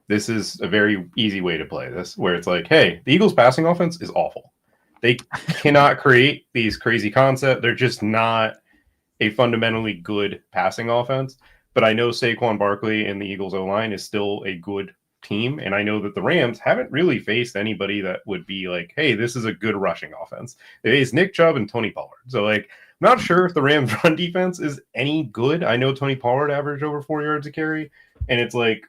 this is a very easy way to play this, where it's like, hey, the Eagles passing offense is awful. They cannot create these crazy concepts. They're just not a fundamentally good passing offense. But I know Saquon Barkley and the Eagles O-line is still a good team. And I know that the Rams haven't really faced anybody that would be like, hey, this is a good rushing offense. It is Nick Chubb and Tony Pollard. So like, I'm not sure if the Rams run defense is any good. I know Tony Pollard averaged over 4 yards a carry. And it's like,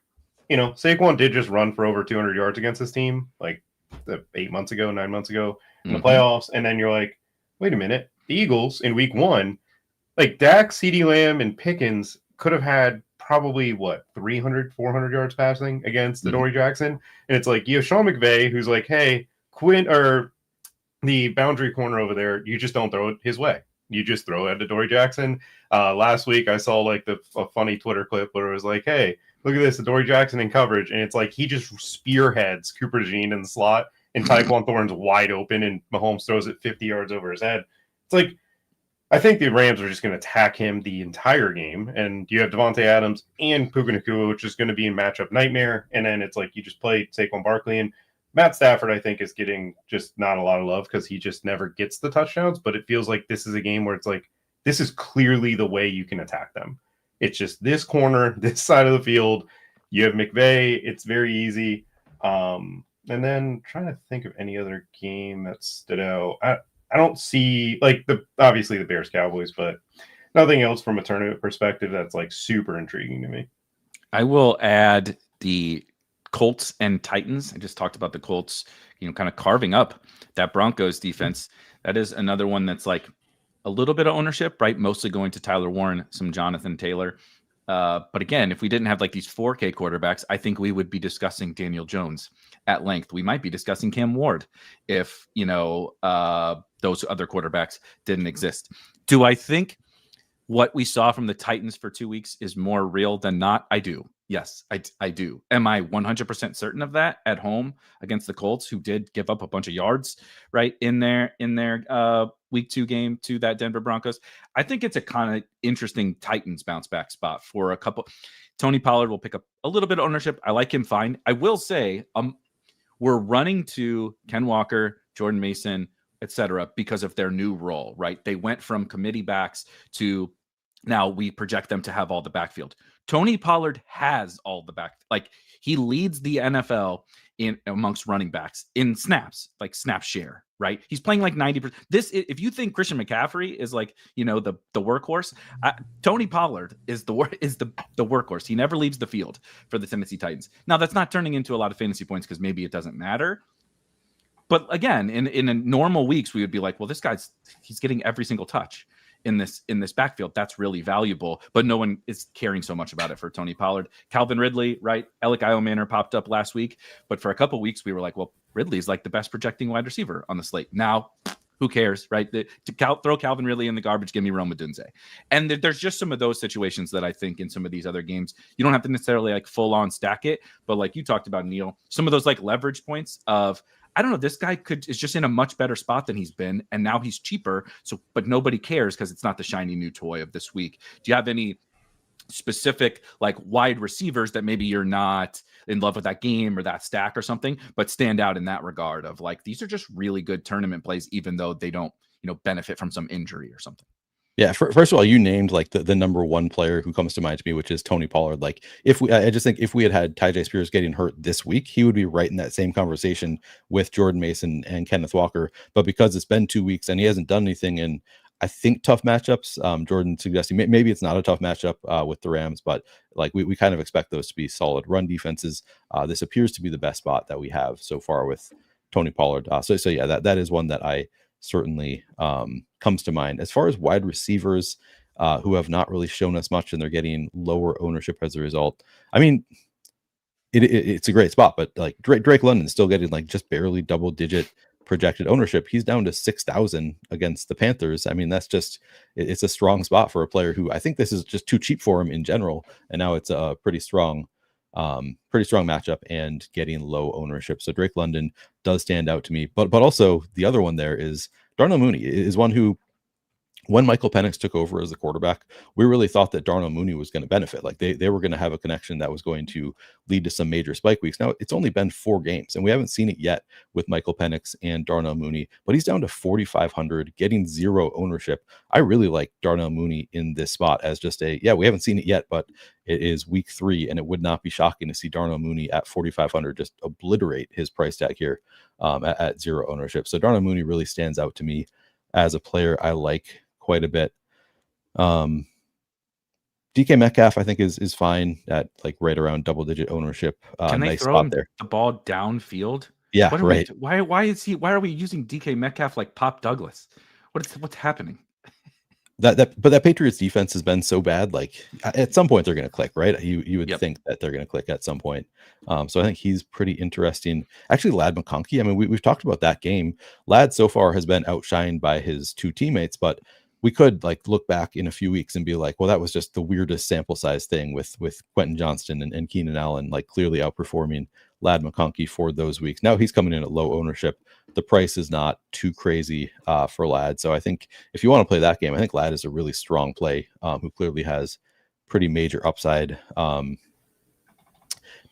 Saquon did just run for over 200 yards against this team like 9 months ago in the playoffs. And then you're like, wait a minute, the Eagles in week 1, like Dak, CeeDee Lamb, and Pickens could have had probably 300, 400 yards passing against Adoree Jackson. And it's like, you have Sean McVay, who's like, hey, or the boundary corner over there, you just don't throw it his way. You just throw it at Adoree Jackson. Last week, I saw like a funny Twitter clip where it was like, hey, look at this, Adoree Jackson in coverage. And it's like he just spearheads Cooper DeJean in the slot, and Tyquan Thorne's wide open, and Mahomes throws it 50 yards over his head. It's like, I think the Rams are just going to attack him the entire game. And you have Devontae Adams and Puka Nacua, which is going to be a matchup nightmare. And then it's like you just play Saquon Barkley. And Matt Stafford, I think, is getting just not a lot of love because he just never gets the touchdowns. But it feels like this is a game where it's like, this is clearly the way you can attack them. It's just this corner, this side of the field. You have McVay. It's very easy. And then trying to think of any other game that stood out. I don't see obviously the Bears Cowboys, but nothing else from a tournament perspective that's like super intriguing to me. I will add the Colts and Titans. I just talked about the Colts, kind of carving up that Broncos defense. That is another one that's like a little bit of ownership, right? Mostly going to Tyler Warren, some Jonathan Taylor. But again, if we didn't have like these 4K quarterbacks, I think we would be discussing Daniel Jones at length. We might be discussing Cam Ward if, those other quarterbacks didn't exist. Do I think what we saw from the Titans for 2 weeks is more real than not? I do. Yes, I do. Am I 100% certain of that at home against the Colts, who did give up a bunch of yards, right, in their week 2 game to that Denver Broncos? I think it's a kind of interesting Titans bounce back spot for a couple. Tony Pollard will pick up a little bit of ownership. I like him fine. I will say, we're running to Ken Walker, Jordan Mason, etc., because of their new role, right? They went from committee backs to now we project them to have all the backfield. Tony Pollard has all the back, like he leads the NFL in amongst running backs in snaps, like snap share, right? He's playing like 90%. This, if you think Christian McCaffrey is like, you know, the workhorse, Tony Pollard is the workhorse. He never leaves the field for the Tennessee Titans. Now that's not turning into a lot of fantasy points because maybe it doesn't matter. But again, in a normal weeks, we would be like, well, this guy's he's getting every single touch in this backfield. That's really valuable, but no one is caring so much about it for Tony Pollard. Calvin Ridley, right? Alec Manor popped up last week, but for a couple weeks we were like, well, Ridley's like the best projecting wide receiver on the slate. Now, who cares, right? Throw Calvin Ridley in the garbage, give me Rome Odunze. And there's just some of those situations that I think in some of these other games, you don't have to necessarily like full on stack it, but like you talked about, Neil, some of those like leverage points of, I don't know, this guy is just in a much better spot than he's been, and now he's cheaper. So, but nobody cares because it's not the shiny new toy of this week. Do you have any specific like wide receivers that maybe you're not in love with that game or that stack or something, but stand out in that regard of like these are just really good tournament plays, even though they don't, you know, benefit from some injury or something? Yeah, first of all, you named like the number one player who comes to mind to me, which is Tony Pollard. Like I just think if we had Tyjae Spears getting hurt this week, he would be right in that same conversation with Jordan Mason and Kenneth Walker. But because it's been 2 weeks and he hasn't done anything in, I think, tough matchups, Jordan suggesting maybe it's not a tough matchup with the Rams, but like we kind of expect those to be solid run defenses. This appears to be the best spot that we have so far with Tony Pollard. So yeah, that is one that I certainly comes to mind. As far as wide receivers who have not really shown us much and they're getting lower ownership as a result, I mean, it's a great spot, but like Drake London's still getting like just barely double-digit projected ownership. He's down to 6,000 against the Panthers. I mean, that's just, it's a strong spot for a player who I think this is just too cheap for him in general, and now it's a pretty strong matchup and getting low ownership. So Drake London does stand out to me, but also the other one there is Darnell Mooney is one who, when Michael Penix took over as the quarterback, we really thought that Darnell Mooney was going to benefit. Like they were going to have a connection that was going to lead to some major spike weeks. Now it's only been 4 games and we haven't seen it yet with Michael Penix and Darnell Mooney, but he's down to 4,500, getting 0 ownership. I really like Darnell Mooney in this spot as just we haven't seen it yet, but it is week 3 and it would not be shocking to see Darnell Mooney at 4,500 just obliterate his price tag here at 0 ownership. So Darnell Mooney really stands out to me as a player I like quite a bit. DK Metcalf, I think, is fine at like right around double-digit ownership. Can they nice throw spot there. The ball downfield? Yeah, right. Why are we using DK Metcalf like Pop Douglas? What's happening? But that Patriots defense has been so bad. Like at some point they're going to click, right? You would think that they're going to click at some point. So I think he's pretty interesting. Actually, Ladd McConkey. I mean, we've talked about that game. Ladd so far has been outshined by his 2 teammates, but we could like look back in a few weeks and be like, well, that was just the weirdest sample size thing with Quentin Johnston and Keenan Allen, like clearly outperforming Ladd McConkey for those weeks. Now he's coming in at low ownership. The price is not too crazy for Ladd. So I think if you want to play that game, I think Ladd is a really strong play who clearly has pretty major upside.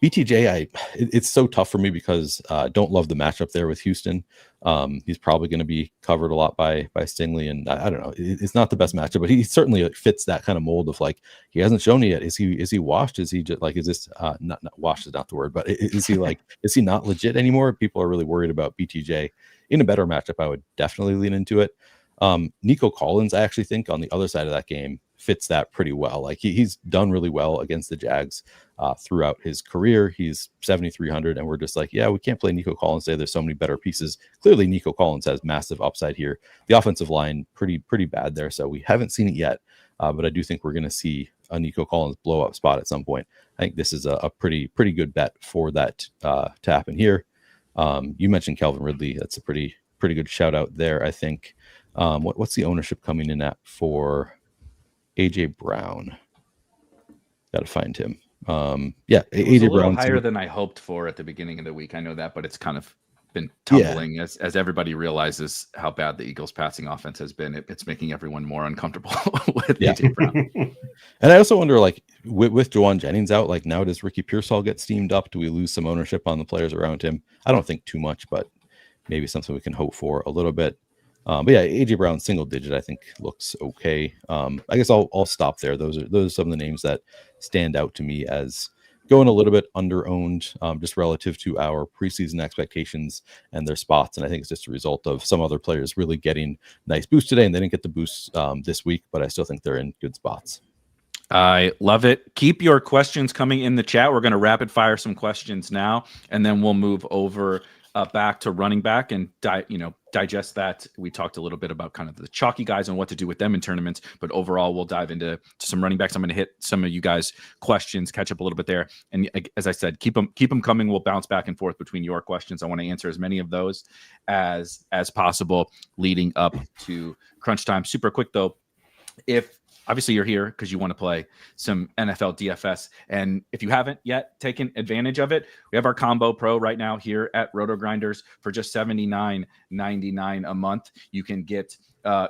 BTJ, it's so tough for me because I don't love the matchup there with Houston. He's probably going to be covered a lot by Stingley, and I don't know. It's not the best matchup, but he certainly fits that kind of mold of like he hasn't shown it yet. Is he washed? Is he just like is this not washed is not the word, but is he like is he not legit anymore? People are really worried about BTJ. In a better matchup, I would definitely lean into it. Nico Collins, I actually think on the other side of that game fits that pretty well. Like he's done really well against the Jags throughout his career. He's 7,300 and we're just like, yeah, we can't play Nico Collins today. There's so many better pieces. Clearly Nico Collins has massive upside here. The offensive line pretty bad there. So we haven't seen it yet. But I do think we're going to see a Nico Collins blow up spot at some point. I think this is a pretty good bet for that to happen here. You mentioned Calvin Ridley. That's a pretty good shout out there. I think what's the ownership coming in at for AJ Brown? Got to find him. Yeah, It was a AJ little Brown higher than I hoped for at the beginning of the week. I know that, but it's kind of been tumbling as everybody realizes how bad the Eagles' passing offense has been. It's making everyone more uncomfortable with AJ Brown. And I also wonder, like, with Jawan Jennings out, like, now does Ricky Pearsall get steamed up? Do we lose some ownership on the players around him? I don't think too much, but maybe something we can hope for a little bit. But yeah, AJ Brown single digit, I think looks okay. I guess I'll stop there. Those are some of the names that stand out to me as going a little bit under owned, just relative to our preseason expectations and their spots. And I think it's just a result of some other players really getting nice boosts today, and they didn't get the boosts this week, but I still think they're in good spots. I love it. Keep your questions coming in the chat. We're going to rapid fire some questions now, and then we'll move over back to running back and digest that. We talked a little bit about kind of the chalky guys and what to do with them in tournaments, but overall we'll dive into some running backs. I'm going to hit some of you guys' questions, catch up a little bit there, and as I said, keep them coming. We'll bounce back and forth between your questions. I want to answer as many of those as possible leading up to crunch time. Super quick though, if obviously you're here because you want to play some NFL DFS. And if you haven't yet taken advantage of it, we have our Combo Pro right now here at RotoGrinders for just $79.99 a month. You can get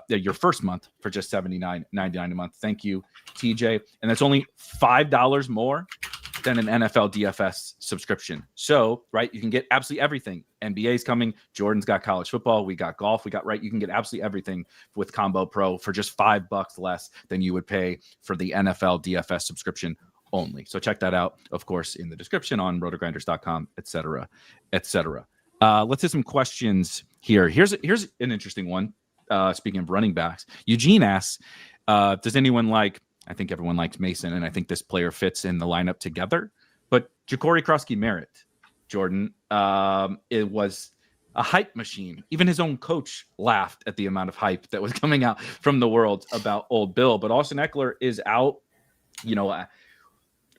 your first month for just $79.99 a month. Thank you, TJ. And that's only $5 more than an NFL DFS subscription. So, right, you can get absolutely everything. NBA's coming. Jordan's got college football. We got golf. You can get absolutely everything with Combo Pro for just $5 less than you would pay for the NFL DFS subscription only. So check that out, of course, in the description on rotogrinders.com, et cetera, et cetera. Let's hit some questions here. Here's an interesting one. Speaking of running backs, Eugene asks, does anyone like, I think everyone likes Mason, and I think this player fits in the lineup together. But Ja'Cory Krosky-Merritt, Jordan, it was a hype machine. Even his own coach laughed at the amount of hype that was coming out from the world about old Bill. But Austin Eckler is out.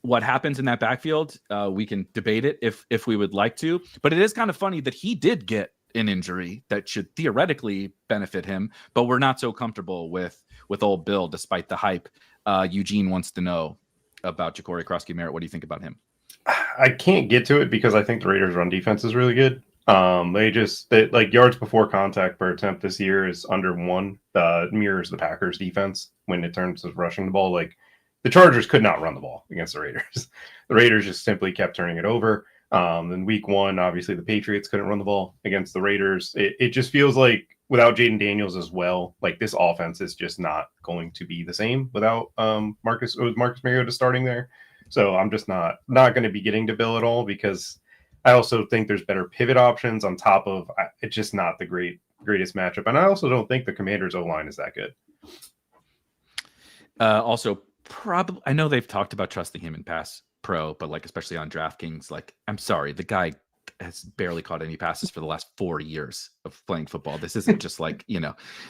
What happens in that backfield, we can debate it if we would like to. But it is kind of funny that he did get an injury that should theoretically benefit him, but we're not so comfortable with old Bill despite the hype. Eugene wants to know about Ja'Cory Krosky-Merritt. What do you think about him? I can't get to it because I think the Raiders' run defense is really good. They like yards before contact per attempt this year is under 1. Mirrors the Packers' defense when it turns to rushing the ball. Like the Chargers could not run the ball against the Raiders. The Raiders just simply kept turning it over. Then week 1, obviously the Patriots couldn't run the ball against the Raiders. It just feels like without Jaden Daniels as well, like this offense is just not going to be the same without Marcus Mariota starting there. So I'm just not going to be getting to Bill at all because I also think there's better pivot options on top of it's just not the greatest matchup. And I also don't think the Commanders' O-line is that good. Also, probably I know they've talked about trusting him in pass pro, but like especially on DraftKings, like I'm sorry, the guy has barely caught any passes for the last 4 years of playing football. This isn't just like,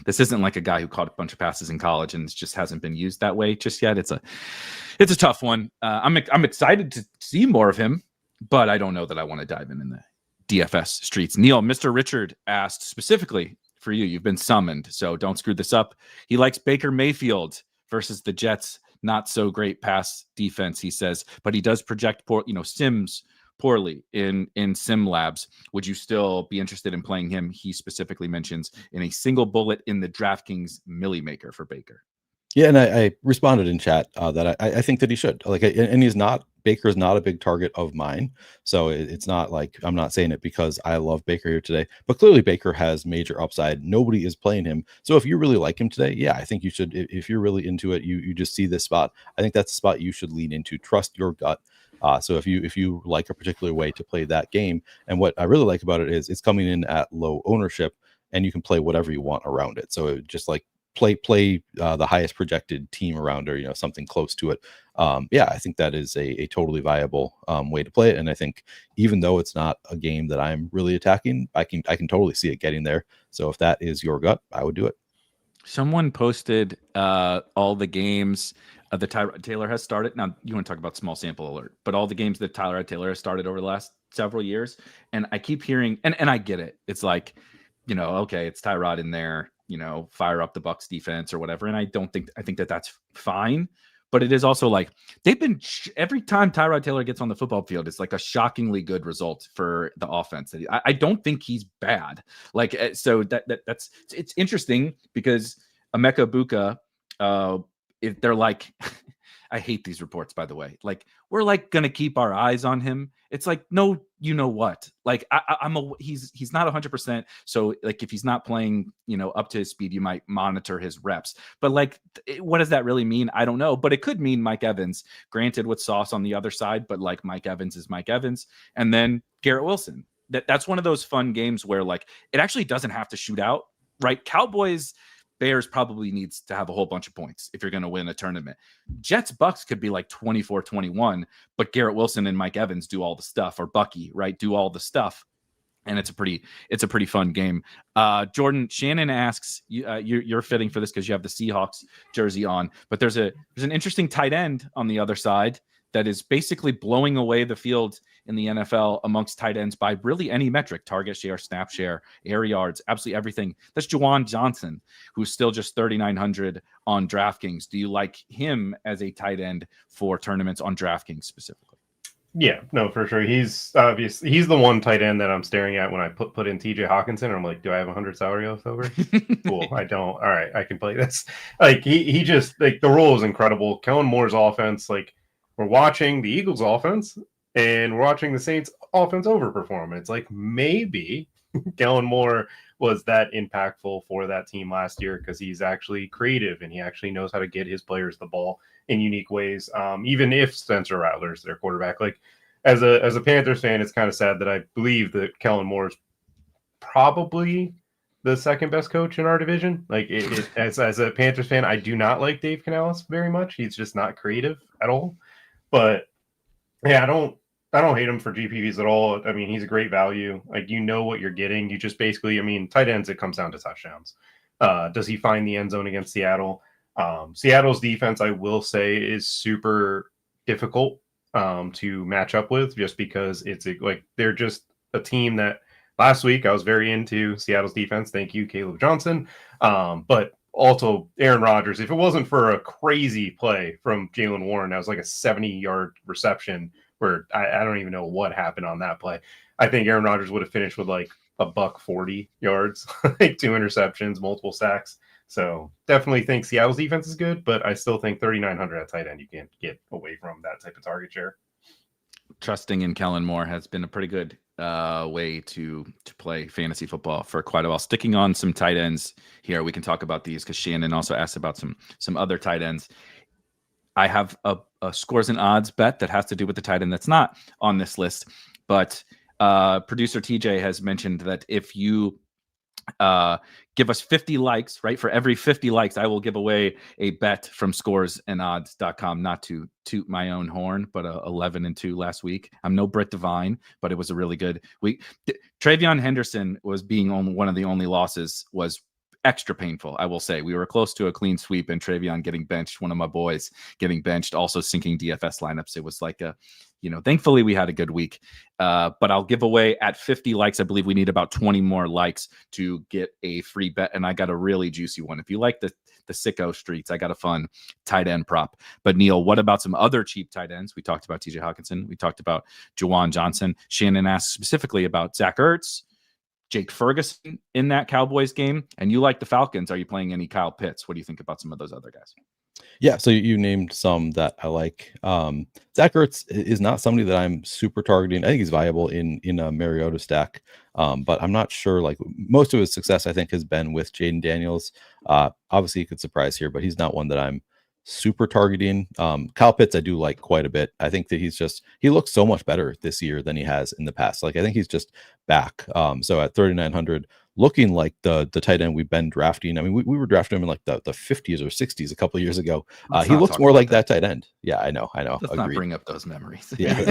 this isn't like a guy who caught a bunch of passes in college and just hasn't been used that way just yet. It's a tough one. I'm excited to see more of him, but I don't know that I want to dive in the DFS streets. Neil, Mr. Richard asked specifically for you. You've been summoned, so don't screw this up. He likes Baker Mayfield versus the Jets. Not so great pass defense, he says, but he does project Sims poorly in SimLabs. Would you still be interested in playing him? He specifically mentions in a single bullet in the DraftKings Millie Maker for Baker. Yeah, and I responded in chat that I think that he should. And Baker is not a big target of mine, so it's not like I'm not saying it because I love Baker here today. But clearly, Baker has major upside. Nobody is playing him, so if you really like him today, yeah, I think you should. If you're really into it, you just see this spot. I think that's the spot you should lean into. Trust your gut. So if you like a particular way to play that game, and what I really like about it is it's coming in at low ownership, and you can play whatever you want around it. So it just like play the highest projected team around, or something close to it. I think that is a totally viable way to play it. And I think even though it's not a game that I'm really attacking, I can totally see it getting there. So if that is your gut, I would do it. Someone posted all the games that Tyrod Taylor has started. Now, you want to talk about small sample alert, but all the games that Tyrod Taylor has started over the last several years. And I keep hearing, and I get it. It's like, okay, it's Tyrod in there, fire up the Bucs defense or whatever. And I think that that's fine. But but it is also like they've been every time Tyrod Taylor gets on the football field, it's like a shockingly good result for the offense. I don't think he's bad. Like, so that's it's interesting because Emeka Egbuka, if they're like, I hate these reports, by the way. Like, we're like gonna keep our eyes on him. It's like, no, you know what? Like, he's not 100%. So like, if he's not playing, up to his speed, you might monitor his reps. But like, what does that really mean? I don't know. But it could mean Mike Evans, granted with Sauce on the other side. But like, Mike Evans is Mike Evans, and then Garrett Wilson. That's one of those fun games where like it actually doesn't have to shoot out, right? Cowboys. Bears probably needs to have a whole bunch of points if you're going to win a tournament. Jets Bucks could be like 24-21, but Garrett Wilson and Mike Evans do all the stuff, or Bucky, right? Do all the stuff. And it's a pretty fun game. Jordan Shannon asks, you're fitting for this because you have the Seahawks jersey on, but there's an interesting tight end on the other side that is basically blowing away the field in the NFL amongst tight ends by really any metric: target share, snap share, air yards, absolutely everything. That's Juwan Johnson, who's still just 3,900 on DraftKings. Do you like him as a tight end for tournaments on DraftKings specifically? Yeah, no, for sure. He's obviously he's the one tight end that I'm staring at when I put in TJ Hawkinson. I'm like, do I have 100 salary left over? Cool, I don't. All right, I can play this. Like he just like the role is incredible. Kellen Moore's offense, like we're watching the Eagles offense and we're watching the Saints offense overperform. It's like maybe Kellen Moore was that impactful for that team last year because he's actually creative and he actually knows how to get his players the ball in unique ways. Even if Spencer Rattler's their quarterback, like as a Panthers fan, it's kind of sad that I believe that Kellen Moore is probably the second best coach in our division. Like as a Panthers fan, I do not like Dave Canales very much. He's just not creative at all. But yeah, I don't hate him for GPPs at all. I mean, he's a great value. Like, what you're getting. You just basically, tight ends, it comes down to touchdowns. Does he find the end zone against Seattle? Seattle's defense, I will say, is super difficult to match up with just because they're just a team that last week I was very into Seattle's defense. Thank you, Caleb Johnson. But also Aaron Rodgers, if it wasn't for a crazy play from Jaylen Warren, that was like a 70-yard reception where I don't even know what happened on that play. I think Aaron Rodgers would have finished with like $140 yards, like 2 interceptions, multiple sacks. So definitely think Seattle's defense is good, but I still think 3,900 at tight end, you can't get away from that type of target share. Trusting in Kellen Moore has been a pretty good way to play fantasy football for quite a while. Sticking on some tight ends here, we can talk about these because Shannon also asked about some other tight ends. I have a scores and odds bet that has to do with the tight end that's not on this list, but producer TJ has mentioned that if you give us 50 likes, right? For every 50 likes, I will give away a bet from scoresandodds.com. Not to toot my own horn, but 11-2 last week. I'm no Brit Devine, but it was a really good week. Travion Henderson was being one of the only losses was extra painful, I will say. We were close to a clean sweep and Travion getting benched, one of my boys getting benched, also sinking DFS lineups. It was like thankfully we had a good week. But I'll give away at 50 likes. I believe we need about 20 more likes to get a free bet. And I got a really juicy one. If you like the sicko streets, I got a fun tight end prop. But Neil, what about some other cheap tight ends? We talked about TJ Hawkinson. We talked about Juwan Johnson. Shannon asked specifically about Zach Ertz, Jake Ferguson in that Cowboys game. And you like the Falcons. Are you playing any Kyle Pitts? What do you think about some of those other guys? Yeah, so you named some that I like. Zach Ertz is not somebody that I'm super targeting. I think he's viable in a Mariota stack, but I'm not sure. Like most of his success, I think, has been with Jaden Daniels. Obviously, he could surprise here, but he's not one that I'm super targeting. Kyle Pitts, I do like quite a bit. I think that he looks so much better this year than he has in the past. Like I think he's just back. So at 3,900. Looking like the tight end we've been drafting. I mean, we were drafting him in like the 50s or 60s a couple of years ago. He looks more like that tight end. Yeah, I know. Let's not bring up those memories. Yeah,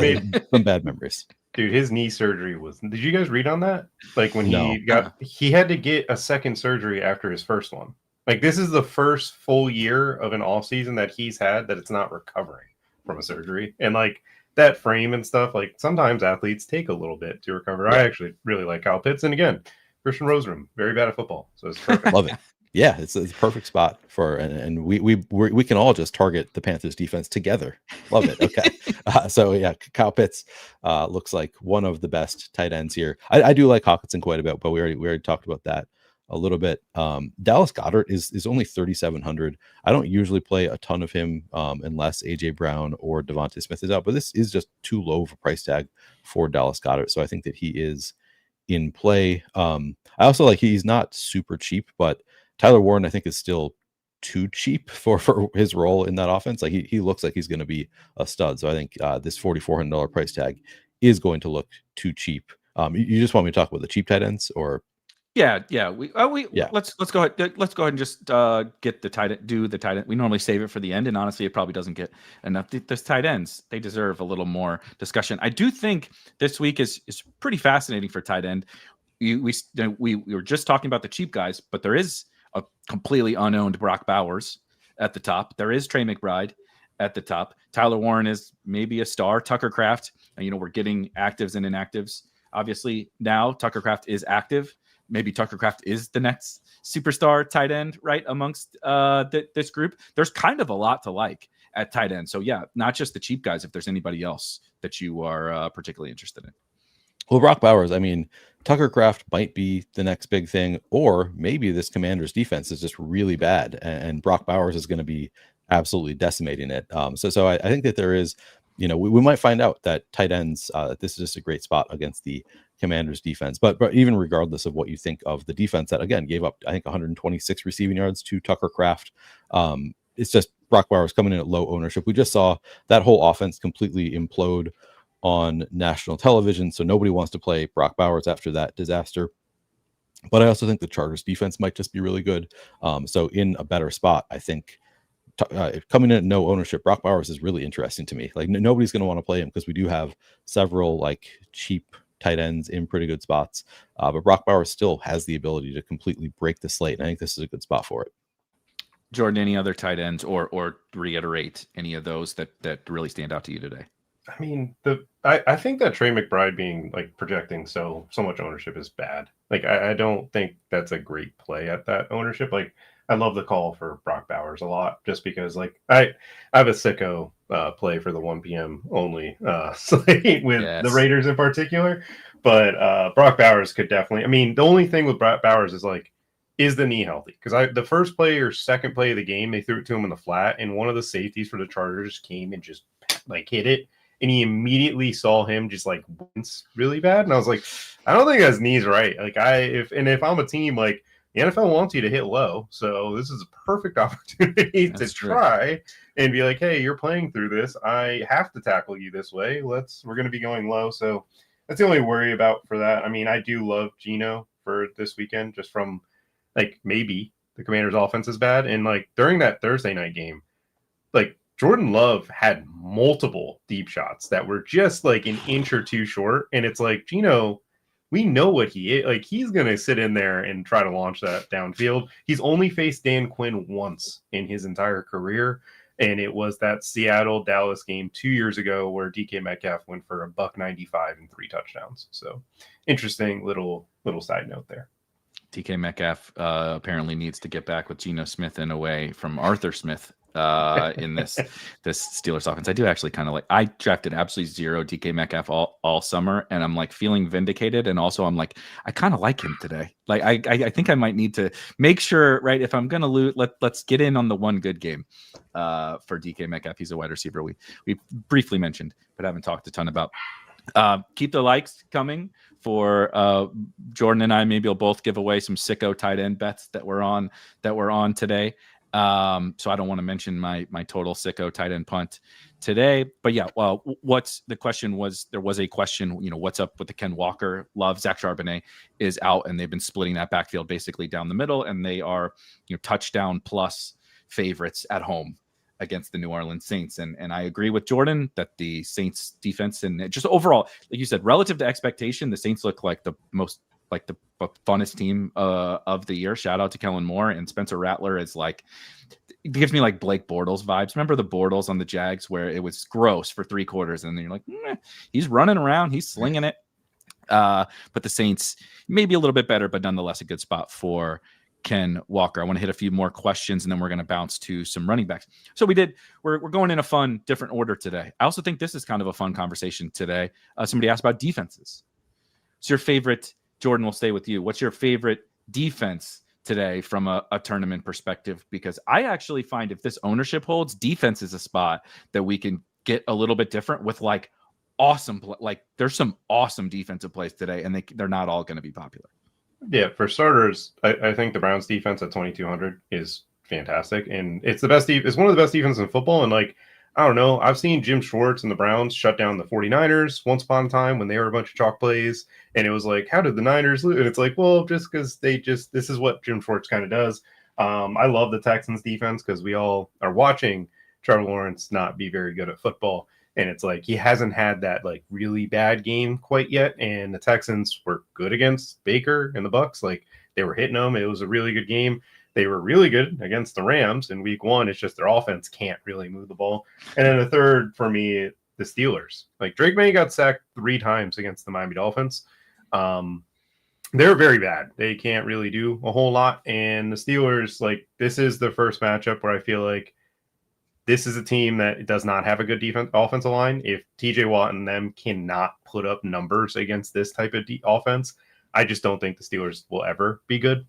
some bad memories. Dude, his knee surgery was. Did you guys read on that? Like when No. he had to get a second surgery after his first one. Like this is the first full year of an off season that he's had that it's not recovering from a surgery, and like that frame and stuff. Like sometimes athletes take a little bit to recover. Yeah. I actually really like Kyle Pitts, and again, Christian Roserum, very bad at football, so it's perfect. Love it. Yeah, it's a perfect spot for, and we can all just target the Panthers defense together. Love it. Okay, so yeah, Kyle Pitts looks like one of the best tight ends here. I do like Hawkinson quite a bit, but we already talked about that a little bit. Dallas Goedert is only 3,700. I don't usually play a ton of him unless AJ Brown or Devontae Smith is out, but this is just too low of a price tag for Dallas Goedert, so I think that he is in play. I also like he's not super cheap, but Tyler Warren, I think, is still too cheap for his role in that offense. Like he looks like he's going to be a stud. So I think this $4,400 price tag is going to look too cheap. You just want me to talk about the cheap tight ends, or? Yeah. Let's go ahead. Let's go ahead and just get the tight end. Do the tight end. We normally save it for the end, and honestly, it probably doesn't get enough. This tight ends, they deserve a little more discussion. I do think this week is pretty fascinating for tight end. We were just talking about the cheap guys, but there is a completely unowned Brock Bowers at the top. There is Trey McBride at the top. Tyler Warren is maybe a star. Tucker Kraft, we're getting actives and inactives. Obviously, now Tucker Kraft is active. Maybe Tucker Kraft is the next superstar tight end, right, amongst this group. There's kind of a lot to like at tight end. So, yeah, not just the cheap guys, if there's anybody else that you are particularly interested in. Well, Brock Bowers, Tucker Kraft might be the next big thing, or maybe this Commanders defense is just really bad, and Brock Bowers is going to be absolutely decimating it. So I think that there is, we might find out that tight ends, this is just a great spot against the Commanders defense. But even regardless of what you think of the defense that, again, gave up, I think, 126 receiving yards to Tucker Kraft, it's just Brock Bowers coming in at low ownership. We just saw that whole offense completely implode on national television, so nobody wants to play Brock Bowers after that disaster. But I also think the Chargers defense might just be really good. So in a better spot, I think coming in at no ownership, Brock Bowers is really interesting to me. Like nobody's going to want to play him because we do have several like cheap tight ends in pretty good spots. But Brock Bowers still has the ability to completely break the slate, and I think this is a good spot for it. Jordan, any other tight ends or reiterate any of those that really stand out to you today? I mean, I think that Trey McBride being like projecting so much ownership is bad. Like I don't think that's a great play at that ownership. Like I love the call for Brock Bowers a lot, just because like I have a sicko play for the 1 p.m. only slate with the Raiders in particular. But Brock Bowers could definitely. The only thing with Brock Bowers is like, is the knee healthy? Because the first play or second play of the game, they threw it to him in the flat, and one of the safeties for the Chargers came and just like hit it. And he immediately saw him just like wince really bad. And I was like, I don't think his knee's right. Like if I'm a team, like the NFL wants you to hit low. So this is a perfect opportunity to try and be like, hey, you're playing through this. I have to tackle you this way. We're going to be going low. So that's the only worry about for that. I do love Geno for this weekend, just from like maybe the Commanders offense is bad. And like during that Thursday night game, like Jordan Love had multiple deep shots that were just like an inch or two short. And it's like, Geno, we know what he is. Like, he's going to sit in there and try to launch that downfield. He's only faced Dan Quinn once in his entire career. And it was that Seattle-Dallas game 2 years ago where DK Metcalf went for $195 and 3 touchdowns. So interesting little side note there. DK Metcalf apparently needs to get back with Geno Smith in a way from Arthur Smith in this Steelers offense. I do actually kind of like. I drafted absolutely zero DK Metcalf all summer, and I'm like feeling vindicated. And also, I'm like, I kind of like him today. Like, I think I might need to make sure, right? If I'm gonna lose, let's get in on the one good game for DK Metcalf. He's a wide receiver. We briefly mentioned, but haven't talked a ton about. Keep the likes coming for Jordan and I. Maybe we'll both give away some sicko tight end bets that we're on today. So I don't want to mention my total sicko tight end punt today, but yeah, well, what's the question was, there was a question, what's up with the Ken Walker love? Zach Charbonnet is out, and they've been splitting that backfield basically down the middle, and they are, touchdown plus favorites at home against the New Orleans Saints. And I agree with Jordan that the Saints defense and just overall, like you said, relative to expectation, the Saints look like the most, like the funnest team of the year. Shout out to Kellen Moore, and Spencer Rattler is like, it gives me like Blake Bortles vibes. Remember the Bortles on the Jags where it was gross for 3 quarters, and then you're like, he's running around, he's slinging it. But the Saints maybe a little bit better, but nonetheless a good spot for Ken Walker. I want to hit a few more questions, and then we're going to bounce to some running backs. So we're going in a fun, different order today. I also think this is kind of a fun conversation today. Somebody asked about defenses. What's your favorite, Jordan, we'll stay with you. What's your favorite defense today from a tournament perspective? Because I actually find if this ownership holds, defense is a spot that we can get a little bit different with awesome, there's some awesome defensive plays today, and they're not all going to be popular. Yeah, for starters, I think the Browns defense at 2,200 is fantastic, and it's the best. It's one of the best defenses in football. And I don't know, I've seen Jim Schwartz and the Browns shut down the 49ers once upon a time when they were a bunch of chalk plays, and it was like, how did the Niners lose? And it's like, well, just because this is what Jim Schwartz kind of does. I love the Texans defense because we all are watching Trevor Lawrence not be very good at football. And it's like he hasn't had that really bad game quite yet. And the Texans were good against Baker and the Bucks. They were hitting them. It was a really good game. They were really good against the Rams in week one. It's just their offense can't really move the ball. And then the third for me, the Steelers. Drake May got sacked 3 times against the Miami Dolphins. They're very bad. They can't really do a whole lot. And the Steelers, this is the first matchup where I feel like this is a team that does not have a good offensive line. If TJ Watt and them cannot put up numbers against this type of offense, I just don't think the Steelers will ever be good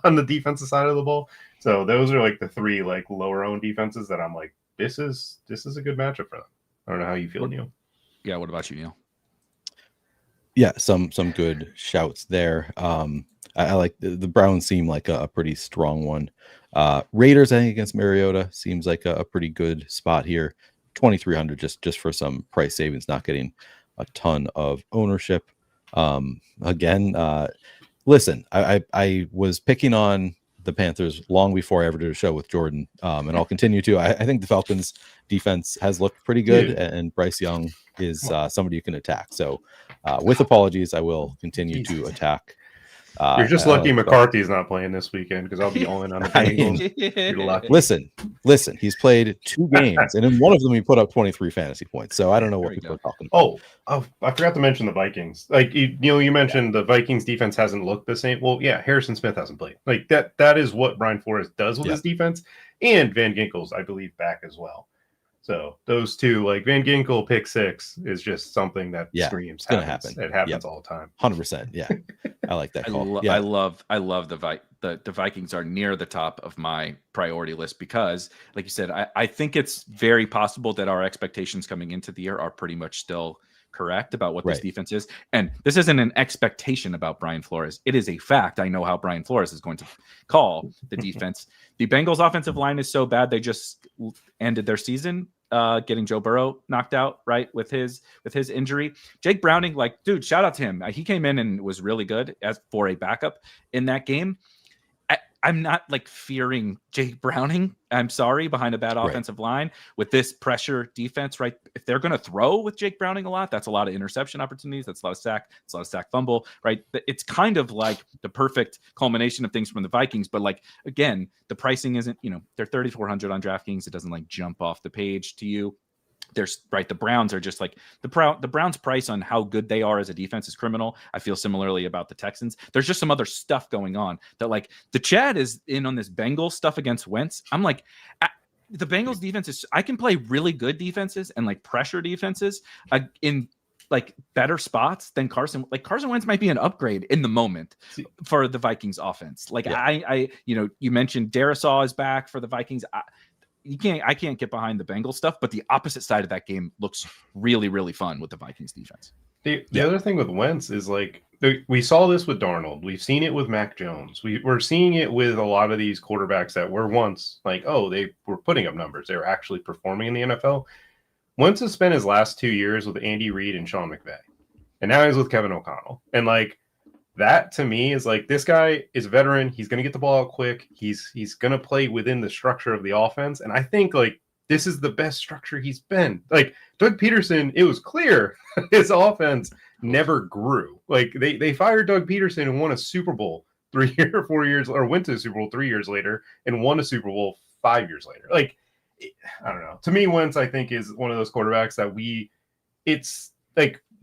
on the defensive side of the ball. So those are the 3 lower owned defenses that I'm this is a good matchup for them. I don't know how you feel, Neil. Yeah, what about you, Neil? Yeah, some good shouts there. I like the Browns seem like a pretty strong one. Raiders, I think, against Mariota seems like a pretty good spot here. 2,300 just for some price savings, not getting a ton of ownership. Again, listen, I was picking on the Panthers long before I ever did a show with Jordan, and I'll continue to. I think the Falcons defense has looked pretty good, and Bryce Young is somebody you can attack. So with apologies, I will continue to attack. You're just lucky McCarthy's not playing this weekend because I'll be all in on the Bengals. You're lucky. Listen, he's played 2 games, and in one of them he put up 23 fantasy points. So I don't know what people are talking about. Oh, I forgot to mention the Vikings. You mentioned the Vikings defense hasn't looked the same. Well, yeah, Harrison Smith hasn't played. That is what Brian Flores does with his defense, and Van Ginkel's, I believe, back as well. So those two, Van Ginkel pick 6 is just something that screams. It's gonna happen. It happens all the time. 100%. Yeah, I like that call. I love the Vikings are near the top of my priority list because, like you said, I think it's very possible that our expectations coming into the year are pretty much still correct about what this defense is. And this isn't an expectation about Brian Flores. It is a fact. I know how Brian Flores is going to call the defense. The Bengals offensive line is so bad they just ended their season getting Joe Burrow knocked out with his injury. Jake Browning, dude, shout out to him. He came in and was really good as for a backup in that game. I'm not fearing Jake Browning. I'm sorry, behind a bad offensive line with this pressure defense, right? If they're going to throw with Jake Browning a lot, that's a lot of interception opportunities. That's a lot of sack. It's a lot of sack fumble, right? It's kind of the perfect culmination of things from the Vikings. But again, the pricing isn't, they're 3,400 on DraftKings. It doesn't jump off the page to you. The Browns are just the Browns price on how good they are as a defense is criminal. I feel similarly about the Texans. There's just some other stuff going on that the Chad is in on this Bengals stuff against Wentz. I'm the Bengals defense is, I can play really good defenses and pressure defenses in better spots than Carson. Carson Wentz might be an upgrade in the moment for the Vikings offense. You mentioned Darisaw is back for the Vikings. I can't get behind the Bengals stuff, but the opposite side of that game looks really, really fun with the Vikings defense. The other thing with Wentz is we saw this with Darnold. We've seen it with Mac Jones. We're seeing it with a lot of these quarterbacks that were once they were putting up numbers. They were actually performing in the NFL. Wentz has spent his last 2 years with Andy Reid and Sean McVay, and now he's with Kevin O'Connell. And that to me is this guy is a veteran. He's going to get the ball out quick. He's going to play within the structure of the offense. And I think this is the best structure he's been. Doug Peterson, it was clear his offense never grew. They fired Doug Peterson and won a Super Bowl 3 or 4 years, or went to the Super Bowl 3 years later and won a Super Bowl 5 years later. I don't know. To me, Wentz, I think, is one of those quarterbacks that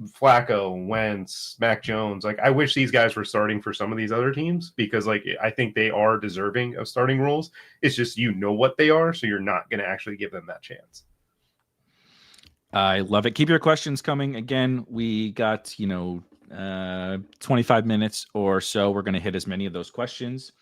Flacco, Wentz, Mac Jones. Like, I wish these guys were starting for some of these other teams because, like, I think they are deserving of starting roles. It's just what they are, so you're not going to actually give them that chance. I love it. Keep your questions coming. Again, we got 25 minutes or so. We're going to hit as many of those questions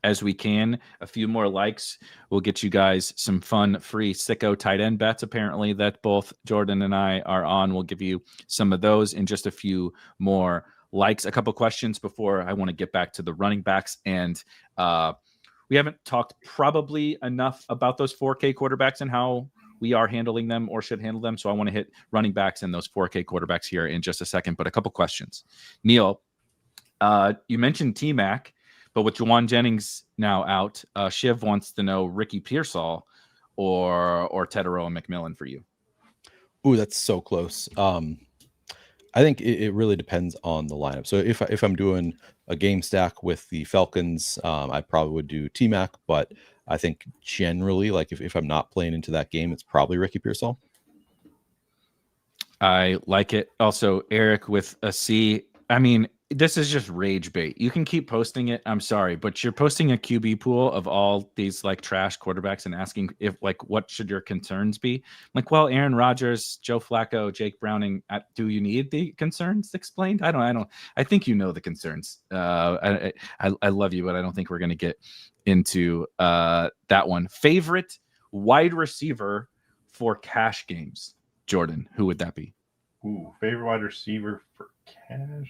as we can. A few more likes will get you guys some fun, free sicko tight end bets, apparently, that both Jordan and I are on. We'll give you some of those in just a few more likes. A couple questions before I want to get back to the running backs. And we haven't talked probably enough about those 4K quarterbacks and how we are handling them or should handle them. So I want to hit running backs and those 4K quarterbacks here in just a second. But a couple questions. Neil, you mentioned T-Mac. But with Juwan Jennings now out, Shiv wants to know Ricky Pearsall or Teteroa McMillan for you. Ooh, that's so close. I think it really depends on the lineup. So if I'm doing a game stack with the Falcons, I probably would do T-Mac. But I think generally, like if I'm not playing into that game, it's probably Ricky Pearsall. I like it. Also, Eric with a C. I mean, this is just rage bait. You can keep posting it. I'm sorry, but you're posting a QB pool of all these like trash quarterbacks and asking if like, what should your concerns be? Like, well, Aaron Rodgers, Joe Flacco, Jake Browning. Do you need the concerns explained? I don't. I think you know the concerns. I love you, but I don't think we're going to get into that one. Favorite wide receiver for cash games, Jordan. Who would that be? Ooh, favorite wide receiver for cash.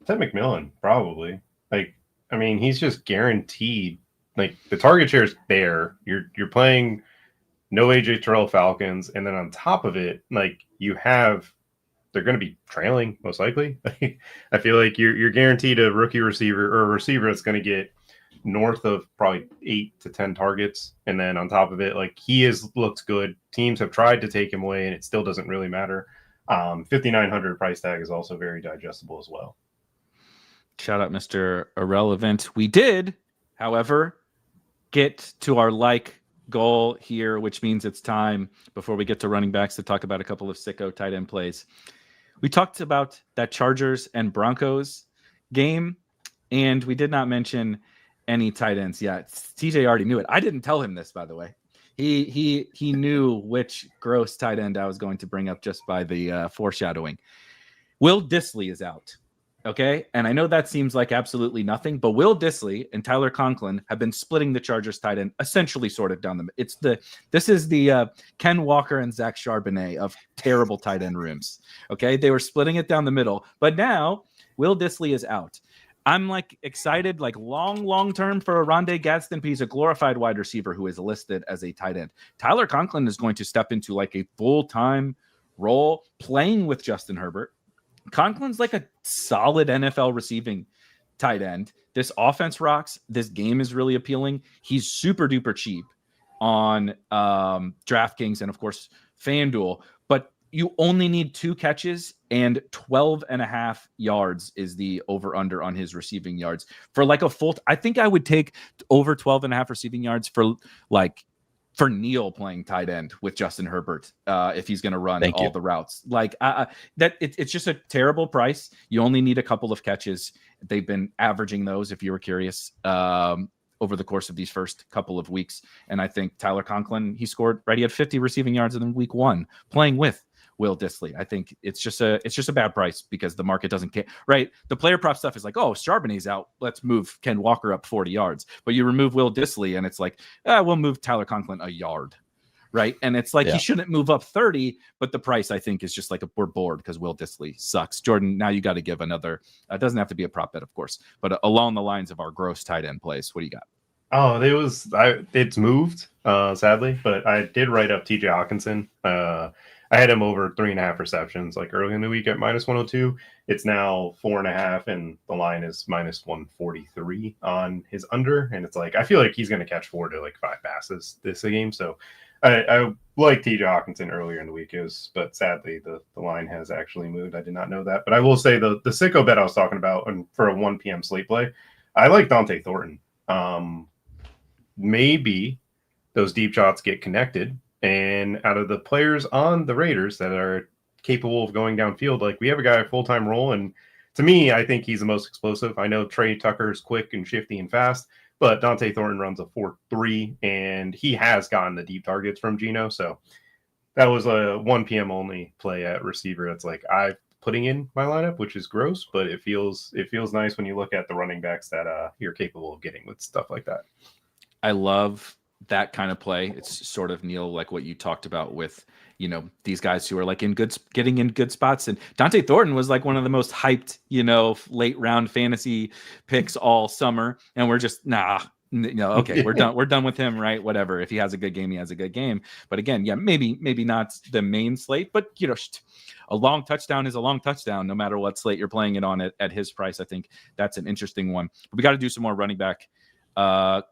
Ted McMillan, probably. Like, I mean, he's just guaranteed. Like, the target share is there. You're playing no AJ Terrell Falcons, and then on top of it, like they're going to be trailing most likely. I feel like you're guaranteed a rookie receiver or a receiver that's going to get north of probably 8 to 10 targets, and then on top of it, like he looks good. Teams have tried to take him away, and it still doesn't really matter. 5,900 price tag is also very digestible as well. Shout out, Mr. Irrelevant. We did, however, get to our like goal here, which means it's time before we get to running backs to talk about a couple of sicko tight end plays. We talked about that Chargers and Broncos game, and we did not mention any tight ends yet. TJ already knew it. I didn't tell him this, by the way. He knew which gross tight end I was going to bring up just by the foreshadowing. Will Dissly is out. Okay. And I know that seems like absolutely nothing, but Will Dissly and Tyler Conklin have been splitting the Chargers tight end essentially sort of down the this is the Ken Walker and Zach Charbonnet of terrible tight end rooms. Okay. They were splitting it down the middle, but now Will Dissly is out. I'm like excited, like long term for Rondé Gadsden. He's a glorified wide receiver who is listed as a tight end. Tyler Conklin is going to step into like a full-time role playing with Justin Herbert. Conklin's like a solid NFL receiving tight end. This offense rocks. This game is really appealing. He's super duper cheap on DraftKings and of course FanDuel, but you only need 2 catches and 12.5 yards is the over under on his receiving yards for like a full. I think I would take over 12.5 receiving yards for Neil playing tight end with Justin Herbert if he's going to run all the routes. Like it's just a terrible price. You only need a couple of catches. They've been averaging those, if you were curious, over the course of these first couple of weeks. And I think Tyler Conklin, he scored right. He had 50 receiving yards in week 1 playing with Will Dissly. I think it's just a bad price because the market doesn't care, right? The player prop stuff is like, oh, Charbonnet's out. Let's move Ken Walker up 40 yards. But you remove Will Dissly and it's like, we'll move Tyler Conklin a yard, right? And it's like, he shouldn't move up 30, but the price I think is just like we're bored because Will Dissly sucks. Jordan, now you got to give another, it doesn't have to be a prop bet, of course, but along the lines of our gross tight end plays, what do you got? Oh, it's moved, sadly, but I did write up TJ Hawkinson. I had him over 3.5 receptions like early in the week at -102. It's now 4.5, and the line is -143 on his under. And it's like, I feel like he's going to catch 4 to 5 passes this game. So I like TJ Hawkinson earlier in the week, but sadly the line has actually moved. I did not know that, but I will say the sicko bet I was talking about and for a 1 p.m. slate play, I like Dante Thornton. Maybe those deep shots get connected. And out of the players on the Raiders that are capable of going downfield. Like, we have a guy a full-time role, and to me, I think he's the most explosive. I know Trey Tucker is quick and shifty and fast, but Dante Thornton runs a 4.3, and he has gotten the deep targets from Geno. So that was a 1 p.m. only play at receiver. That's like I'm putting in my lineup, which is gross, but it feels nice when you look at the running backs that you're capable of getting with stuff like that. I love that kind of play. It's sort of, Neil, like what you talked about with, these guys who are like getting in good spots. And Dante Thornton was like one of the most hyped, late round fantasy picks all summer. And we're just, okay, we're done. We're done with him, right? Whatever. If he has a good game, he has a good game. But again, yeah, maybe not the main slate, but a long touchdown is a long touchdown, no matter what slate you're playing it on at his price. I think that's an interesting one. But we got to do some more running back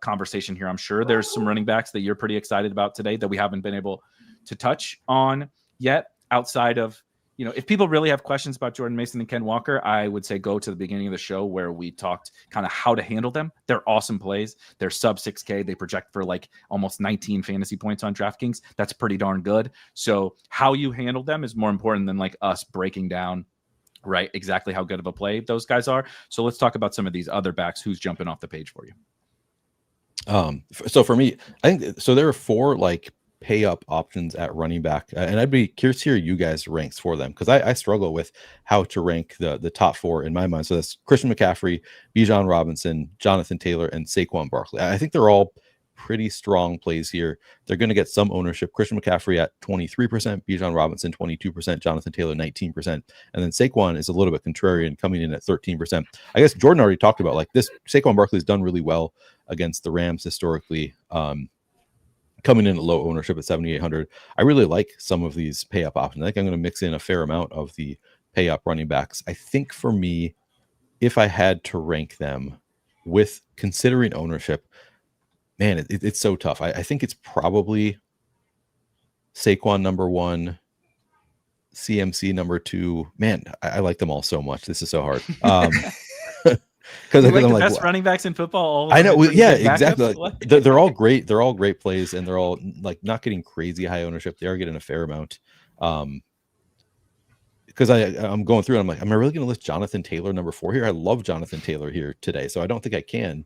conversation here. I'm sure there's some running backs that you're pretty excited about today that we haven't been able to touch on yet, outside of, if people really have questions about Jordan Mason and Ken Walker, I would say go to the beginning of the show where we talked kind of how to handle them. They're awesome plays. They're sub 6K. They project for like almost 19 fantasy points on DraftKings. That's pretty darn good. So how you handle them is more important than like us breaking down, right, exactly how good of a play those guys are. So let's talk about some of these other backs. Who's jumping off the page for you? So for me, I think so. There are 4 like pay up options at running back, and I'd be curious to hear you guys ranks for them, because I struggle with how to rank the top 4 in my mind. So that's Christian McCaffrey, Bijan Robinson, Jonathan Taylor, and Saquon Barkley. I think they're all pretty strong plays here. They're going to get some ownership. Christian McCaffrey at 23%, Bijan Robinson 22%, Jonathan Taylor 19%, and then Saquon is a little bit contrarian, coming in at 13%. I guess Jordan already talked about like this. Saquon Barkley has done really well against the Rams historically, coming in at low ownership at 7,800. I really like some of these pay up options. I think I'm going to mix in a fair amount of the pay up running backs. I think for me, if I had to rank them with considering ownership, man, it's so tough. I think it's probably Saquon number 1, CMC number 2. Man, I like them all so much. This is so hard. Because like the best running backs in football. I know. Yeah, exactly. They're all great. They're all great plays, and they're all like not getting crazy high ownership. They are getting a fair amount. Because I'm going through and I'm like, am I really going to list Jonathan Taylor number 4 here? I love Jonathan Taylor here today, so I don't think I can.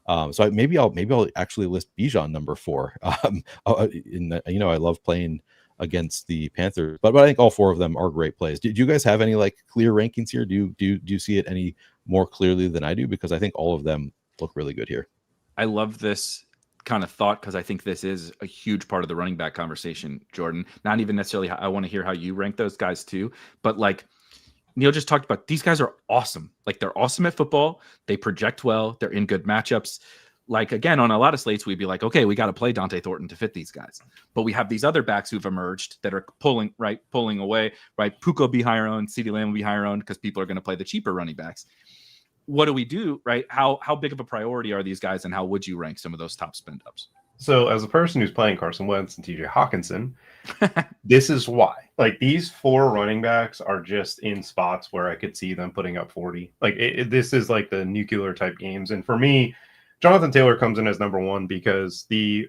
So maybe I'll actually list Bijan number 4. I love playing against the Panthers, but I think all 4 of them are great plays. Do you guys have any like clear rankings here? Do you see it any more clearly than I do? Because I think all of them look really good here. I love this kind of thought because I think this is a huge part of the running back conversation, Jordan. Not even necessarily I want to hear how you rank those guys too, but like Neil just talked about, these guys are awesome. Like they're awesome at football. They project well. They're in good matchups. Like, again, on a lot of slates, we'd be like, okay, we got to play Dante Thornton to fit these guys. But we have these other backs who've emerged that are pulling away, right? Puka will be higher owned, CeeDee Lamb will be higher owned because people are going to play the cheaper running backs. What do we do, right? How big of a priority are these guys, and how would you rank some of those top spend ups? So as a person who's playing Carson Wentz and TJ Hawkinson, this is why. Like, these 4 running backs are just in spots where I could see them putting up 40. Like, this is like the nuclear type games. And for me, Jonathan Taylor comes in as number 1 because the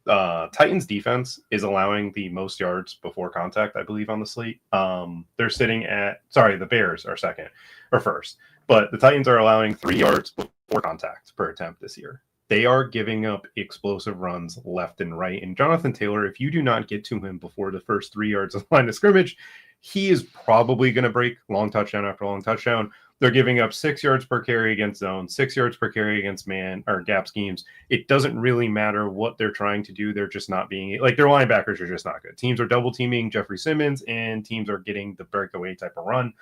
Titans defense is allowing the most yards before contact, I believe, on the slate. They're sitting at, the Bears are second or first, but the Titans are allowing 3 yards before contact per attempt this year. They are giving up explosive runs left and right. And Jonathan Taylor, if you do not get to him before the first 3 yards of the line of scrimmage, he is probably going to break long touchdown after long touchdown. They're giving up 6 yards per carry against zone, 6 yards per carry against man or gap schemes. It doesn't really matter what they're trying to do. They're just not being like, their linebackers are just not good. Teams are double teaming Jeffrey Simmons, and teams are getting the breakaway type of run.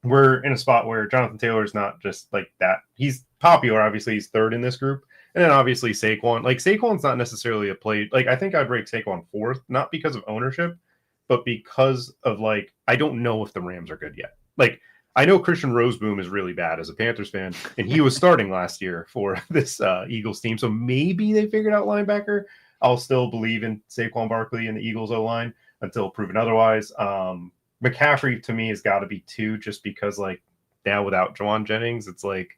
We're in a spot where Jonathan Taylor is not just like that. He's popular. Obviously, he's 3rd in this group. And then obviously Saquon. Like, Saquon's not necessarily a play. Like, I think I'd rate Saquon 4th, not because of ownership, but because of, like, I don't know if the Rams are good yet. Like, I know Christian Roseboom is really bad as a Panthers fan, and he was starting last year for this Eagles team. So maybe they figured out linebacker. I'll still believe in Saquon Barkley and the Eagles O-line until proven otherwise. McCaffrey, to me, has got to be 2 just because, like, now without Juwan Jennings, it's like,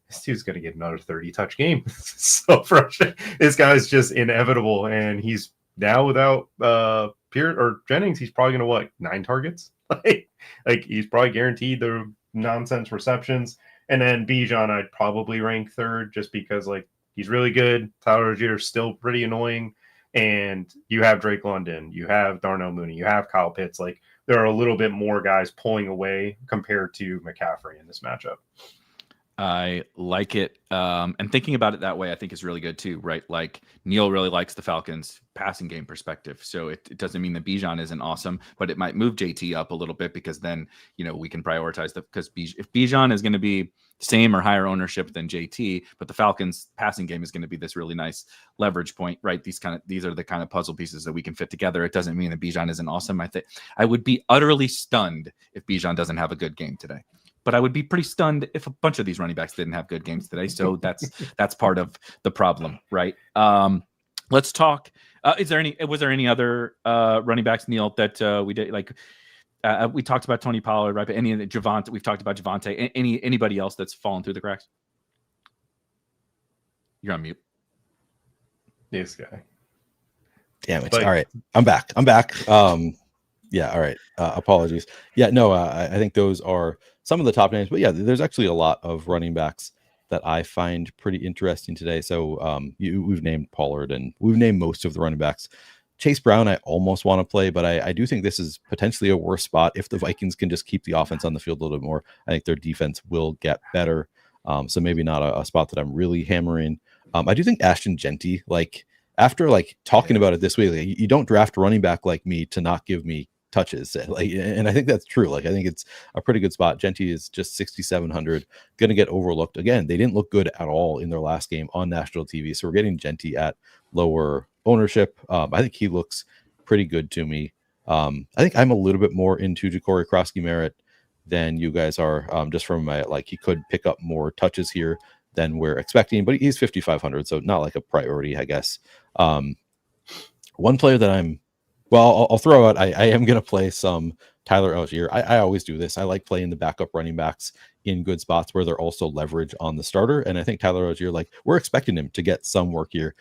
this dude's going to get another 30-touch game. So frustrating. This guy's just inevitable, and he's now without Pierce or Jennings, he's probably going to 9 targets. like he's probably guaranteed the nonsense receptions. And then Bijan, I'd probably rank third just because like he's really good. Tyler Rozier's still pretty annoying. And you have Drake London, you have Darnell Mooney, you have Kyle Pitts. Like there are a little bit more guys pulling away compared to McCaffrey in this matchup. I like it. And thinking about it that way, I think is really good too, right? Like Neil really likes the Falcons passing game perspective. So it doesn't mean that Bijan isn't awesome, but it might move JT up a little bit because then, we can prioritize because if Bijan is going to be same or higher ownership than JT, but the Falcons passing game is going to be this really nice leverage point, right? These are the kind of puzzle pieces that we can fit together. It doesn't mean that Bijan isn't awesome. I think I would be utterly stunned if Bijan doesn't have a good game today. But I would be pretty stunned if a bunch of these running backs didn't have good games today. So that's part of the problem, right? Let's talk. Was there any other running backs, Neil, that we did like? We talked about Tony Pollard, right? But any of the Javonte, we've talked about Javonte. Anybody else that's fallen through the cracks? You're on mute. This guy. Damn it! All right, I'm back. Yeah. All right. Apologies. Yeah. No. I think those are some of the top names, but yeah, there's actually a lot of running backs that I find pretty interesting today. So we've named Pollard and we've named most of the running backs. Chase Brown, I almost want to play, but I do think this is potentially a worse spot if the Vikings can just keep the offense on the field a little bit more. I think their defense will get better. So maybe not a spot that I'm really hammering. I do think Ashton Genty, like after like talking about it this way, like, you don't draft a running back like me to not give me touches, and I think that's true. Like I think it's a pretty good spot. Genty is just 6,700, gonna get overlooked again. They didn't look good at all in their last game on national TV, so we're getting Genty at lower ownership. I think he looks pretty good to me. I think I'm a little bit more into Ja'Cory Krosky-Merritt than you guys are, just from my like he could pick up more touches here than we're expecting, but he's 5,500, so not like a priority, I guess. One player that I'll throw out. I am going to play some Tyler Algier. I always do this. I like playing the backup running backs in good spots where they're also leverage on the starter. And I think Tyler Algier, like we're expecting him to get some work here.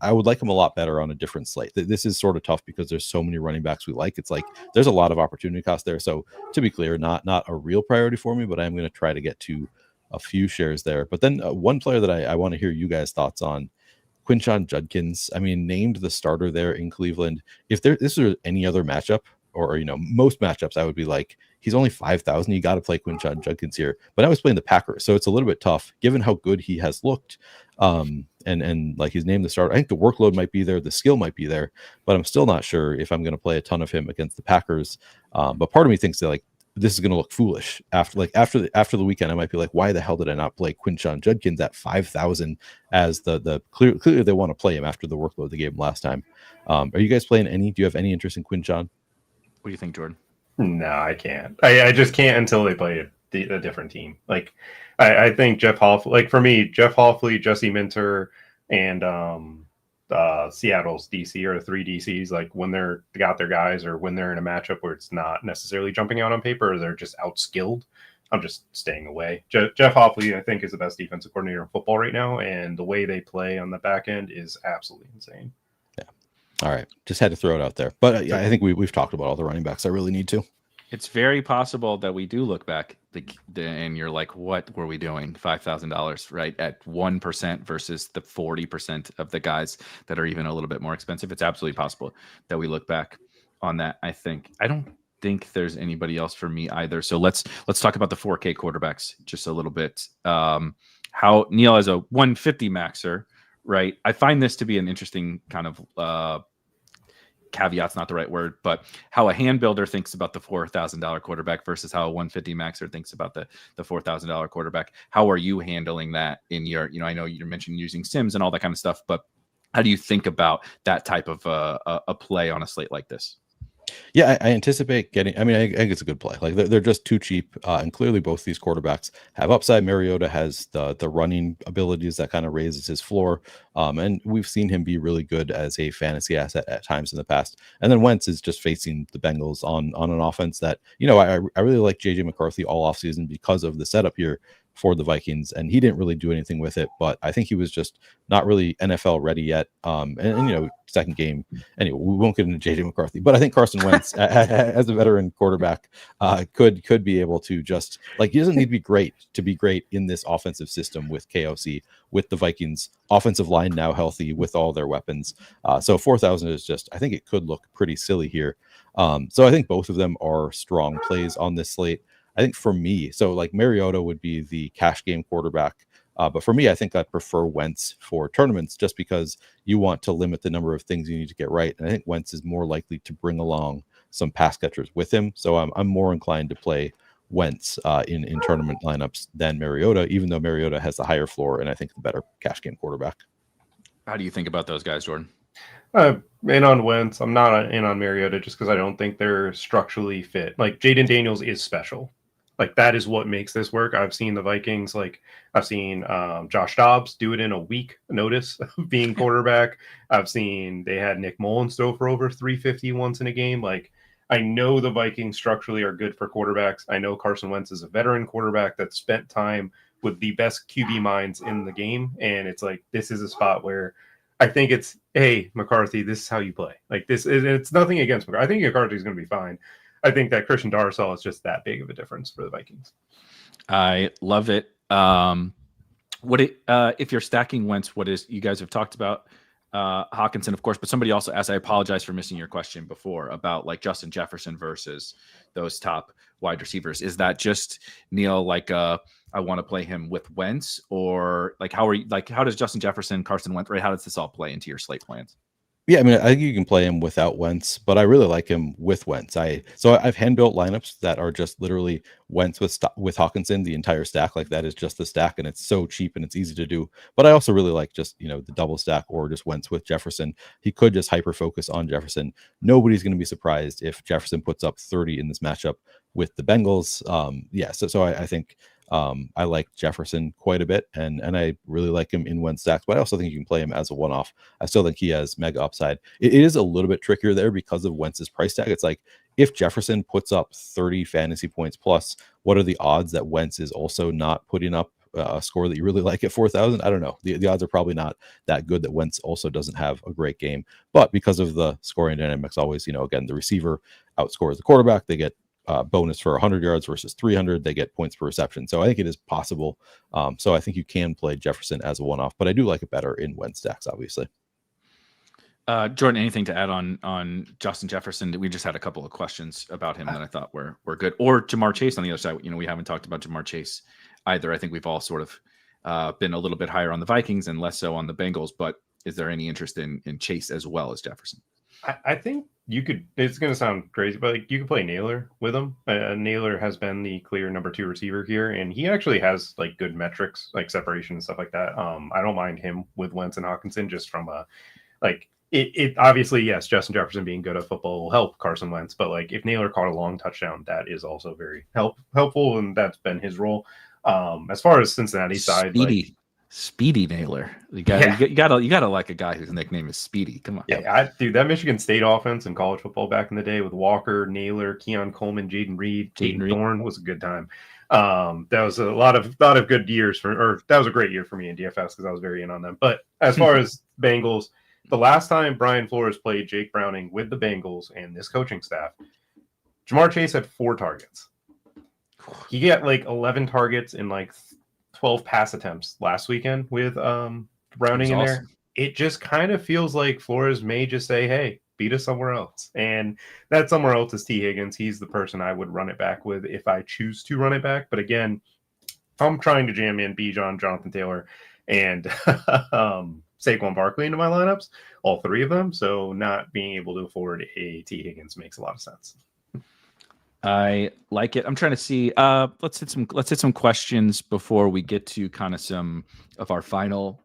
I would like him a lot better on a different slate. This is sort of tough because there's so many running backs we like. It's like there's a lot of opportunity cost there. So to be clear, not a real priority for me, but I'm going to try to get to a few shares there. But then one player that I want to hear you guys' thoughts on. Quinshon Judkins, I mean, named the starter there in Cleveland. If this is any other matchup, or most matchups, I would be like, he's only 5,000. You got to play Quinshon Judkins here. But I was playing the Packers, so it's a little bit tough given how good he has looked. And like he's named the starter. I think the workload might be there, the skill might be there, but I'm still not sure if I'm going to play a ton of him against the Packers. But part of me thinks that like this is going to look foolish after the weekend. I might be like, why the hell did I not play Quinshon Judkins at 5,000 as clearly they want to play him after the workload they gave him last time. Are you guys playing any? Do you have any interest in Quinshon? What do you think, Jordan? No, I can't. I just can't until they play a different team. Like I think Jeff Hoffley, like for me, Jeff Hoffley, Jesse Minter, and Seattle's DC are the 3 DCs. Like when they're got their guys, or when they're in a matchup where it's not necessarily jumping out on paper, or they're just outskilled, I'm just staying away. Jeff Hoffley, I think, is the best defensive coordinator in football right now, and the way they play on the back end is absolutely insane. Yeah. All right, just had to throw it out there, but I think we've talked about all the running backs I really need to. It's very possible that we do look back and you're like, what were we doing? $5,000, right? At 1% versus the 40% of the guys that are even a little bit more expensive. It's absolutely possible that we look back on that. I don't think there's anybody else for me either. So let's talk about the 4K quarterbacks just a little bit. How Neil as a 150 maxer, right? I find this to be an interesting kind of, caveat's not the right word, but how a hand builder thinks about the $4,000 quarterback versus how a 150 maxer thinks about the $4,000 quarterback. How are you handling that in your, I know you mentioned using sims and all that kind of stuff, but how do you think about that type of a play on a slate like this? Yeah, I anticipate getting. I mean, I think it's a good play. Like they're just too cheap, and clearly both these quarterbacks have upside. Mariota has the running abilities that kind of raises his floor, and we've seen him be really good as a fantasy asset at times in the past. And then Wentz is just facing the Bengals on an offense that I really like JJ McCarthy all offseason because of the setup here for the Vikings, and he didn't really do anything with it. But I think he was just not really NFL ready yet. And second game. Anyway, we won't get into JJ McCarthy, but I think Carson Wentz, as a veteran quarterback, could be able to just like, he doesn't need to be great in this offensive system with KOC, with the Vikings offensive line now healthy with all their weapons. So 4,000 is just, I think it could look pretty silly here. So I think both of them are strong plays on this slate. I think for me, so like Mariota would be the cash game quarterback. But for me, I think I prefer Wentz for tournaments just because you want to limit the number of things you need to get right. And I think Wentz is more likely to bring along some pass catchers with him. So I'm more inclined to play Wentz in tournament lineups than Mariota, even though Mariota has the higher floor and I think the better cash game quarterback. How do you think about those guys, Jordan? In on Wentz. I'm not in on Mariota just because I don't think they're structurally fit. Like Jaden Daniels is special. Like that is what makes this work. I've seen the Vikings, like I've seen Josh Dobbs do it in a week notice of being quarterback. I've seen they had Nick Mullins throw for over 350 once in a game. Like I know the Vikings structurally are good for quarterbacks. I know Carson Wentz is a veteran quarterback that spent time with the best QB minds in the game. And it's like, this is a spot where I think it's, hey, McCarthy, this is how you play. Like this is, it's nothing against McCarthy. I think McCarthy is going to be fine. I think that Christian Darrisaw is just that big of a difference for the Vikings. I love it. If you're stacking Wentz, you guys have talked about Hawkinson, of course, but somebody also asked, I apologize for missing your question before about like Justin Jefferson versus those top wide receivers. Is that just Neil, like I want to play him with Wentz, or like how does Justin Jefferson, Carson Wentz, right? How does this all play into your slate plans? Yeah, I mean, I think you can play him without Wentz, but I really like him with Wentz. I've hand-built lineups that are just literally Wentz with Hawkinson, the entire stack. Like that is just the stack, and it's so cheap and it's easy to do. But I also really like just, the double stack or just Wentz with Jefferson. He could just hyper-focus on Jefferson. Nobody's going to be surprised if Jefferson puts up 30 in this matchup with the Bengals. So I think I like Jefferson quite a bit, and I really like him in Wentz stacks, but I also think you can play him as a one-off. I still think he has mega upside. It is a little bit trickier there because of Wentz's price tag. It's like if Jefferson puts up 30 fantasy points plus, what are the odds that Wentz is also not putting up a score that you really like at 4,000? I don't know. The odds are probably not that good that Wentz also doesn't have a great game, but because of the scoring dynamics, always, again, the receiver outscores the quarterback. They get bonus for 100 yards versus 300. They get points per reception. So I think it is possible. So I think you can play Jefferson as a one-off, but I do like it better in Wentz stacks, obviously. Jordan, anything to add on Justin Jefferson? We just had a couple of questions about him that I thought were good. Or Jamar Chase on the other side. We haven't talked about Jamar Chase either. I think we've all sort of been a little bit higher on the Vikings and less so on the Bengals, but is there any interest in Chase as well as Jefferson? I think you could, it's going to sound crazy, but like you could play Naylor with him. Naylor has been the clear number 2 receiver here, and he actually has like good metrics, like separation and stuff like that. I don't mind him with Wentz and Hawkinson just from it obviously, yes, Justin Jefferson being good at football will help Carson Wentz, but like if Naylor caught a long touchdown, that is also very helpful, and that's been his role. As far as Cincinnati side, Speedy Naylor. You gotta like a guy whose nickname is Speedy. Come on. Yeah, dude, that Michigan State offense in college football back in the day with Walker, Naylor, Keon Coleman, Jaden Reed, Thorne was a good time. That was a lot of good years that was a great year for me in DFS because I was very in on them. But as far as Bengals, the last time Brian Flores played Jake Browning with the Bengals and this coaching staff, Jamar Chase had 4 targets. He got like 11 targets in like 12 pass attempts last weekend with Browning in there. It just kind of feels like Flores may just say, hey, beat us somewhere else. And that somewhere else is T. Higgins. He's the person I would run it back with if I choose to run it back. But again, I'm trying to jam in Bijan, Jonathan Taylor, and Saquon Barkley into my lineups, all 3 of them. So not being able to afford a T. Higgins makes a lot of sense. I like it. I'm trying to see. Let's hit some questions before we get to kind of some of our final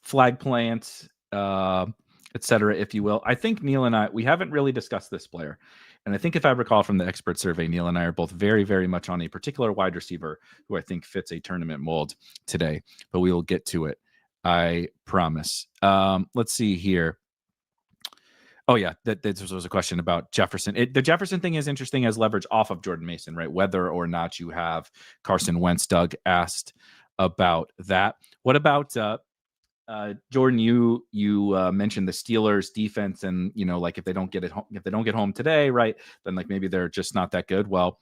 flag plants, etc., if you will. I think Neil and I, we haven't really discussed this player, and I think if I recall from the expert survey, Neil and I are both very, very much on a particular wide receiver who I think fits a tournament mold today. But we will get to it, I promise. Let's see here. Oh yeah, this was a question about Jefferson. The Jefferson thing is interesting as leverage off of Jordan Mason, right? Whether or not you have Carson Wentz. Doug asked about that. What about Jordan? You mentioned the Steelers defense, and like if they don't get home today, right? Then like maybe they're just not that good. Well,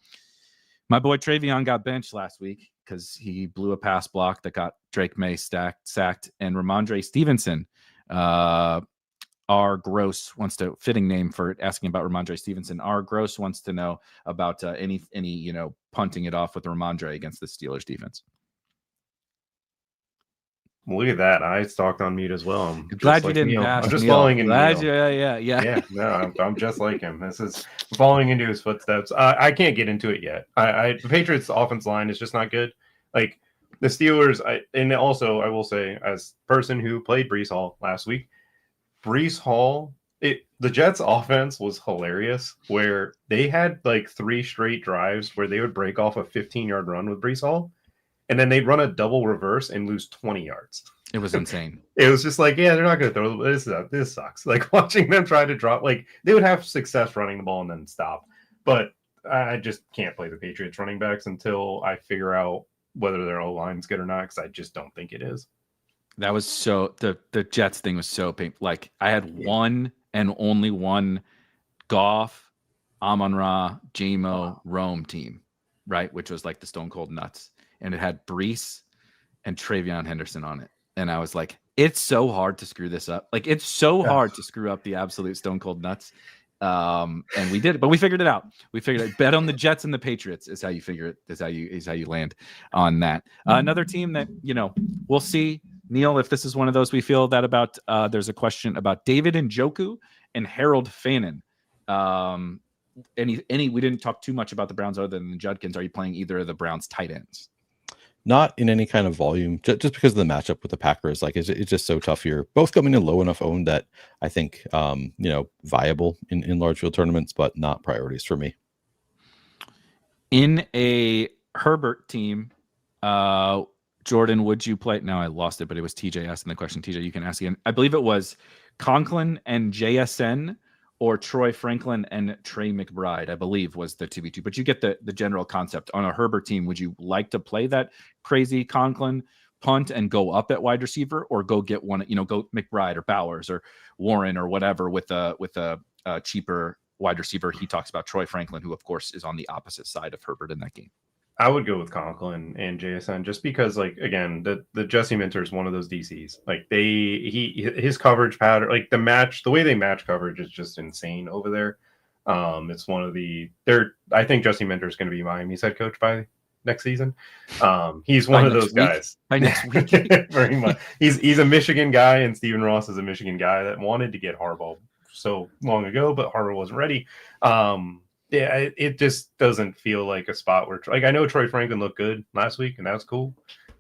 my boy Travion got benched last week because he blew a pass block that got Drake May sacked, and Ramondre Stevenson. R. Gross wants to fitting name for asking about Ramondre Stevenson. R. Gross wants to know about any punting it off with Ramondre against the Steelers defense. Well, look at that. I stalked on mute as well. I'm glad you didn't bash I'm just Neil. following in Neil. Yeah. No, I'm just like him. This is following into his footsteps. I can't get into it yet. The Patriots offense line is just not good. Like the Steelers, and also I will say, as person who played Breece Hall last week, Breece Hall, the Jets offense was hilarious, where they had like 3 straight drives where they would break off a 15-yard run with Breece Hall, and then they'd run a double reverse and lose 20 yards. It was insane. It was just like, yeah, they're not going to throw this sucks. Like watching them try to drop, like they would have success running the ball and then stop. But I just can't play the Patriots running backs until I figure out whether their O-line's good or not, because I just don't think it is. That was so the Jets thing was so painful. Like I had one and only one Goff, Amon-Ra, J-Mo, Rome team, right? Which was like the Stone Cold Nuts. And it had Breece and Travion Henderson on it. And I was like, it's so hard to screw this up. Like it's so hard to screw up the absolute Stone Cold Nuts. And we did it, but we figured it out. Bet on the Jets and the Patriots is how you figure it, is how you land on that. Another team that, we'll see. Neil, if this is one of those we feel that about, there's a question about David Njoku and Harold Fannin. We didn't talk too much about the Browns other than the Judkins. Are you playing either of the Browns tight ends? Not in any kind of volume, just because of the matchup with the Packers. Like it's just so tough here. Both coming in low enough owned that I think, viable in large field tournaments, but not priorities for me. In a Herbert team, Jordan, would you play? Now I lost it, but it was TJ asking the question. TJ, you can ask again. I believe it was Conklin and JSN or Troy Franklin and Trey McBride, I believe was the 2v2. But you get the general concept. On a Herbert team, would you like to play that crazy Conklin punt and go up at wide receiver, or go get one, go McBride or Bowers or Warren or whatever with a cheaper wide receiver? He talks about Troy Franklin, who of course is on the opposite side of Herbert in that game. I would go with Conklin and JSN just because, like, again, the Jesse Minter is one of those DCs. Like his coverage pattern, like the way they match coverage is just insane over there. It's one of I think Jesse Minter is going to be Miami's head coach by next season. He's one of those guys. By next week, very much. He's a Michigan guy, and Stephen Ross is a Michigan guy that wanted to get Harbaugh so long ago, but Harbaugh wasn't ready. Yeah, it just doesn't feel like a spot where, like, I know Troy Franklin looked good last week, and that's cool,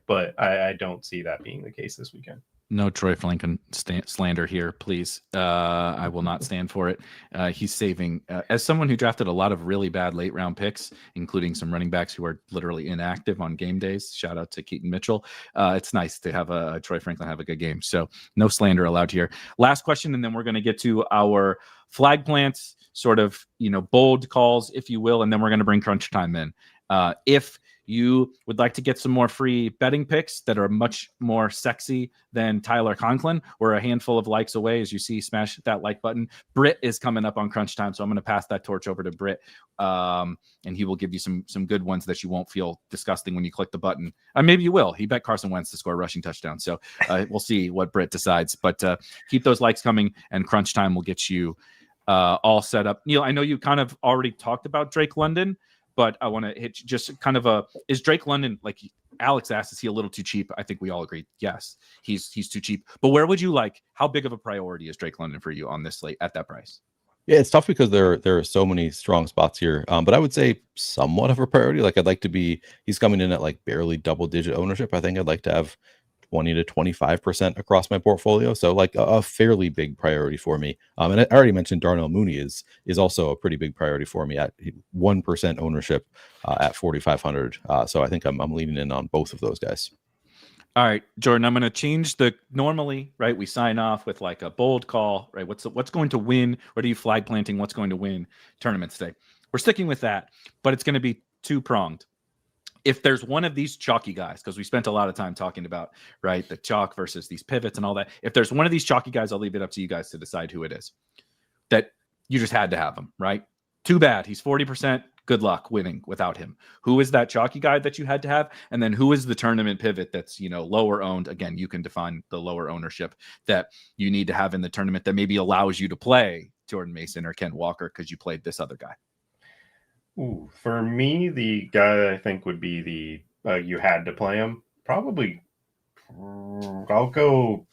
but I don't see that being the case this weekend. No Troy Franklin slander here, please. I will not stand for it. He's saving, as someone who drafted a lot of really bad late round picks, including some running backs who are literally inactive on game days. Shout out to Keaton Mitchell. It's nice to have a Troy Franklin have a good game. So no slander allowed here. Last question, and then we're going to get to our flag plants, sort of, bold calls, if you will, and then we're going to bring crunch time in. If you would like to get some more free betting picks that are much more sexy than Tyler Conklin, we're a handful of likes away. As you see, smash that like button. Brit is coming up on crunch time, so I'm going to pass that torch over to Brit, and he will give you some good ones that you won't feel disgusting when you click the button. Maybe you will. He bet Carson Wentz to score a rushing touchdown, so we'll see what Brit decides. But keep those likes coming, and crunch time will get you all set up. Neil, I know you kind of already talked about Drake London, but I want to hit just kind of is Drake London, like Alex asked, is he a little too cheap? I think we all agree. Yes, he's too cheap. But where would you how big of a priority is Drake London for you on this slate at that price? Yeah, it's tough because there are so many strong spots here. But I would say somewhat of a priority. Like he's coming in at like barely double digit ownership. I think I'd like to have 20 to 25% across my portfolio. So like a fairly big priority for me. And I already mentioned Darnell Mooney is also a pretty big priority for me at 1% ownership at 4,500. So I think I'm leaning in on both of those guys. All right, Jordan, I'm going to change normally, right? We sign off with like a bold call, right? What's going to win? What are you flag planting? What's going to win tournaments today? We're sticking with that, but it's going to be two-pronged. If there's one of these chalky guys, because we spent a lot of time talking about, right, the chalk versus these pivots and all that. If there's one of these chalky guys, I'll leave it up to you guys to decide who it is. That you just had to have him, right? Too bad. He's 40%. Good luck winning without him. Who is that chalky guy that you had to have? And then who is the tournament pivot that's, lower owned? Again, you can define the lower ownership that you need to have in the tournament that maybe allows you to play Jordan Mason or Ken Walker because you played this other guy. Ooh, for me, the guy I think would be you had to play him. Probably, I'll go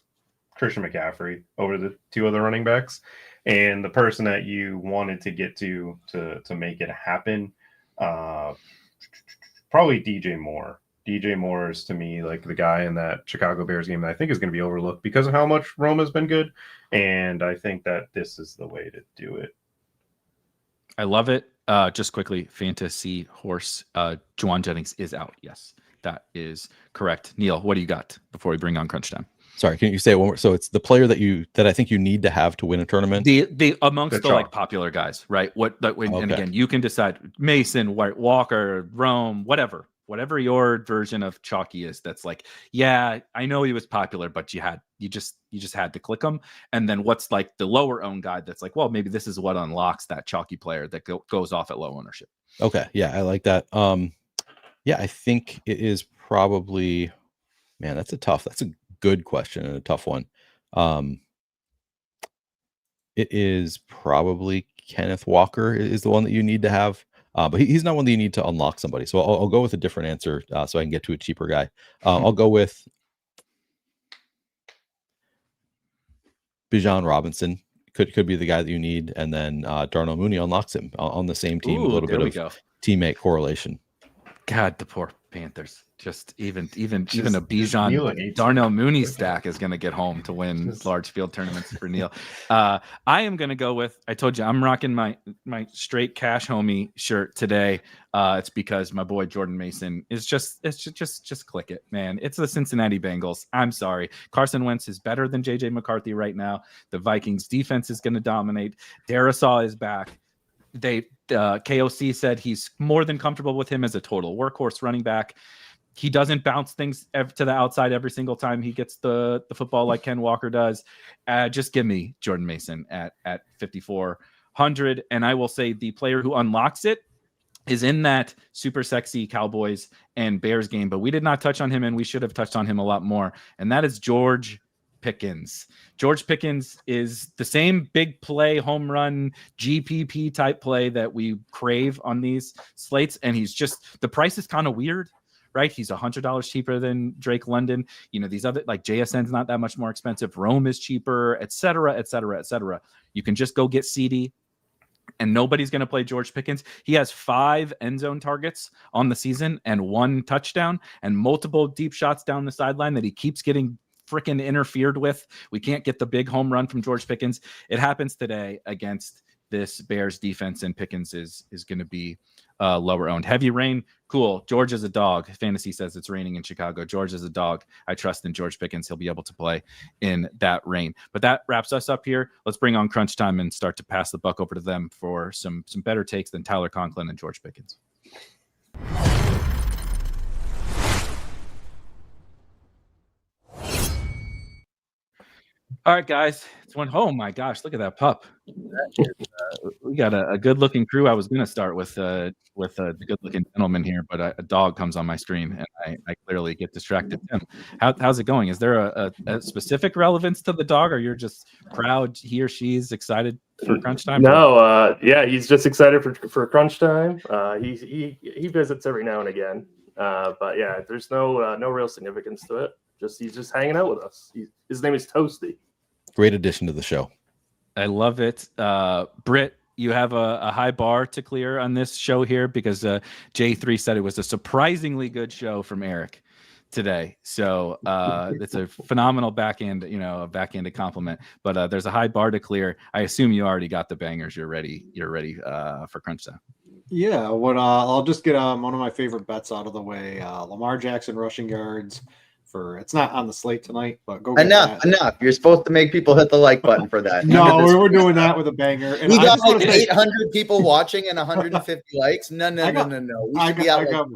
Christian McCaffrey over the two other running backs. And the person that you wanted to get to make it happen, probably DJ Moore. DJ Moore is, to me, like the guy in that Chicago Bears game that I think is going to be overlooked because of how much Roma's been good. And I think that this is the way to do it. I love it. Just quickly, fantasy horse, Juwan Jennings is out. Yes, that is correct. Neil, what do you got before we bring on crunch time? Sorry, can you say it one more? So it's the player that I think you need to have to win a tournament. The amongst the like popular guys, right? And again, you can decide Mason, White, Walker, Rome, whatever your version of chalky is. That's like, yeah, I know he was popular, but you just had to click him. And then what's like the lower owned guy that's like, well, maybe this is what unlocks that chalky player that goes off at low ownership. Okay, yeah, I like that. Yeah, I think it is probably, man, that's a good question and a tough one. It is probably Kenneth Walker is the one that you need to have, but he's not one that you need to unlock somebody. So I'll go with a different answer so I can get to a cheaper guy. I'll go with Bijan Robinson. Could be the guy that you need, and then Darnell Mooney unlocks him on the same team. A little bit of teammate correlation. God, the poor Panthers. Just even a Bijan Darnell Mooney stack is going to get home to win large field tournaments for Neil. I am going to go with, I told you, I'm rocking my straight cash homie shirt today. It's because my boy Jordan Mason is just click it, man. It's the Cincinnati Bengals. I'm sorry. Carson Wentz is better than JJ McCarthy right now. The Vikings defense is going to dominate. Darisaw is back. KOC said he's more than comfortable with him as a total workhorse running back. He doesn't bounce things to the outside every single time he gets the football like Ken Walker does. Just give me Jordan Mason at 5,400. And I will say the player who unlocks it is in that super sexy Cowboys and Bears game, but we did not touch on him, and we should have touched on him a lot more. And that is George Pickens. George Pickens is the same big play, home run, GPP type play that we crave on these slates. And the price is kind of weird, right? He's $100 cheaper than Drake London. These other, like JSN's not that much more expensive. Rome is cheaper, et cetera, et cetera, et cetera. You can just go get CD, and nobody's going to play George Pickens. He has 5 end zone targets on the season and 1 touchdown and multiple deep shots down the sideline that he keeps getting freaking interfered with. We can't get the big home run from George Pickens. It happens today against this Bears defense, and Pickens is going to be lower owned. Heavy rain, cool. George is a dog. Fantasy says it's raining in Chicago. George is a dog. I trust in George Pickens. He'll be able to play in that rain. But that wraps us up here. Let's bring on crunch time and start to pass the buck over to them for some better takes than Tyler Conklin and George Pickens. All right, guys. Oh my gosh, look at that pup. We got a good-looking crew. I was going to start with the good-looking gentleman here, but a dog comes on my screen, and I clearly get distracted. Tim, how's it going? Is there a specific relevance to the dog, or you're just proud he or she's excited for crunch time? No, yeah, he's just excited for crunch time. He visits every now and again, but yeah, there's no real significance to it. He's just hanging out with us. His name is Toasty. Great addition to the show. I love it. Brit, you have a high bar to clear on this show here because J3 said it was a surprisingly good show from Erik today. So it's a phenomenal backhanded compliment. But there's a high bar to clear. I assume you already got the bangers. You're ready for crunch time. Yeah, I'll just get one of my favorite bets out of the way. Lamar Jackson rushing yards for it's not on the slate tonight, but go get enough. You're supposed to make people hit the like button for that. No, we're doing that with a banger. And we got like 800 people watching and 150 likes. No. We should be at like 400.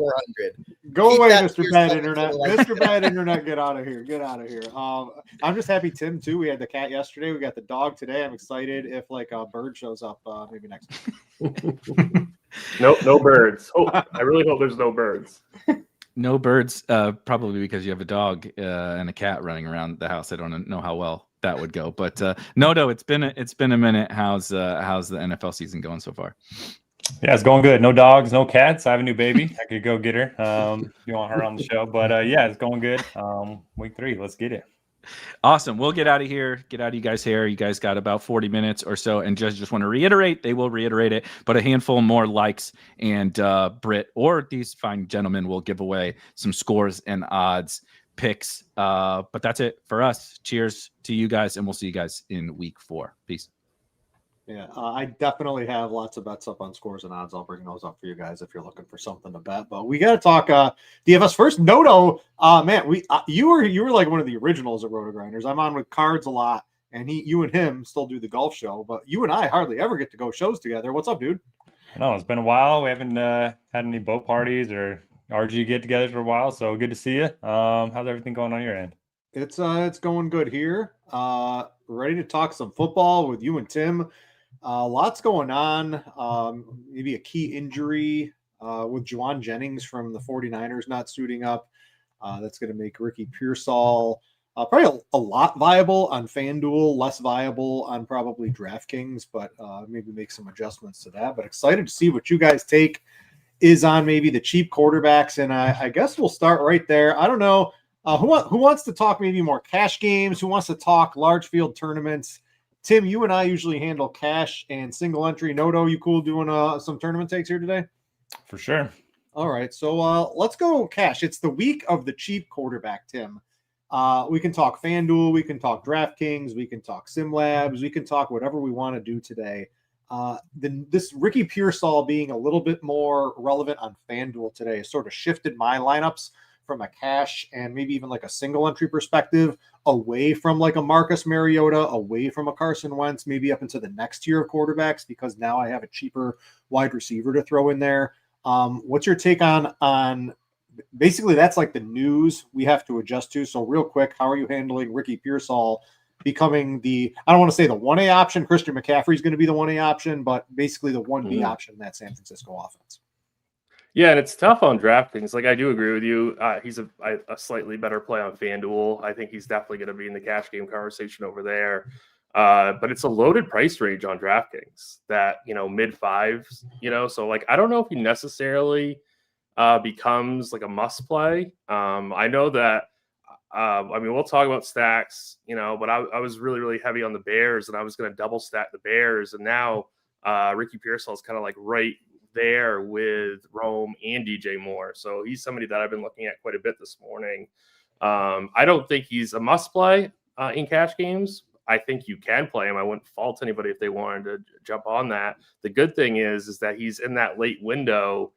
Go away, Mr. Bad Internet. Mr. Bad Internet, get out of here. Get out of here. I'm just happy, Tim, too. We had the cat yesterday. We got the dog today. I'm excited if like a bird shows up maybe next week. No birds. Oh, I really hope there's no birds. No birds, probably because you have a dog and a cat running around the house. I don't know how well that would go, but no, it's been a minute. How's the NFL season going so far? Yeah, it's going good. No dogs, no cats. I have a new baby. I could go get her if you want her on the show. But yeah, it's going good. Week 3, let's get it. Awesome. We'll get out of here. Get out of you guys' hair. You guys got about 40 minutes or so. And just want to reiterate, they will reiterate it, but a handful more likes and Brit or these fine gentlemen will give away some scores and odds picks. But that's it for us. Cheers to you guys. And we'll see you guys in week 4. Peace. Yeah, I definitely have lots of bets up on scores and odds. I'll bring those up for you guys if you're looking for something to bet. But we got to talk DFS first. Noto, man, you were like one of the originals of RotoGrinders. I'm on with Cards a lot, and you and him still do the golf show, but you and I hardly ever get to go shows together. What's up, dude? No, it's been a while. We haven't had any boat parties or RG get-togethers for a while, so good to see you. How's everything going on your end? It's going good here. Ready to talk some football with you and Tim. Lots going on. Maybe a key injury with Juwan Jennings from the 49ers not suiting up. That's going to make Ricky Pearsall probably a lot viable on FanDuel, less viable on probably DraftKings, but maybe make some adjustments to that. But excited to see what you guys take is on maybe the cheap quarterbacks. And I guess we'll start right there. I don't know who wants to talk maybe more cash games, who wants to talk large field tournaments. Tim, you and I usually handle cash and single entry. Noto, you cool doing some tournament takes here today? For sure. All right, so let's go cash. It's the week of the cheap quarterback, Tim. We can talk FanDuel, we can talk DraftKings, we can talk SimLabs, we can talk whatever we want to do today. This Ricky Pearsall being a little bit more relevant on FanDuel today has sort of shifted my lineups from a cash and maybe even like a single entry perspective away from like a Marcus Mariota, away from a Carson Wentz, maybe up into the next tier of quarterbacks, because now I have a cheaper wide receiver to throw in there. What's your take on basically that's like the news we have to adjust to. So real quick, how are you handling Ricky Pearsall becoming I don't want to say the 1A option. Christian McCaffrey is going to be the 1A option, but basically the 1B option in that San Francisco offense. Yeah, and it's tough on DraftKings. Like, I do agree with you. He's a slightly better play on FanDuel. I think he's definitely going to be in the cash game conversation over there. But it's a loaded price range on DraftKings that, mid fives, so like, I don't know if he necessarily becomes like a must play. I know that, we'll talk about stacks, but I was really, really heavy on the Bears and I was going to double stack the Bears. And now Ricky Pearsall is kind of like right there with Rome and DJ Moore. So he's somebody that I've been looking at quite a bit this morning. I don't think he's a must play in cash games. I think you can play him. I wouldn't fault anybody if they wanted to jump on that. The good thing is that he's in that late window,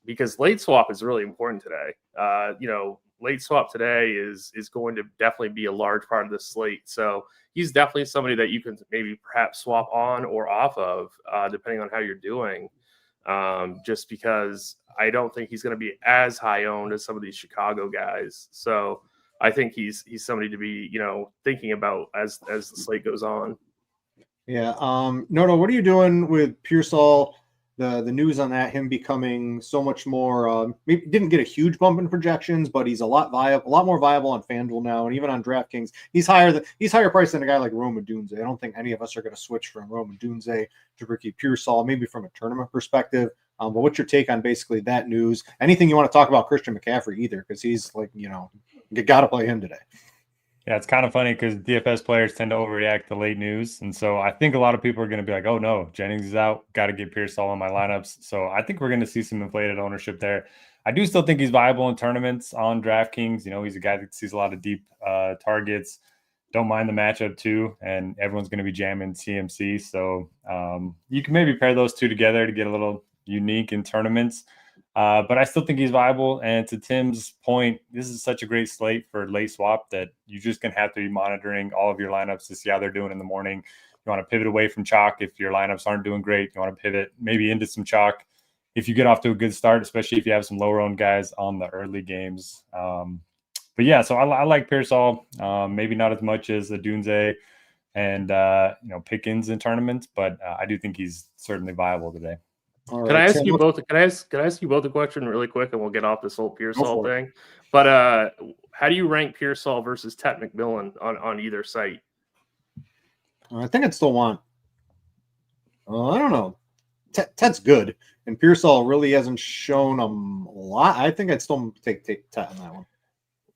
because late swap is really important today. Late swap today is going to definitely be a large part of the slate. So he's definitely somebody that you can maybe perhaps swap on or off of, depending on how you're doing. Just because I don't think he's going to be as high owned as some of these Chicago guys. So I think he's somebody to be, thinking about as the slate goes on. Yeah. Noto, what are you doing with Pearsall? The news on that, him becoming so much more, maybe didn't get a huge bump in projections, but he's a lot more viable on FanDuel now. And even on DraftKings, he's higher priced than a guy like Rome Odunze. I don't think any of us are going to switch from Rome Odunze to Ricky Pearsall, maybe from a tournament perspective. But what's your take on basically that news? Anything you want to talk about Christian McCaffrey either? Because he's like, you got to play him today. Yeah, it's kind of funny because DFS players tend to overreact to late news. And so I think a lot of people are going to be like, oh, no, Jennings is out. Got to get Pearsall in my lineups. So I think we're going to see some inflated ownership there. I do still think he's viable in tournaments on DraftKings. He's a guy that sees a lot of deep targets. Don't mind the matchup, too. And everyone's going to be jamming CMC. So you can maybe pair those two together to get a little unique in tournaments. But I still think he's viable. And to Tim's point, this is such a great slate for late swap that you're just going to have to be monitoring all of your lineups to see how they're doing in the morning. You want to pivot away from chalk if your lineups aren't doing great. You want to pivot maybe into some chalk if you get off to a good start, especially if you have some lower-owned guys on the early games. But yeah, so I like Pearsall. Maybe not as much as Adunze and Pickens in tournaments, but I do think he's certainly viable today. All Can I right, ask Tim, you both? Can I ask you both a question really quick, and we'll get off this whole Go Pearsall for it. thing? But how do you rank Pearsall versus Tet McMillan on either site? I think I'd still want. I don't know. Ted's good, and Pearsall really hasn't shown him a lot. I think I'd still take Ted on that one.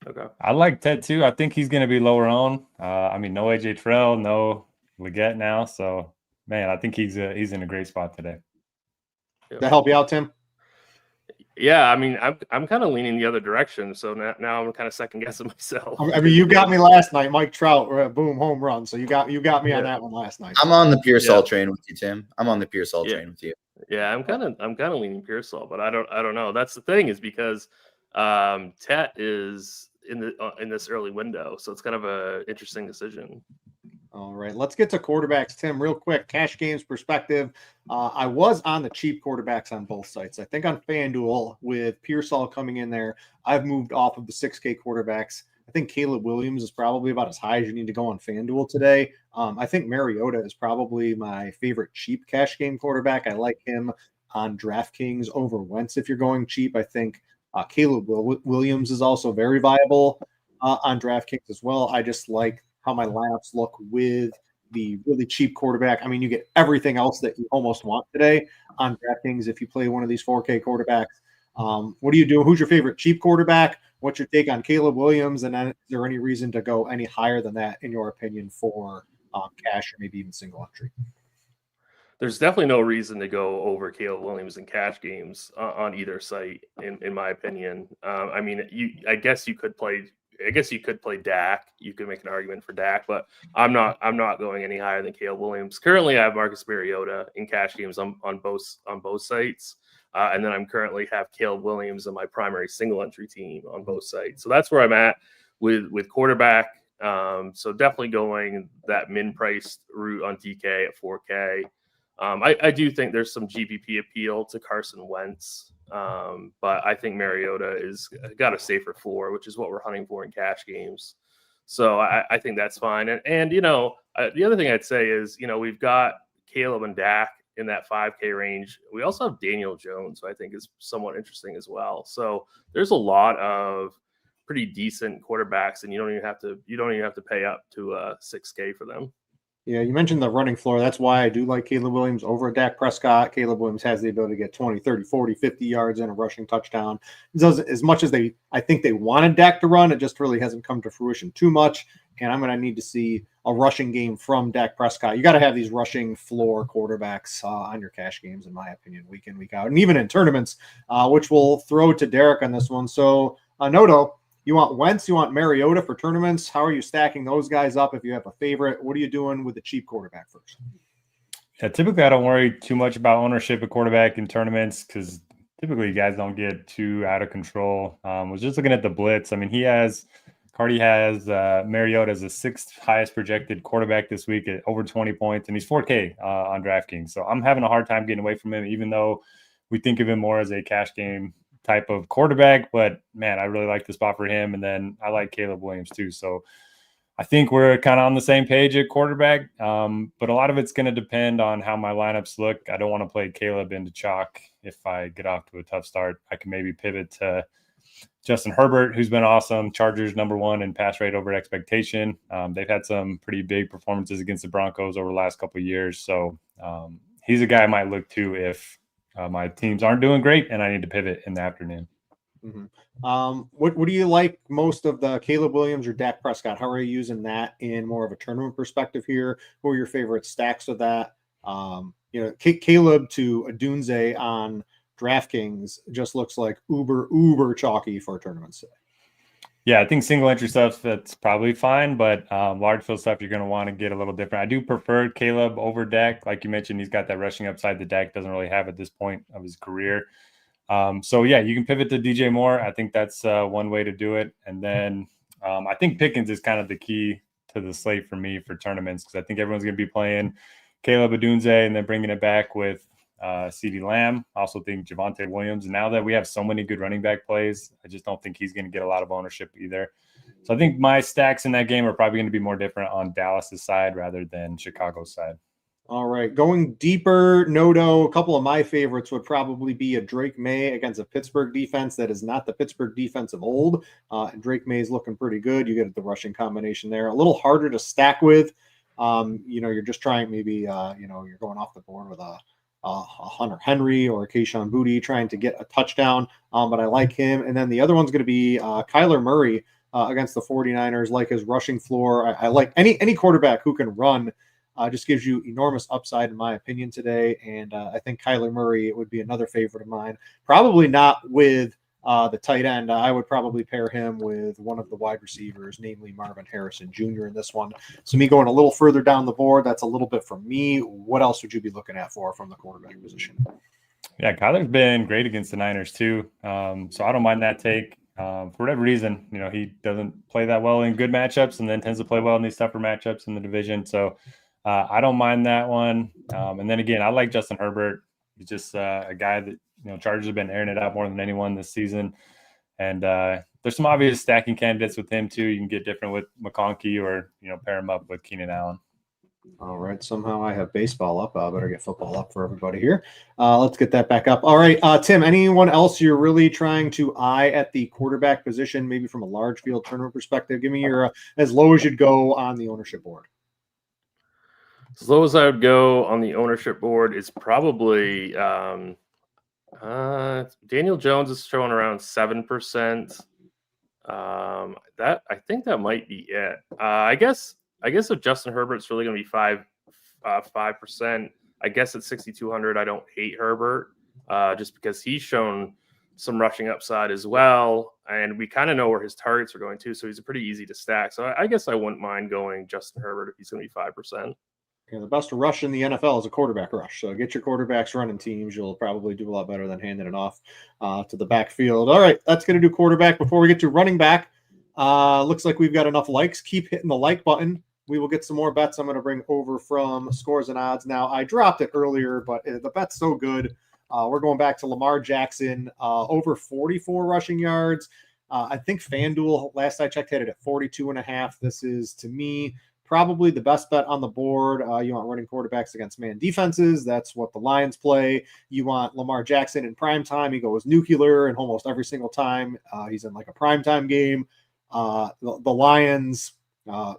Okay. I like Ted too. I think he's going to be lower owned. No AJ Terrell, no Leggett now. So, man, I think he's in a great spot today. That help you out, Tim? Yeah, I mean, I'm kind of leaning the other direction. So now I'm kind of second guessing myself. I mean, you got me last night, Mike Trout, boom, home run. So you got me on that one last night. I'm on the Pearsall train with you, Tim. I'm on the Pearsall train with you. Yeah, I'm kind of leaning Pearsall, but I don't know. That's the thing, is because Tet is in this early window, so it's kind of a interesting decision. All right, let's get to quarterbacks, Tim, real quick. Cash games perspective. I was on the cheap quarterbacks on both sites. I think on FanDuel with Pearsall coming in there, I've moved off of the 6K quarterbacks. I think Caleb Williams is probably about as high as you need to go on FanDuel today. I think Mariota is probably my favorite cheap cash game quarterback. I like him on DraftKings over Wentz if you're going cheap. I think Caleb Williams is also very viable on DraftKings as well. I just like how my lineups look with the really cheap quarterback. I mean, you get everything else that you almost want today on DraftKings if you play one of these 4K quarterbacks. What do you do? Who's your favorite cheap quarterback? What's your take on Caleb Williams? And then is there any reason to go any higher than that, in your opinion, for cash or maybe even single entry? There's definitely no reason to go over Caleb Williams in cash games on either site, in my opinion. I mean, I guess you could play Dak. You could make an argument for Dak, but I'm not going any higher than Caleb Williams. Currently, I have Marcus Mariota in cash games on both sites. And then I'm currently have Caleb Williams in my primary single entry team on both sites. So that's where I'm at with quarterback. So definitely going that min priced route on DK at 4K. I do think there's some GPP appeal to Carson Wentz. But I think Mariota is got a safer floor, which is what we're hunting for in cash games. So I think that's fine. And the other thing I'd say is, we've got Caleb and Dak in that 5K range. We also have Daniel Jones, who I think is somewhat interesting as well. So there's a lot of pretty decent quarterbacks, and you don't even have to pay up to 6K for them. Yeah, you mentioned the running floor. That's why I do like Caleb Williams over Dak Prescott. Caleb Williams has the ability to get 20, 30, 40, 50 yards and a rushing touchdown. It doesn't, as much as I think they wanted Dak to run, it just really hasn't come to fruition too much. And I'm going to need to see a rushing game from Dak Prescott. You got to have these rushing floor quarterbacks on your cash games, in my opinion, week in, week out. And even in tournaments, which we'll throw to Derek on this one. So, Noto, you want Wentz, you want Mariota for tournaments. How are you stacking those guys up if you have a favorite? What are you doing with the cheap quarterback first? Yeah, typically I don't worry too much about ownership of quarterback in tournaments because typically guys don't get too out of control. Was just looking at the blitz. I mean, Cardi has Mariota as the 6th highest projected quarterback this week at over 20 points, and he's 4K on DraftKings. So I'm having a hard time getting away from him, even though we think of him more as a cash game type of quarterback. But man, I really like the spot for him. And then I like Caleb Williams too. So I think we're kind of on the same page at quarterback. But a lot of it's going to depend on how my lineups look. I don't want to play Caleb into chalk. If I get off to a tough start, I can maybe pivot to Justin Herbert, who's been awesome. Chargers #1 in pass rate over expectation. They've had some pretty big performances against the Broncos over the last couple of years. So he's a guy I might look to if my teams aren't doing great and I need to pivot in the afternoon. Mm-hmm. What do you like most of the Caleb Williams or Dak Prescott? How are you using that in more of a tournament perspective here? Who are your favorite stacks of that? Caleb to Adunze on DraftKings just looks like uber chalky for tournaments today. Yeah, I think single entry stuff, that's probably fine, but large field stuff, you're going to want to get a little different. I do prefer Caleb over Dak. Like you mentioned, he's got that rushing upside that Dak doesn't really have at this point of his career. So yeah, you can pivot to DJ Moore. I think that's one way to do it. And then I think Pickens is kind of the key to the slate for me for tournaments, because I think everyone's going to be playing Caleb Adunze and then bringing it back with CeeDee Lamb. I also think Javonte Williams. Now that we have so many good running back plays, I just don't think he's going to get a lot of ownership either. So I think my stacks in that game are probably going to be more different on Dallas's side rather than Chicago's side. All right, going deeper, Noto, a couple of my favorites would probably be a Drake May against a Pittsburgh defense that is not the Pittsburgh defense of old. And Drake May is looking pretty good. You get the rushing combination there. A little harder to stack with. You're just trying maybe, you're going off the board with a Hunter Henry or a Kayshon Boutte trying to get a touchdown. But I like him. And then the other one's going to be Kyler Murray against the 49ers, like his rushing floor. I like any quarterback who can run. Just gives you enormous upside, in my opinion, today. And I think Kyler Murray would be another favorite of mine. Probably not with the tight end. I would probably pair him with one of the wide receivers, namely Marvin Harrison Jr. in this one. So me going a little further down the board, that's a little bit from me. What else would you be looking at from the quarterback position? Yeah, Kyler's been great against the Niners too. So I don't mind that take. For whatever reason, he doesn't play that well in good matchups and then tends to play well in these tougher matchups in the division. So I don't mind that one. And then again, I like Justin Herbert. He's just a guy that, Chargers have been airing it out more than anyone this season. And there's some obvious stacking candidates with him too. You can get different with McConkey or, pair him up with Keenan Allen. All right. Somehow I have baseball up. I better get football up for everybody here. Let's get that back up. All right. Tim, anyone else you're really trying to eye at the quarterback position, maybe from a large field tournament perspective? Give me your as low as you'd go on the ownership board. As low as I would go on the ownership board is probably Daniel Jones is showing around 7%. That I think that might be it. I guess if Justin Herbert's really going to be 5%, I guess at 6,200, I don't hate Herbert just because he's shown some rushing upside as well, and we kind of know where his targets are going to, so he's pretty easy to stack. So I guess I wouldn't mind going Justin Herbert if he's going to be 5%. The best rush in the NFL is a quarterback rush. So get your quarterbacks running teams. You'll probably do a lot better than handing it off to the backfield. All right, that's going to do quarterback. Before we get to running back, looks like we've got enough likes. Keep hitting the like button. We will get some more bets I'm going to bring over from Scores and Odds. Now, I dropped it earlier, but the bet's so good. We're going back to Lamar Jackson, over 44 rushing yards. I think FanDuel, last I checked, had it at 42.5. This is, to me, probably the best bet on the board. You want running quarterbacks against man defenses. That's what the Lions play. You want Lamar Jackson in prime time. He goes nuclear and almost every single time he's in like a primetime game. The Lions,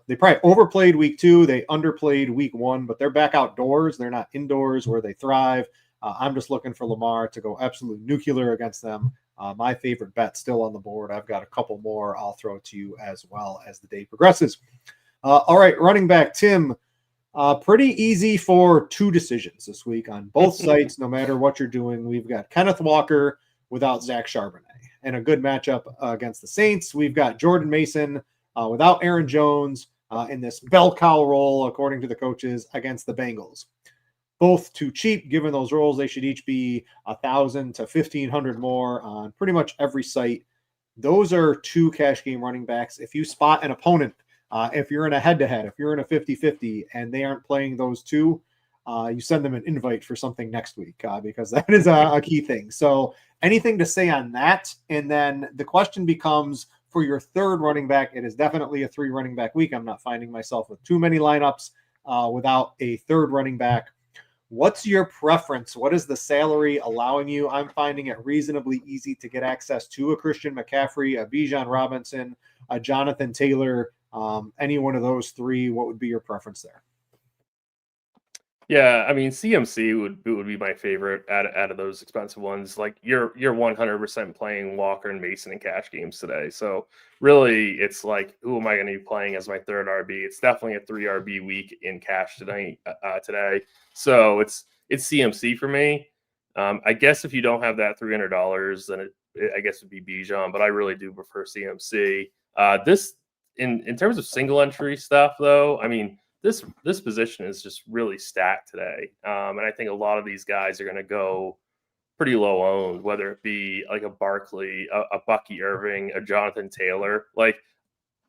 they probably overplayed week 2. They underplayed week 1, but they're back outdoors. They're not indoors where they thrive. I'm just looking for Lamar to go absolute nuclear against them. My favorite bet still on the board. I've got a couple more I'll throw to you as well as the day progresses. All right, running back, Tim. Pretty easy for 2 decisions this week on both sites, no matter what you're doing. We've got Kenneth Walker without Zach Charbonnet, and a good matchup against the Saints. We've got Jordan Mason without Aaron Jones in this bell cow role, according to the coaches, against the Bengals. Both too cheap, given those roles. They should each be 1,000 to 1,500 more on pretty much every site. Those are 2 cash game running backs. If you spot an opponent, if you're in a head-to-head, if you're in a 50-50 and they aren't playing those 2, you send them an invite for something next week because that is a key thing. So anything to say on that? And then the question becomes, for your third running back, it is definitely a 3 running back week. I'm not finding myself with too many lineups without a third running back. What's your preference? What is the salary allowing you? I'm finding it reasonably easy to get access to a Christian McCaffrey, a Bijan Robinson, a Jonathan Taylor. Any one of those 3, what would be your preference there? Yeah, I mean, CMC would be my favorite out of those expensive ones. Like you're 100% playing Walker and Mason in cash games today. So really, it's like, who am I going to be playing as my third RB? It's definitely a 3 RB week in cash today. So it's CMC for me. I guess if you don't have that $300, then I guess it'd be Bijan, but I really do prefer CMC. This in terms of single entry stuff, though, I mean, this position is just really stacked today. And I think a lot of these guys are going to go pretty low owned, whether it be like a Barkley, a Bucky Irving, a Jonathan Taylor. Like,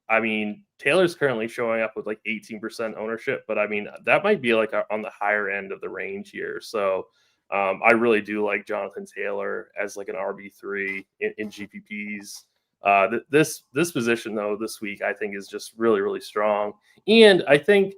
I mean, Taylor's currently showing up with like 18% ownership, but I mean, that might be like on the higher end of the range here. So I really do like Jonathan Taylor as like an RB3 in GPPs. This position though this week I think is just really, really strong. And I think,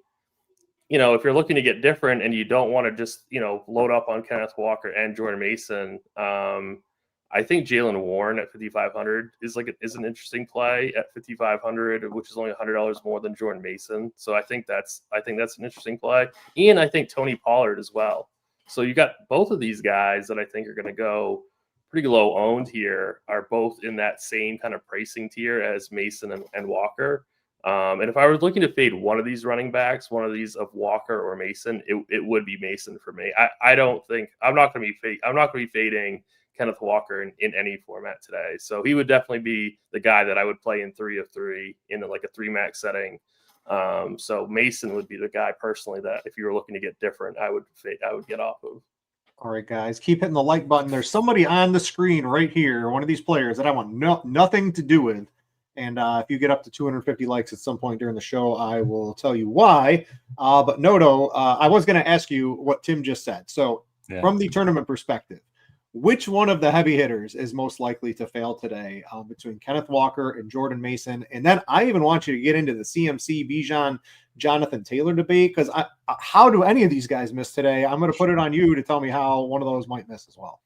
if you're looking to get different and you don't want to just, load up on Kenneth Walker and Jordan Mason, I think Jaylen Warren at 5,500 is an interesting play at 5,500, which is only $100 more than Jordan Mason. So I think that's an interesting play. And I think Tony Pollard as well. So you got both of these guys that I think are going to go pretty low owned here, are both in that same kind of pricing tier as Mason and Walker. And if I was looking to fade one of these running backs, one of these of Walker or Mason, it would be Mason for me. I'm not going to be fading Kenneth Walker in any format today. So he would definitely be the guy that I would play in 3 of 3 in like a 3 max setting. So Mason would be the guy personally that if you were looking to get different, I would get off of. All right, guys, keep hitting the like button. There's somebody on the screen right here, one of these players that I want nothing to do with. And if you get up to 250 likes at some point during the show, I will tell you why. But Noto, I was going to ask you what Tim just said. So from the tournament perspective, which one of the heavy hitters is most likely to fail today between Kenneth Walker and Jordan Mason? And then I even want you to get into the CMC, Bijan, Jonathan Taylor debate, because how do any of these guys miss today? I'm going to put it on you to tell me how one of those might miss as well.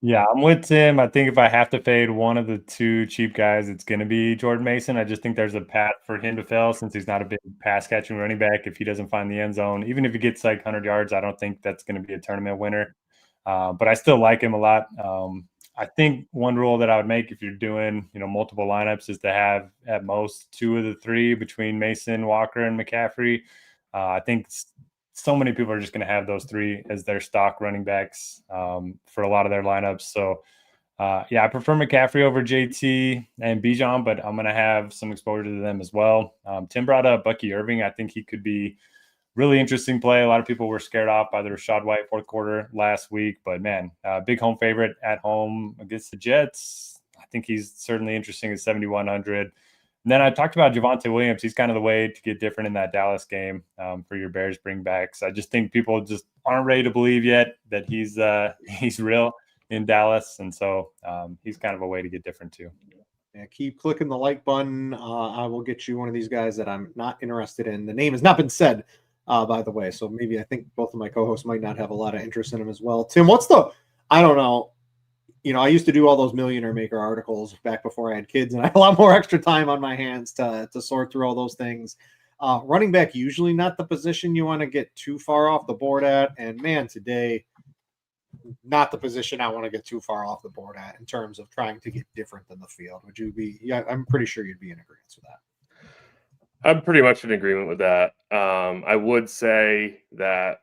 Yeah, I'm with Tim. I think if I have to fade one of the 2 cheap guys, it's going to be Jordan Mason. I just think there's a path for him to fail since he's not a big pass catching running back. If he doesn't find the end zone, even if he gets like 100 yards, I don't think that's going to be a tournament winner. But I still like him a lot. I think one rule that I would make if you're doing, multiple lineups is to have at most 2 of the 3 between Mason, Walker, and McCaffrey. I think so many people are just going to have those 3 as their stock running backs for a lot of their lineups. So, I prefer McCaffrey over JT and Bijan, but I'm going to have some exposure to them as well. Tim brought up Bucky Irving. I think he could be really interesting play. A lot of people were scared off by the Rachaad White fourth quarter last week, but man, big home favorite at home against the Jets. I think he's certainly interesting at 7,100. And then I talked about Javonte Williams. He's kind of the way to get different in that Dallas game for your Bears bringbacks. I just think people just aren't ready to believe yet that he's real in Dallas. And so he's kind of a way to get different too. Yeah, keep clicking the like button. I will get you one of these guys that I'm not interested in. The name has not been said, by the way. So maybe I think both of my co-hosts might not have a lot of interest in him as well. Tim, I don't know. I used to do all those Millionaire Maker articles back before I had kids, and I had a lot more extra time on my hands to sort through all those things. Running back, usually not the position you want to get too far off the board at. And man, today, not the position I want to get too far off the board at in terms of trying to get different than the field. Would you be? Yeah, I'm pretty sure you'd be in agreement with that. I'm pretty much in agreement with that. I would say that,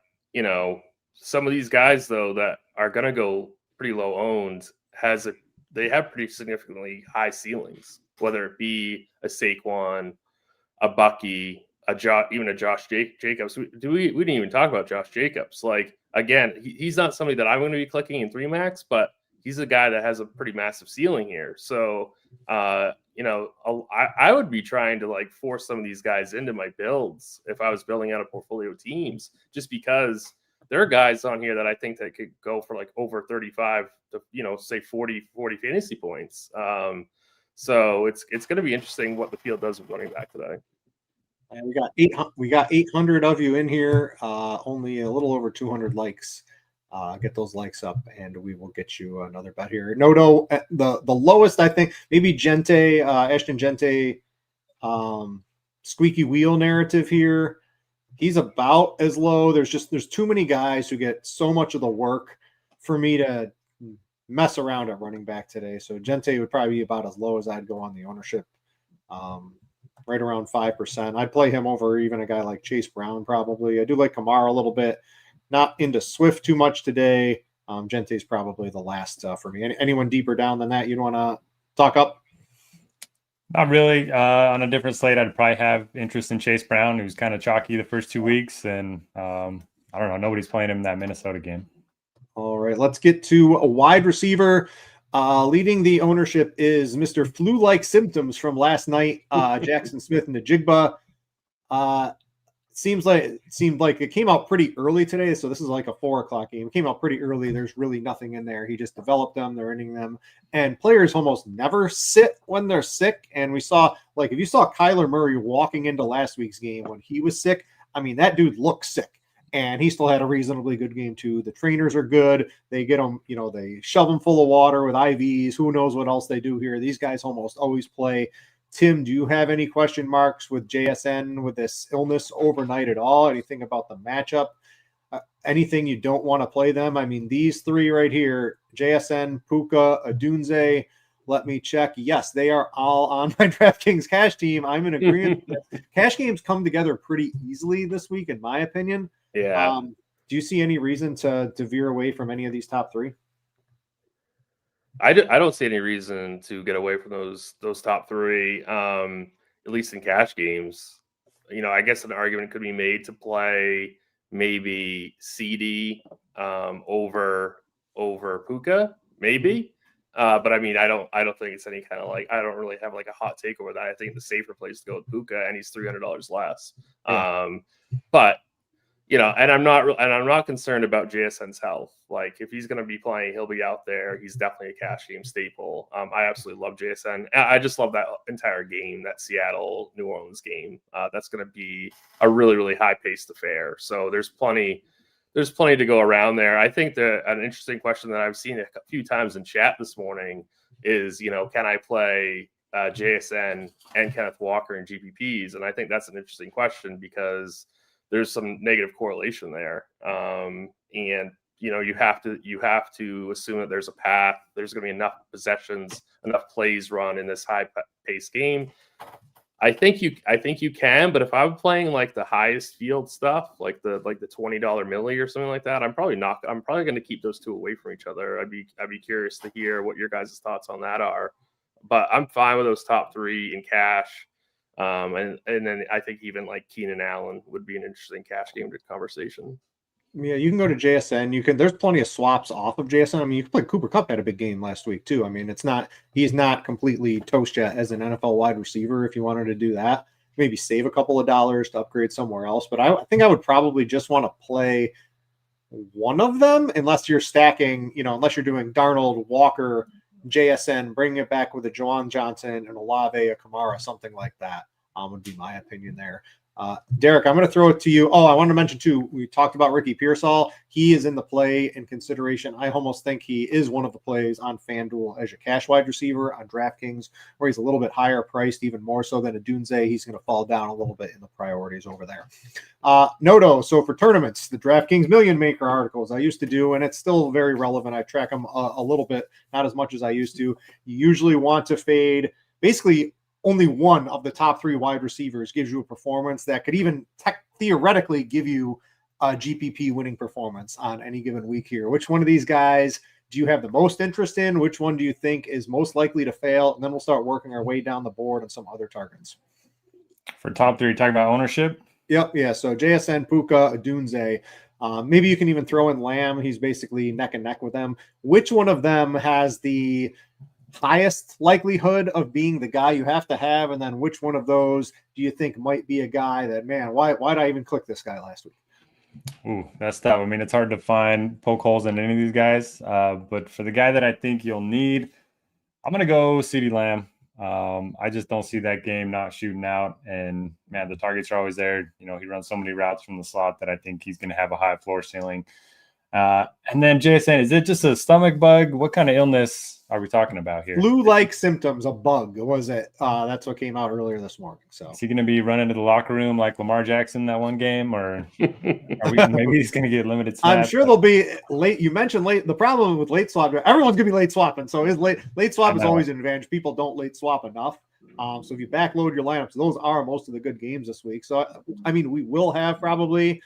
some of these guys, though, that are going to go pretty low owned, they have pretty significantly high ceilings, whether it be a Saquon, a Bucky, even a Josh Jacobs. We didn't even talk about Josh Jacobs. Like, again, he's not somebody that I'm going to be clicking in 3 max, but he's a guy that has a pretty massive ceiling here. So, I would be trying to like force some of these guys into my builds if I was building out a portfolio of teams, just because there are guys on here that I think that could go for like over 35 to, say 40 fantasy points. So it's going to be interesting what the field does with running back today. And we got 800 of you in here, only a little over 200 likes. Get those likes up, and we will get you another bet here. Noto, the lowest, I think, maybe Ashton Gente, squeaky wheel narrative here. He's about as low. There's too many guys who get so much of the work for me to mess around at running back today. So Gente would probably be about as low as I'd go on the ownership, right around 5%. I'd play him over even a guy like Chase Brown probably. I do like Kamara a little bit. Not into Swift too much today. Gente's probably the last for me. Anyone deeper down than that you'd want to talk up? Not really. On a different slate, I'd probably have interest in Chase Brown, who's kind of chalky the first 2 weeks. And I don't know. Nobody's playing him in that Minnesota game. All right, let's get to a wide receiver. Leading the ownership is Mr. Flu-like symptoms from last night, Jackson Smith and the Jigba. Seemed like it came out pretty early today, so this is like a 4:00 game. It came out pretty early. There's really nothing in there. He just developed them. They're inning them, and players almost never sit when they're sick. And we saw, like, if you saw Kyler Murray walking into last week's game when he was sick, I mean, that dude looked sick, and he still had a reasonably good game too. The trainers are good. They get him, they shove him full of water with IVs. Who knows what else they do here? These guys almost always play. Tim, do you have any question marks with JSN with this illness overnight at all? Anything about the matchup? Anything you don't want to play them? I mean, these three right here, JSN, Puka, Adunze, let me check. Yes, they are all on my DraftKings cash team. I'm in agreement. Cash games come together pretty easily this week, in my opinion. Yeah. Do you see any reason to veer away from any of these top three? I don't see any reason to get away from those top three, at least in cash games. I guess an argument could be made to play maybe CD over Puka, maybe. But I mean, I don't think it's any kind of I don't really have like a hot take over that. I think the safer place to go with Puka, and he's $300 less. Yeah. But and I'm not concerned about JSN's health. Like, if he's going to be playing, he'll be out there. He's definitely a cash game staple. I absolutely love JSN. I just love that entire game, that Seattle New Orleans game. That's going to be a really, really high paced affair. So there's plenty to go around there. I think that an interesting question that I've seen a few times in chat this morning is, can I play JSN and Kenneth Walker in GPPs? And I think that's an interesting question because there's some negative correlation there. And you have to assume that there's a path. There's going to be enough possessions, enough plays run in this high paced game. I think you can, but if I'm playing like the highest field stuff, like the $20 milli or something like that, I'm probably going to keep those two away from each other. I'd be curious to hear what your guys' thoughts on that are. But I'm fine with those top three in cash. And then I think even like Keenan Allen would be an interesting cash game conversation. Yeah, you can go to JSN. There's plenty of swaps off of JSN. I mean, you can play Cooper Kupp had a big game last week too. I mean, he's not completely toast yet as an NFL wide receiver. If you wanted to do that, maybe save a couple of dollars to upgrade somewhere else. But I think I would probably just want to play one of them, unless you're stacking, unless you're doing Darnold, Walker, JSN, bringing it back with a Juwan Johnson and Olave, a Kamara, something like that would be my opinion there. Derek, I'm going to throw it to you. Oh, I wanted to mention too, we talked about Ricky Pearsall. He is in the play in consideration. I almost think he is one of the plays on FanDuel as your cash wide receiver on DraftKings, where he's a little bit higher priced, even more so than Adunze. He's going to fall down a little bit in the priorities over there. Noto, so for tournaments, the DraftKings Million Maker articles I used to do, and it's still very relevant. I track them a little bit, not as much as I used to. You usually want to fade basically only one of the top three wide receivers gives you a performance that could even theoretically give you a GPP winning performance on any given week here. Which one of these guys do you have the most interest in? Which one do you think is most likely to fail? And then we'll start working our way down the board on some other targets. For top three, talking about ownership? Yep. Yeah. So JSN, Puka, Adunze. Maybe you can even throw in Lamb. He's basically neck and neck with them. Which one of them has the highest likelihood of being the guy you have to have, and then which one of those do you think might be a guy that, man, why did I even click this guy last week? Ooh, that's tough. I mean, it's hard to poke holes in any of these guys, but for the guy that I think you'll need, I'm gonna go CeeDee Lamb. I just don't see that game not shooting out, and man, the targets are always there. He runs so many routes from the slot that I think he's gonna have a high floor ceiling. And then JSN, is it just a stomach bug? What kind of illness are we talking about here? Flu-like symptoms, a bug, was it? That's what came out earlier this morning. So is he going to be running to the locker room like Lamar Jackson that one game, or maybe he's going to get limited snaps? I'm sure they'll be late. You mentioned late. The problem with late swap, everyone's going to be late swapping. So his late swap is always an advantage. People don't late swap enough. So if you backload your lineups, those are most of the good games this week. So I mean, we will have probably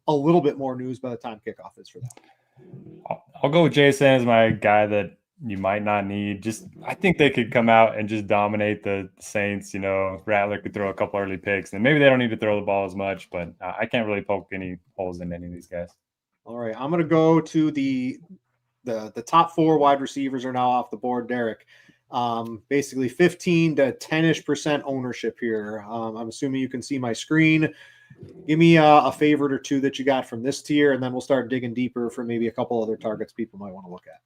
a little bit more news by the time kickoff is for that. I'll go with Jason as my guy that you might not need. I think they could come out and just dominate the Saints. Rattler could throw a couple early picks, and maybe they don't need to throw the ball as much, but I can't really poke any holes in any of these guys. All right, I'm going to go to the top 4 wide receivers are now off the board, Derek. Basically 15 to 10-ish% ownership here. I'm assuming you can see my screen. Give me a favorite or two that you got from this tier, and then we'll start digging deeper for maybe a couple other targets people might want to look at.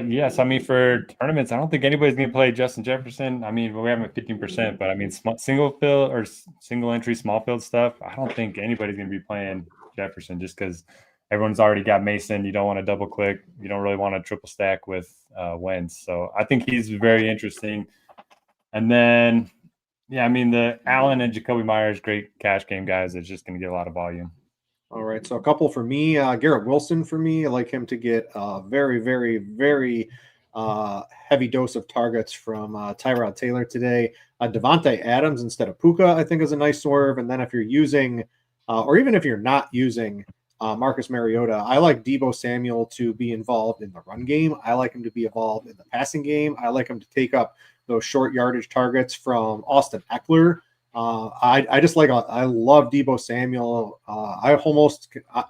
Yes, I mean, for tournaments, I don't think anybody's going to play Justin Jefferson. I mean, we have him at 15%, but I mean, single field or single entry small field stuff, I don't think anybody's going to be playing Jefferson just because everyone's already got Mason. You don't want to double click. You don't really want to triple stack with Wentz. So I think he's very interesting. And then, yeah, I mean, the Allen and Jacoby Myers, great cash game guys. It's just going to get a lot of volume. All right, so a couple for me. Garrett Wilson for me. I like him to get a very, very, very heavy dose of targets from Tyrod Taylor today. Devontae Adams instead of Puka, I think, is a nice swerve. And then if you're using, or even if you're not using Marcus Mariota, I like Deebo Samuel to be involved in the run game. I like him to be involved in the passing game. I like him to take up those short yardage targets from Austin Eckler. I just like, I love Deebo Samuel.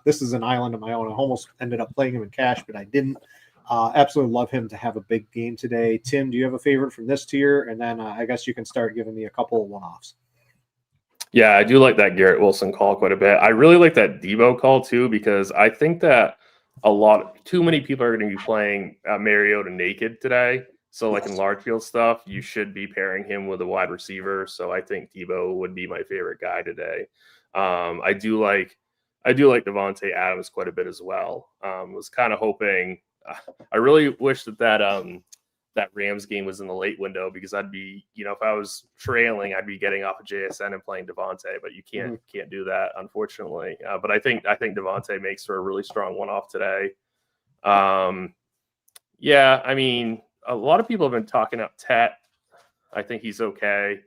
This is an island of my own. I almost ended up playing him in cash, but I didn't. Absolutely love him to have a big game today. Tim, do you have a favorite from this tier? And then I guess you can start giving me a couple of one-offs. Yeah, I do like that Garrett Wilson call quite a bit. I really like that Deebo call too, because I think that too many people are going to be playing Mariota naked today. So like in large field stuff, you should be pairing him with a wide receiver. So I think Deebo would be my favorite guy today. I do like Devontae Adams quite a bit as well. Was kind of hoping, I really wish that Rams game was in the late window, because I'd be, if I was trailing, I'd be getting off of JSN and playing Devontae, but you can't do that, unfortunately. But I think Devontae makes for a really strong one-off today. Yeah, I mean, a lot of people have been talking up Tet. I think he's okay.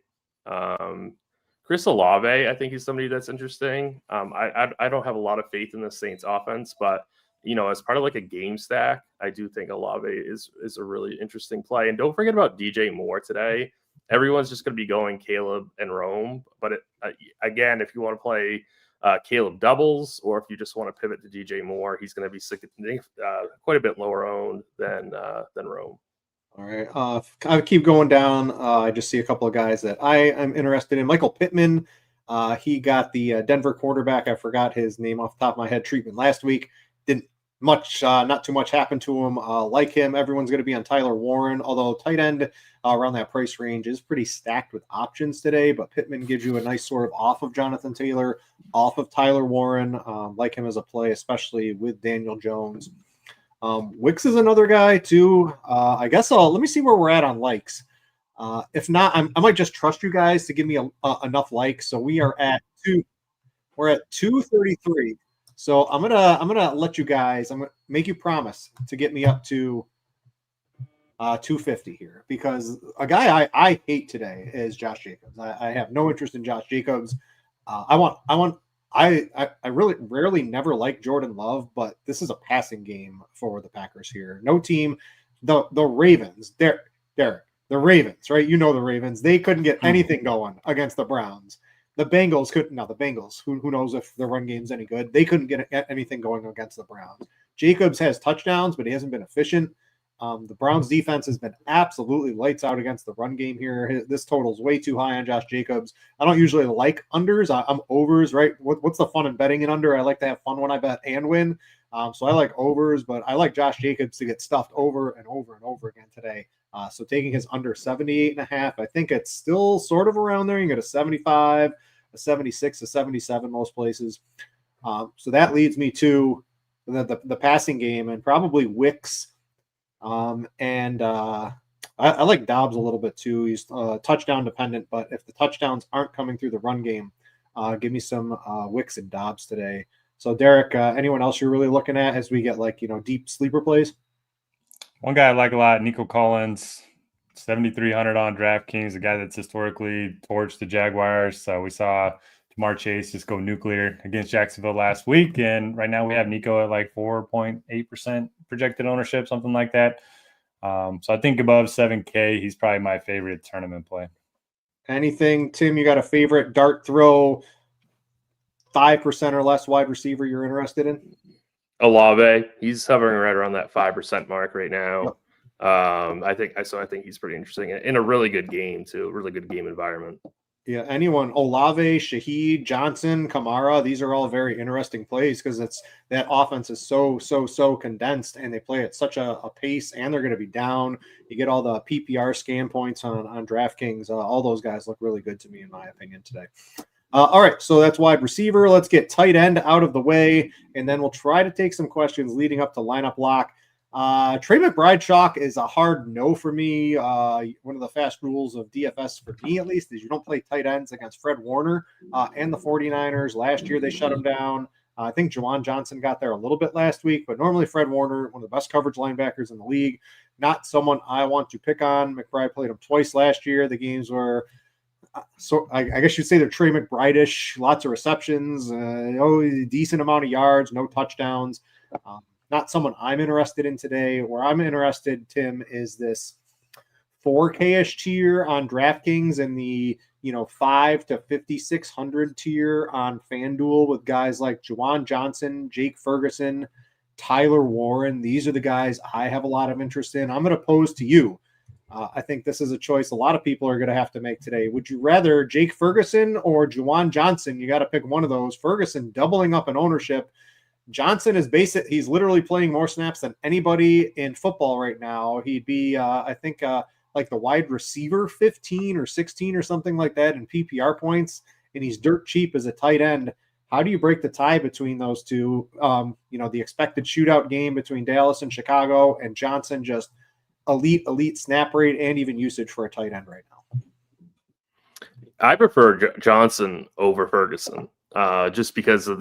Chris Olave, I think he's somebody that's interesting. I don't have a lot of faith in the Saints offense, but as part of like a game stack, I do think Olave is a really interesting play. And don't forget about DJ Moore today. Everyone's just going to be going Caleb and Rome. But again, if you want to play Caleb doubles, or if you just want to pivot to DJ Moore, he's going to be quite a bit lower owned than Rome. All right. I keep going down. I just see a couple of guys that I am interested in. Michael Pittman. He got the Denver quarterback. I forgot his name off the top of my head. Treatment last week. Not too much happened to him. Like him, everyone's going to be on Tyler Warren, although tight end around that price range is pretty stacked with options today. But Pittman gives you a nice sort of off of Jonathan Taylor, off of Tyler Warren. Like him as a play, especially with Daniel Jones. Wicks is another guy too. I guess let me see where we're at on likes. If not, I might just trust you guys to give me enough likes. So we are at we're at 233. So I'm gonna let you guys. I'm gonna make you promise to get me up to 250 here, because a guy I hate today is Josh Jacobs. I have no interest in Josh Jacobs. I really rarely never like Jordan Love, but this is a passing game for the Packers here. No team, the Ravens, Derek, the Ravens, right? You know the Ravens. They couldn't get anything going against the Browns. The Bengals couldn't. Now the Bengals, who knows if the run game's any good? They couldn't get anything going against the Browns. Jacobs has touchdowns, but he hasn't been efficient. The Browns defense has been absolutely lights out against the run game here. This total's way too high on Josh Jacobs. I don't usually like unders. I'm overs, right? What's the fun in betting an under? I like to have fun when I bet and win. So I like overs, but I like Josh Jacobs to get stuffed over and over and over again today. So taking his under 78.5, I think it's still sort of around there. You can get a 75, a 76, a 77 most places. So that leads me to the passing game, and probably Wicks. I like Dobbs a little bit too. He's touchdown dependent, but if the touchdowns aren't coming through the run game, give me some Wicks and Dobbs today. So Derek, anyone else you're really looking at as we get deep sleeper plays? One guy I like a lot, Nico Collins, 7,300 on DraftKings, a guy that's historically torched the Jaguars. So we saw Jamar Chase just go nuclear against Jacksonville last week. And right now we have Nico at like 4.8% projected ownership, something like that. So I think above 7K, he's probably my favorite tournament play. Anything, Tim, you got a favorite dart throw 5% or less wide receiver you're interested in? Olave, he's hovering right around that 5% mark right now. I think he's pretty interesting in a really good game too, really good game environment. Yeah, anyone, Olave, Shaheed, Johnson, Kamara, these are all very interesting plays because that offense is so condensed and they play at such a pace and they're going to be down. You get all the PPR scan points on DraftKings. All those guys look really good to me in my opinion today. All right, so that's wide receiver. Let's get tight end out of the way, and then we'll try to take some questions leading up to lineup lock. Trey McBride chalk is a hard no for me. One of the fast rules of DFS for me, at least, is you don't play tight ends against Fred Warner and the 49ers. Last year, they shut him down. I think Juwan Johnson got there a little bit last week, but normally Fred Warner, one of the best coverage linebackers in the league, not someone I want to pick on. McBride played him twice last year. The games were, so I guess you'd say they're Trey McBride-ish, lots of receptions, a decent amount of yards, no touchdowns. Not someone I'm interested in today. Where I'm interested, Tim, is this 4K-ish tier on DraftKings and the 5 to 5,600 tier on FanDuel with guys like Juwan Johnson, Jake Ferguson, Tyler Warren. These are the guys I have a lot of interest in. I'm going to pose to you. I think this is a choice a lot of people are going to have to make today. Would you rather Jake Ferguson or Juwan Johnson? You got to pick one of those. Ferguson doubling up in ownership. Johnson is he's literally playing more snaps than anybody in football right now. He'd be, I think, like the wide receiver 15 or 16 or something like that in PPR points, and he's dirt cheap as a tight end. How do you break the tie between those two? The expected shootout game between Dallas and Chicago, and Johnson just elite snap rate and even usage for a tight end right now. I prefer Johnson over Ferguson. Just because of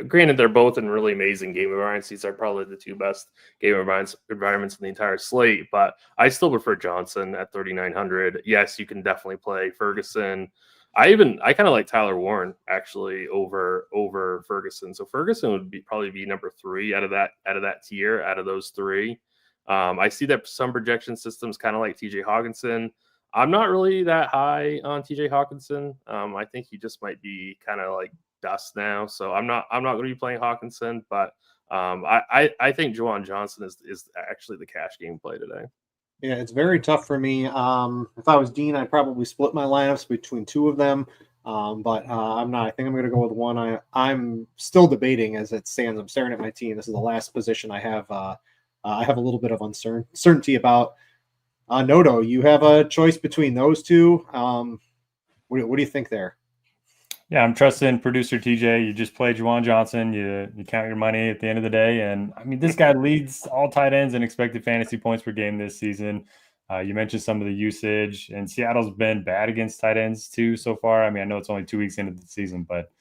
granted, they're both in really amazing game environments. These are probably the two best game environments in the entire slate, but I still prefer Johnson at 3,900. Yes, you can definitely play Ferguson. I kind of like Tyler Warren actually over Ferguson. So Ferguson would probably be number 3 out of that tier, out of those 3. I see that some projection systems kind of like TJ Hawkinson. I'm not really that high on TJ Hawkinson. I think he just might be kind of like dust now. So I'm not going to be playing Hawkinson, but I think Juwan Johnson is actually the cash game play today. Yeah, it's very tough for me. If I was Dean, I'd probably split my lineups between two of them. But I'm not. I think I'm going to go with one. I'm still debating as it stands. I'm staring at my team. This is the last position I have. I have a little bit of uncertainty about. Noto, you have a choice between those two. What do you think there? Yeah, I'm trusting producer TJ. You just play Juwan Johnson. You count your money at the end of the day. And, I mean, this guy leads all tight ends in expected fantasy points per game this season. You mentioned some of the usage. And Seattle's been bad against tight ends, too, so far. I mean, I know it's only 2 weeks into the season. But,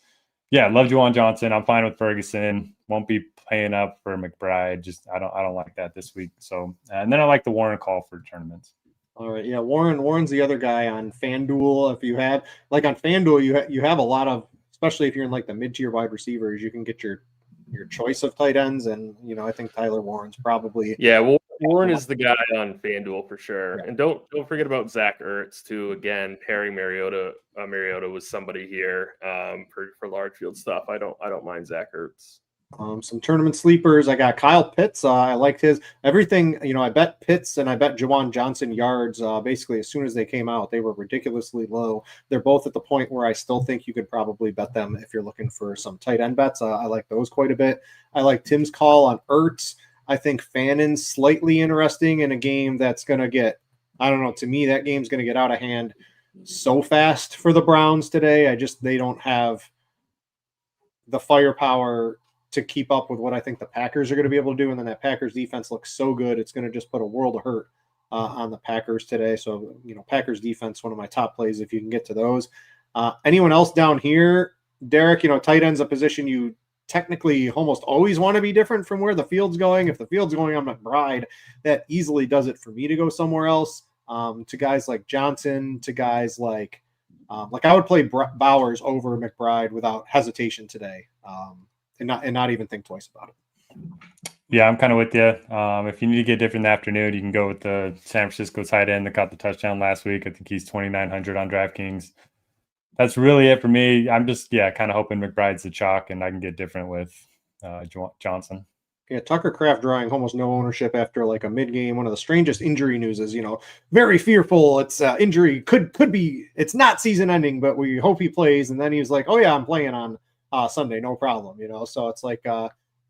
yeah, love Juwan Johnson. I'm fine with Ferguson. Won't be paying up for McBride. Just I don't like that this week. So, and then I like the Warren call for tournaments. All right, yeah, Warren's the other guy on FanDuel. If you have on FanDuel, you have a lot of, especially if you're in like the mid-tier wide receivers, you can get your choice of tight ends, and I think Tyler Warren's probably Warren is the guy on FanDuel for sure. Yeah. And don't forget about Zach Ertz too. Again, pairing Mariota with somebody here for large field stuff. I don't mind Zach Ertz. Some tournament sleepers. I got Kyle Pitts. I liked his everything. I bet Pitts and I bet Juwan Johnson yards. Basically, as soon as they came out, they were ridiculously low. They're both at the point where I still think you could probably bet them if you're looking for some tight end bets. I like those quite a bit. I like Tim's call on Ertz. I think Fannon's slightly interesting in a game that's going to get, I don't know, to me, that game's going to get out of hand so fast for the Browns today. They don't have the firepower to keep up with what I think the Packers are going to be able to do. And then that Packers defense looks so good, it's going to just put a world of hurt on the Packers today. So, Packers defense, one of my top plays if you can get to those. Anyone else down here? Derek, tight end's a position you technically almost always want to be different from where the field's going. If the field's going on McBride, that easily does it for me to go somewhere else. To guys like Johnson, to guys like I would play Bowers over McBride without hesitation today. And not even think twice about it. Yeah, I'm kind of with you. If you need to get different in the afternoon, you can go with the San Francisco tight end that got the touchdown last week. I think he's 2,900 on DraftKings. that's really it for me. I'm just kind of hoping McBride's the chalk, and I can get different with Johnson. Yeah, Tucker Kraft drawing almost no ownership after like a mid-game. One of the strangest injury news is, very fearful. It's injury could be. It's not season-ending, but we hope he plays. And then he was like, "Oh yeah, I'm playing on Sunday, no problem." So it's like,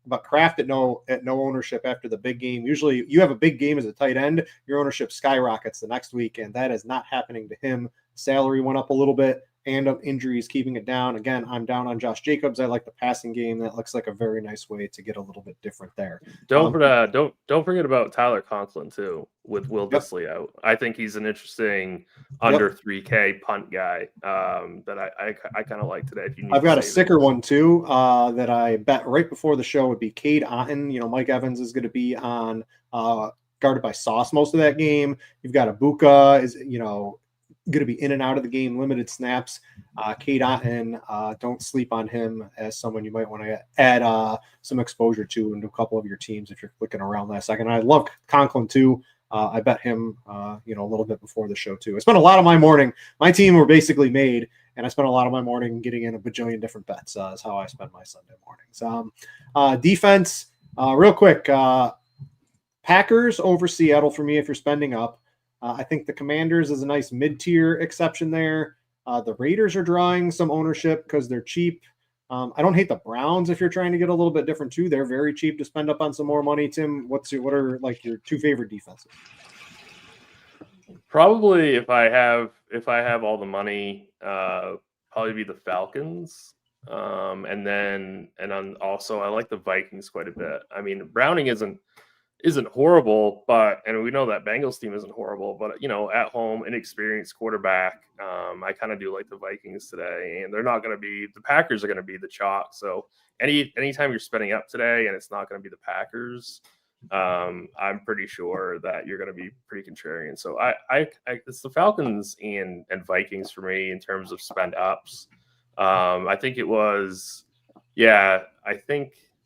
but Kraft at no ownership after the big game. Usually, you have a big game as a tight end, your ownership skyrockets the next week, and that is not happening to him. Salary went up a little bit. And of injuries, keeping it down. Again, I'm down on Josh Jacobs. I like the passing game. That looks like a very nice way to get a little bit different there. Don't forget about Tyler Conklin too, with Will Dissly out. I think he's an interesting under 3K punt guy that I kind of like today. If you I've got a sicker one too that I bet right before the show would be Cade Otton. Mike Evans is going to be on guarded by Sauce most of that game. You've got Ibuka is going to be in and out of the game, limited snaps. Cade Otton, don't sleep on him as someone you might want to add some exposure to into a couple of your teams if you're clicking around last second. I love Conklin too. I bet him, a little bit before the show too. I spent a lot of my morning. My team were basically made, and I spent a lot of my morning getting in a bajillion different bets. Is how I spend my Sunday mornings. Defense, real quick. Packers over Seattle for me if you're spending up. I think the Commanders is a nice mid-tier exception there. The Raiders are drawing some ownership because they're cheap. I don't hate the Browns if you're trying to get a little bit different too. They're very cheap to spend up on some more money. Tim, what are like your two favorite defenses? Probably if I have all the money, probably be the Falcons. And also I like the Vikings quite a bit. I mean, Browning isn't horrible, and we know that Bengals team isn't horrible, but at home, inexperienced quarterback. I kind of do like the Vikings today, and they're not going to be the Packers are going to be the chalk. So anytime you're spending up today and it's not going to be the Packers, I'm pretty sure that you're going to be pretty contrarian. So it's the Falcons and Vikings for me in terms of spend ups. I think it was,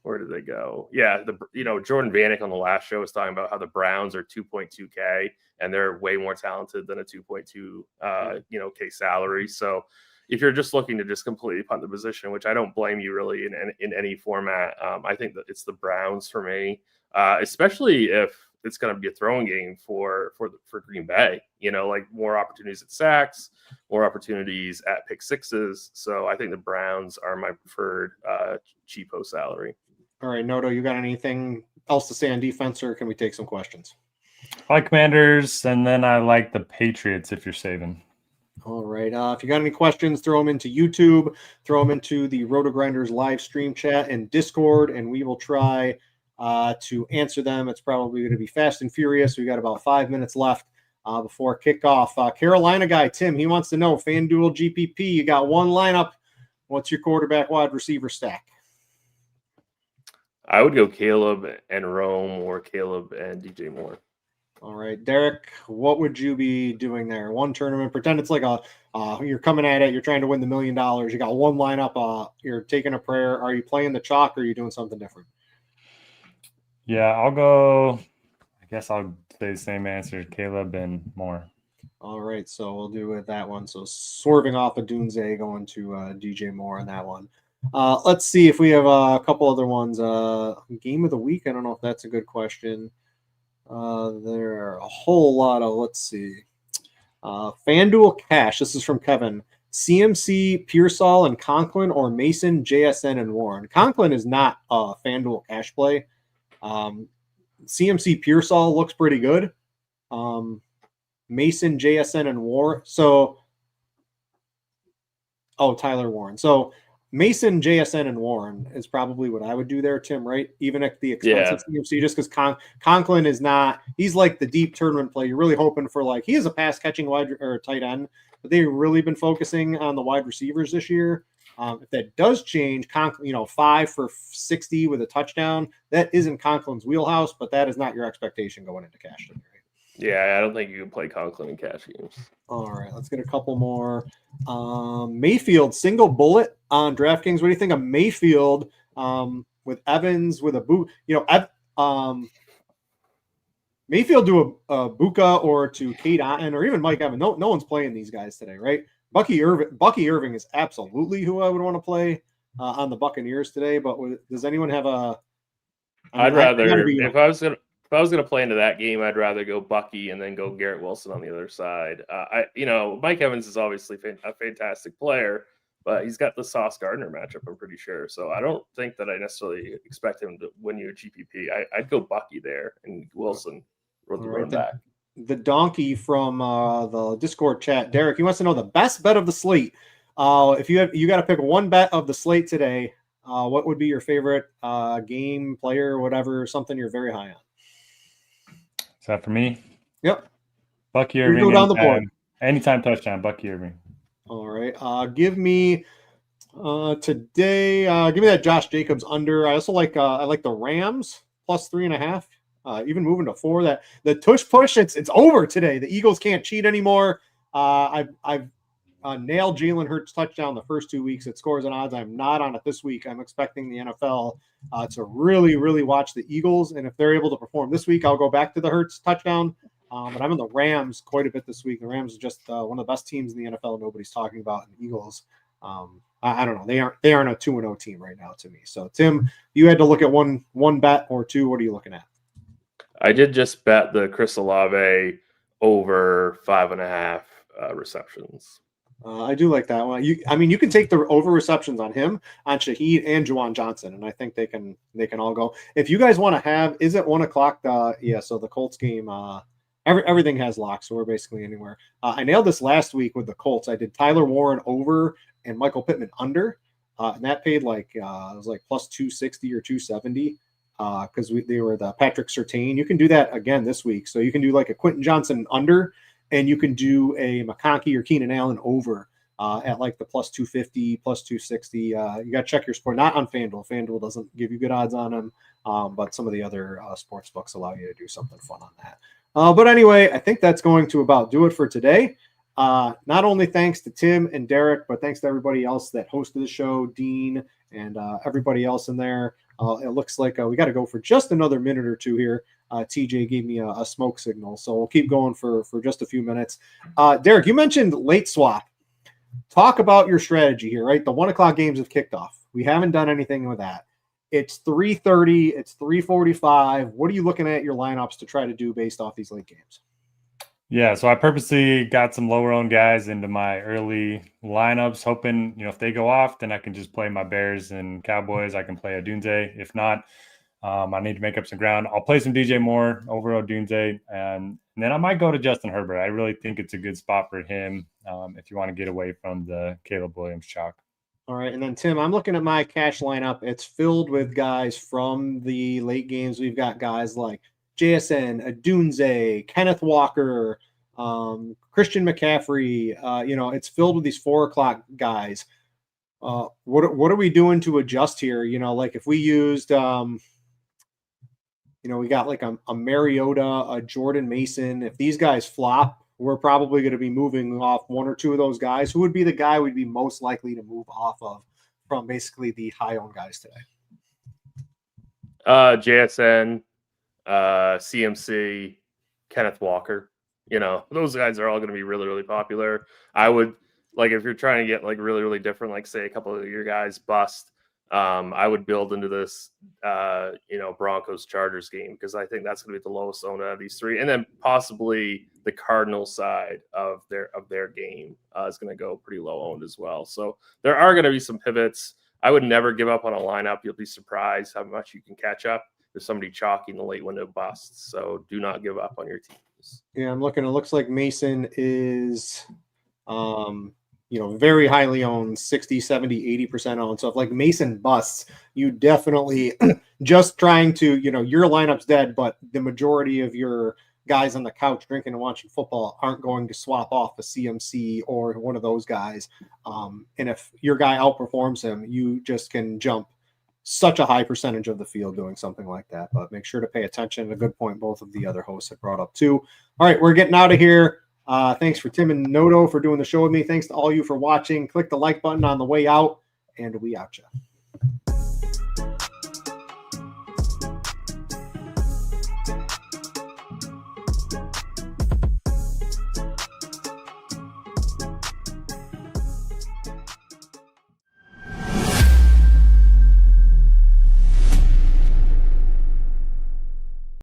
where did they go? Yeah, Jordan Vanek on the last show was talking about how the Browns are 2.2K and they're way more talented than a 2.2 K salary. So if you're just looking to just completely punt the position, which I don't blame you really in any format, I think that it's the Browns for me, especially if it's going to be a throwing game for Green Bay. Like more opportunities at sacks, more opportunities at pick sixes. So I think the Browns are my preferred cheapo salary. All right, Noto, you got anything else to say on defense, or can we take some questions? I like Commanders, and then I like the Patriots if you're saving. All right. If you got any questions, throw them into YouTube, throw them into the RotoGrinders live stream chat and Discord, and we will try to answer them. It's probably going to be fast and furious. We got about 5 minutes left before kickoff. Carolina guy, Tim, he wants to know, FanDuel GPP, you got one lineup. What's your quarterback wide receiver stack? I would go Caleb and Rome or Caleb and DJ Moore. All right, Derek, what would you be doing there? One tournament, pretend it's like you're coming at it, you're trying to win the $1 million. You got one lineup, you're taking a prayer. Are you playing the chalk or are you doing something different? Yeah, I'll go. I guess I'll say the same answer, Caleb and Moore. All right, so we'll do with that one. So swerving off of Dunze, going to DJ Moore on that one. Let's see if we have a couple other ones. Game of the week. I don't know if that's a good question. There are a whole lot of, let's see. FanDuel Cash. This is from Kevin. CMC, Pearsall, and Conklin, or Mason, JSN, and Warren. Conklin is not a FanDuel Cash play. CMC, Pearsall looks pretty good. Mason, JSN, and Warren. Tyler Warren. So Mason, JSN, and Warren is probably what I would do there, Tim, right? Even at the expense of CMC, just because Conklin is not, he's like the deep tournament play. You're really hoping for he is a pass catching wide or tight end, but they've really been focusing on the wide receivers this year. If that does change, 5 for 60 with a touchdown, that isn't Conklin's wheelhouse, but that is not your expectation going into cash today, right? Yeah, I don't think you can play Conklin in cash games. All right, let's get a couple more. Mayfield, single bullet on DraftKings. What do you think of Mayfield with Evans with a boot? Mayfield to a Buka or to Cade Otton or even Mike Evans. No one's playing these guys today, right? Bucky Irving is absolutely who I would want to play on the Buccaneers today. But does anyone have a? I'd rather if I was gonna play into that game, I'd rather go Bucky and then go Garrett Wilson on the other side. Mike Evans is obviously a fantastic player, but he's got the Sauce Gardner matchup, I'm pretty sure. So I don't think that I necessarily expect him to win you a GPP. I'd go Bucky there and Wilson run back. The donkey from the Discord chat, Derek, he wants to know the best bet of the slate. If you got to pick one bet of the slate today, what would be your favorite game, player, whatever, something you're very high on? Is that for me? Yep. Bucky Irving. Go down the board. Anytime touchdown, Bucky Irving. All right. Give me today. Give me that Josh Jacobs under. I also like the Rams plus 3.5. Even moving to 4. That the tush push. It's over today. The Eagles can't cheat anymore. I've nailed Jalen Hurts touchdown the first 2 weeks. It scores and odds. I'm not on it this week. I'm expecting the NFL to really, really watch the Eagles. And if they're able to perform this week, I'll go back to the Hurts touchdown. But I'm in the Rams quite a bit this week. The Rams are just one of the best teams in the NFL. Nobody's talking about. And the Eagles, I don't know. They aren't a 2-0 team right now to me. So Tim, you had to look at one bet or two. What are you looking at? I did just bet the Chris Olave over 5.5 receptions. I do like that one. You can take the over receptions on him, on Shaheed and Juwan Johnson, and I think they can all go. If you guys want to have, is it 1 o'clock? So the Colts game, everything has locks, so we're basically anywhere. I nailed this last week with the Colts. I did Tyler Warren over and Michael Pittman under, and that paid it was like plus 260 or 270. Because they were the Patrick Surtain. You can do that again this week. So you can do like a Quentin Johnson under, and you can do a McConkey or Keenan Allen over at like the plus 250, plus 260. You got to check your sport. Not on FanDuel. FanDuel doesn't give you good odds on them, but some of the other sports books allow you to do something fun on that. But anyway, I think that's going to about do it for today. Not only thanks to Tim and Derek, but thanks to everybody else that hosted the show, Dean and everybody else in there. It looks like we got to go for just another minute or two here. TJ gave me a smoke signal, so we'll keep going for just a few minutes. Derek, you mentioned late swap. Talk about your strategy here, right? The 1 o'clock games have kicked off. We haven't done anything with that. It's 3:30. It's 3:45. What are you looking at your lineups to try to do based off these late games? Yeah, so I purposely got some lower-owned guys into my early lineups, hoping, if they go off, then I can just play my Bears and Cowboys. I can play Odunze. If not, I need to make up some ground. I'll play some DJ Moore over Odunze, and then I might go to Justin Herbert. I really think it's a good spot for him if you want to get away from the Caleb Williams chalk. All right, and then Tim, I'm looking at my cash lineup. It's filled with guys from the late games. We've got guys like JSN, Odunze, Kenneth Walker, Christian McCaffrey. It's filled with these 4 o'clock guys. What are we doing to adjust here? Like if we used, we got like a Mariota, a Jordan Mason. If these guys flop, we're probably going to be moving off 1 or 2 of those guys. Who would be the guy we'd be most likely to move off of from basically the high-owned guys today? JSN. CMC, Kenneth Walker, those guys are all going to be really, really popular. I would if you're trying to get really, really different, say a couple of your guys bust, I would build into this, Broncos Chargers game, because I think that's going to be the lowest owned out of these 3. And then possibly the Cardinals side of their game is going to go pretty low owned as well. So there are going to be some pivots. I would never give up on a lineup. You'll be surprised how much you can catch up. There's somebody chalky in the late window busts, so do not give up on your teams. Yeah, I'm looking. It looks like Mason is, very highly owned, 60, 70, 80% owned. So if Mason busts, you definitely just trying to, your lineup's dead, but the majority of your guys on the couch drinking and watching football aren't going to swap off a CMC or one of those guys. And if your guy outperforms him, you just can jump such a high percentage of the field doing something like that. But make sure to pay attention. A good point both of the other hosts have brought up too. All right, we're getting out of here. Thanks for Tim and Noto for doing the show with me. Thanks to all you for watching. Click the like button on the way out, and we out ya.